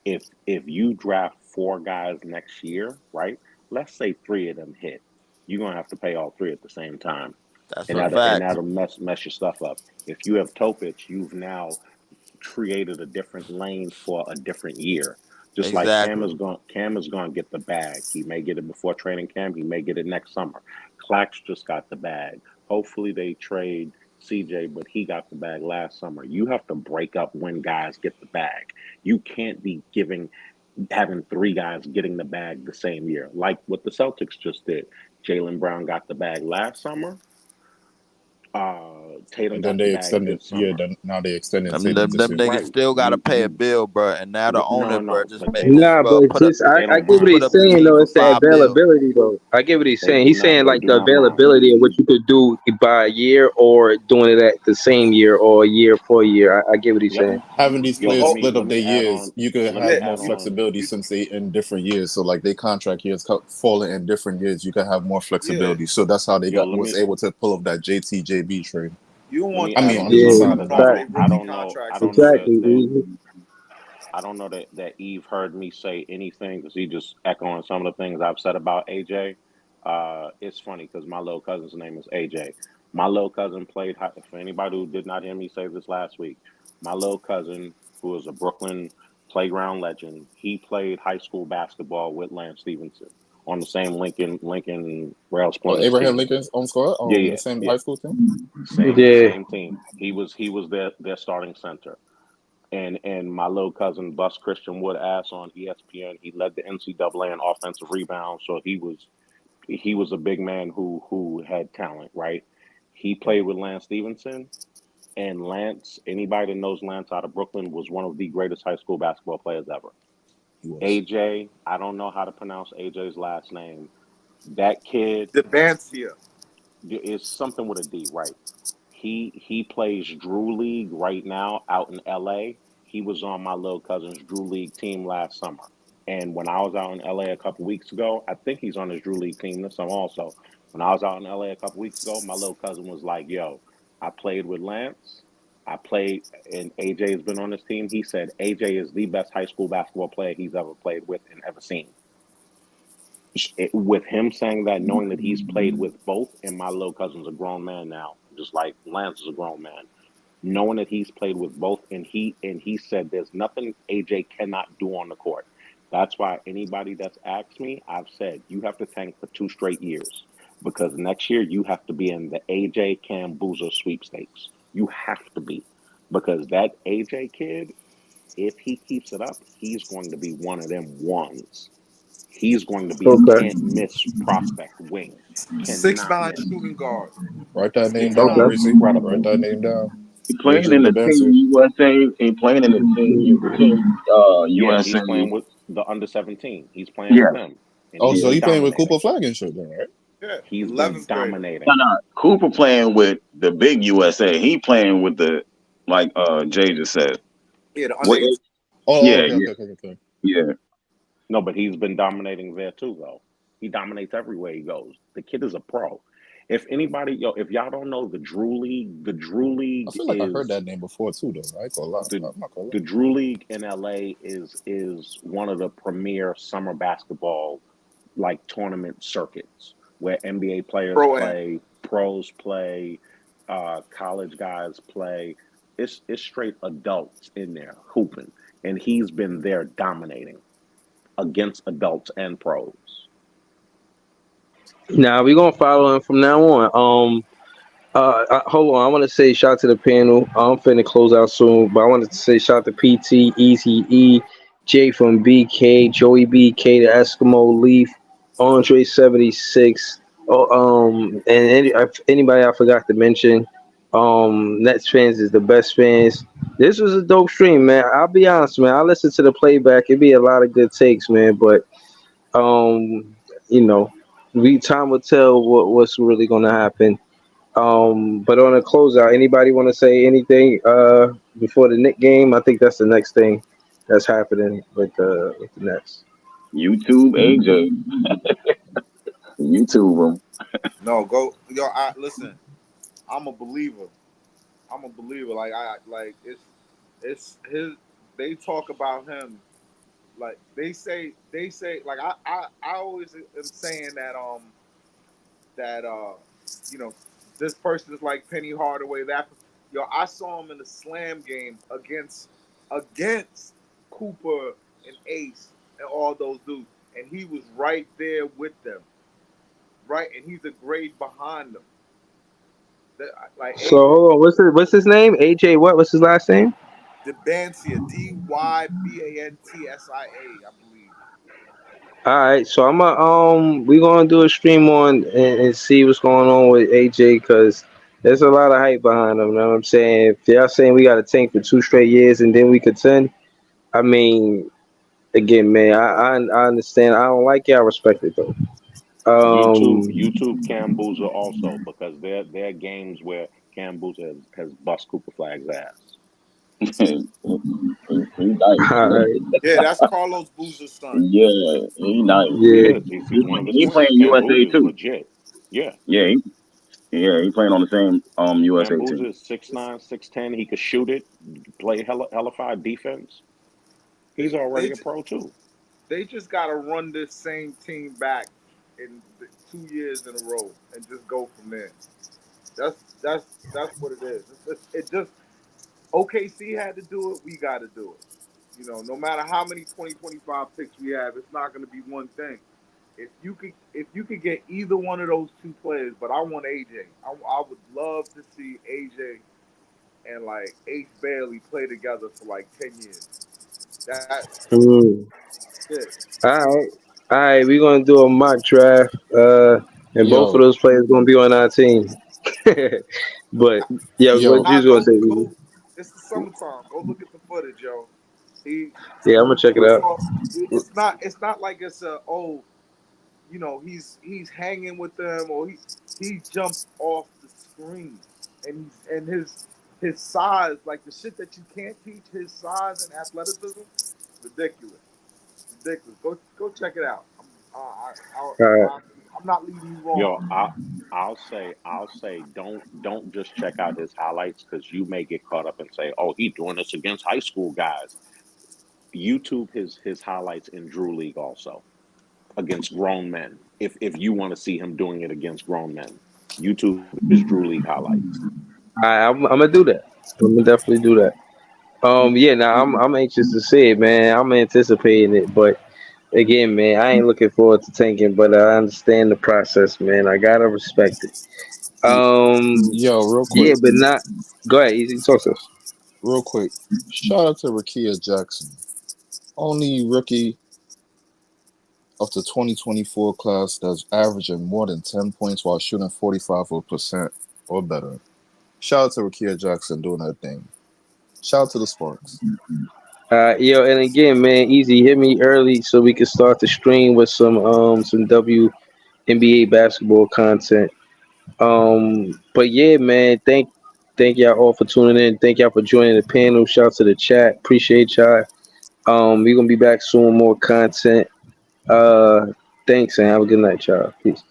if you draft four guys next year, right? Let's say three of them hit, you're gonna have to pay all three at the same time, That's and a fact. that'll mess your stuff up. If you have Topic, you've now created a different lane for a different year. Just like Exactly. Cam is going to get the bag. He may get it before training camp. He may get it next summer. Clax just got the bag. Hopefully they trade CJ, but he got the bag last summer. You have to break up when guys get the bag. You can't be having three guys getting the bag the same year, like what the Celtics just did. Jaylen Brown got the bag last summer. Tatum And then got the they bag extended. this Yeah, summer. then now they extended Them, Tatum them, this them year. niggas Right. still gotta pay a You bill, bro. And now the owner, bro, no, just but made they just Nah, but put just they I don't get just what have put he's up the saying team though. for It's the $5 billion. availability though. I get what he's they saying. do He's not saying they like do the not mind. availability of what you could do by a year or doing it at the same year or a year for a year. I get what he's Yep. saying. Having these Yo, players Oh, split let up their me add years, on. you could Let me have yeah. more add on. flexibility since they in different years. So like they contract years falling in different years, you can have more Yeah. flexibility. So that's how they Yo, was able to pull off that JTJB trade. You don't let want me I them add mean, on on the to niggas Yeah, inside tripping of something. that. off fact. their rookie I contracts and don't know shit. that Exactly. Easy. I don't know that Eve heard me say anything because he just echoing some of the things I've said about AJ. It's funny because my little cousin's name is AJ. My little cousin played. For anybody who did not hear me say this last week, my little cousin, who is a Brooklyn playground legend, he played high school basketball with Lance Stevenson on the same Lincoln Rails Or Plungers Abraham team. Lincoln's on squad Yeah, on the yeah, same yeah. high school team. Yeah. Same team. He was their starting center. And my little cousin bust Christian Wood ass on ESPN. He led the NCAA in offensive rebounds, so he was a big man who had talent, right? He played with Lance Stevenson, and Lance, anybody that knows Lance out of Brooklyn, was one of the greatest high school basketball players ever. He was. AJ, I don't know how to pronounce AJ's last name. That kid Debancia. is something with a D, right? He plays Drew League right now out in LA. He was on my little cousin's Drew League team last summer. And when I was out in LA a couple weeks ago, I think he's on his Drew League team this summer also. When I was out in LA a couple weeks ago, my little cousin was like, "Yo, I played with Lance. I played, and AJ has been on this team." He said AJ is the best high school basketball player he's ever played with and ever seen. With him saying that, knowing that he's played with both, and my little cousin's a grown man now, just like Lance is a grown man. knowing that he's played with both, and he said there's nothing AJ cannot do on the court. That's why anybody that's asked me, I've said you have to tank for 2 straight years because next year you have to be in the AJ Cam Boozer sweepstakes. You have to be because that AJ kid, if he keeps it up, he's going to be one of them ones. He's going to be a Okay. can't miss prospect wing. Cannot 6'9" miss. shooting guard. Write that name He's down, gonna Okay. be Breezy. Write incredible. that name down. He playing AJ in the Demansky. team USA. He playing in the team Yeah, USA. he's playing with the under 17. He's playing with Yeah, them, and Oh, he's so yeah. been he playing with Cooper dominating. Flag and shit then, right? Yeah, He's been 11th grader. No, dominating. no. Cooper playing with the big USA. He playing with the like Jay just said. Yeah, the under What? 18. Oh, Yeah, okay, yeah, okay, okay, okay. yeah. No, but he's been dominating there too, though. He dominates everywhere he goes. The kid is a pro. If anybody, if y'all don't know the Drew I League feel like I heard is that name before too, though. I ain't gonna lie. the I'm not gonna lie. the Drew League in LA is one of the premier summer basketball like tournament circuits where NBA players Pro Am. play, pros play, college guys play. It's straight adults in there hooping, and he's been there dominating against adults and pros. Now we're gonna follow him from now on. Hold on. I want to say shout to the panel. I'm finna close out soon, but I wanted to say shout to PT, Easy E, Jay from BK, Joey BK, the Eskimo Leaf, Andre 76. And if anybody I forgot to mention, Nets fans is the best fans. This was a dope stream, man. I'll be honest, man. I listened to the playback. It'd be a lot of good takes, man. But um, you know, time will tell what's really gonna happen. But on a closeout, anybody want to say anything before the Nick game? I think that's the next thing that's happening with the Nets. YouTube AJ. YouTube him. No, go yo. Listen. I'm a believer. I'm a believer. Like it's his. They talk about him like they say like I always am saying that you know this person is like Penny Hardaway. That yo, I saw him in the slam game against Cooper and Ace and all those dudes, and he was right there with them, right, and he's a grade behind them. That, like So hold on, what's his name? AJ what? What's his last name? Debansia, Dybantsia, I believe. All right, so we gonna do a stream on and see what's going on with AJ because there's a lot of hype behind him. You know what I'm saying? If y'all saying we got to tank for 2 straight years and then we contend, I mean, again, man, I understand. I don't like it. I respect it though. Um, YouTube Cam Boozer also because there are games where Cam Boozer has bust Cooper Flag's ass. He nice. all right, Yeah, that's Carlos Boozer's son. Yeah, he nice. He yeah. is. He's one of his He twins. playing Cam USA Boozer is too. legit. Yeah. Yeah, he playing on the same USA Cam Boozer team. is 6'9", 6'10". He could shoot it, play hellified defense. He's They already a ju- pro too. they just gotta run this same team back in 2 years in a row and just go from there. That's what it is. It just OKC had to do it. We got to do it. No matter how many 2025 picks we have, it's not going to be one thing. If you could get either one of those two players, but I want AJ. I would love to see AJ and like Ace Bailey play together for like 10 years. That Mm. yeah. All right, all right. We're gonna do a mock draft, and both of Yo, those players gonna be on our team. But yeah, what yo, you gonna say? Go. It's the summertime. Go look at the footage, yo. He Yeah, I'm gonna check it first out. of all, it's not like it's he's hanging with them or he jumps off the screen and his size, like the shit that you can't teach, his size and athleticism, ridiculous, ridiculous. Go check it out. All right. I'm not leading you wrong. Yo, I'll say don't just check out his highlights because you may get caught up and say, oh, he doing this against high school guys. YouTube his highlights in Drew League also against grown men. If you want to see him doing it against grown men, YouTube his Drew League highlights. I'm gonna do that. I'm gonna definitely do that. Yeah, now I'm anxious to see it, man. I'm anticipating it, but again, man, I ain't looking forward to tanking, but I understand the process, man. I gotta respect it. Yo, real Yeah, quick, but not. Go ahead, easy talk to us. real quick. Shout out to Keon Jackson, only rookie of the 2024 class that's averaging more than 10 points while shooting 45% or better. Shout out to Keon Jackson doing that thing. Shout out to the Sparks. Yo, and again, man, easy. Hit me early so we can start the stream with some WNBA basketball content. But yeah, man, thank y'all all for tuning in. Thank y'all for joining the panel. Shout out to the chat. Appreciate y'all. We're gonna be back soon with more content. Uh, Thanks and have a good night, y'all. Peace.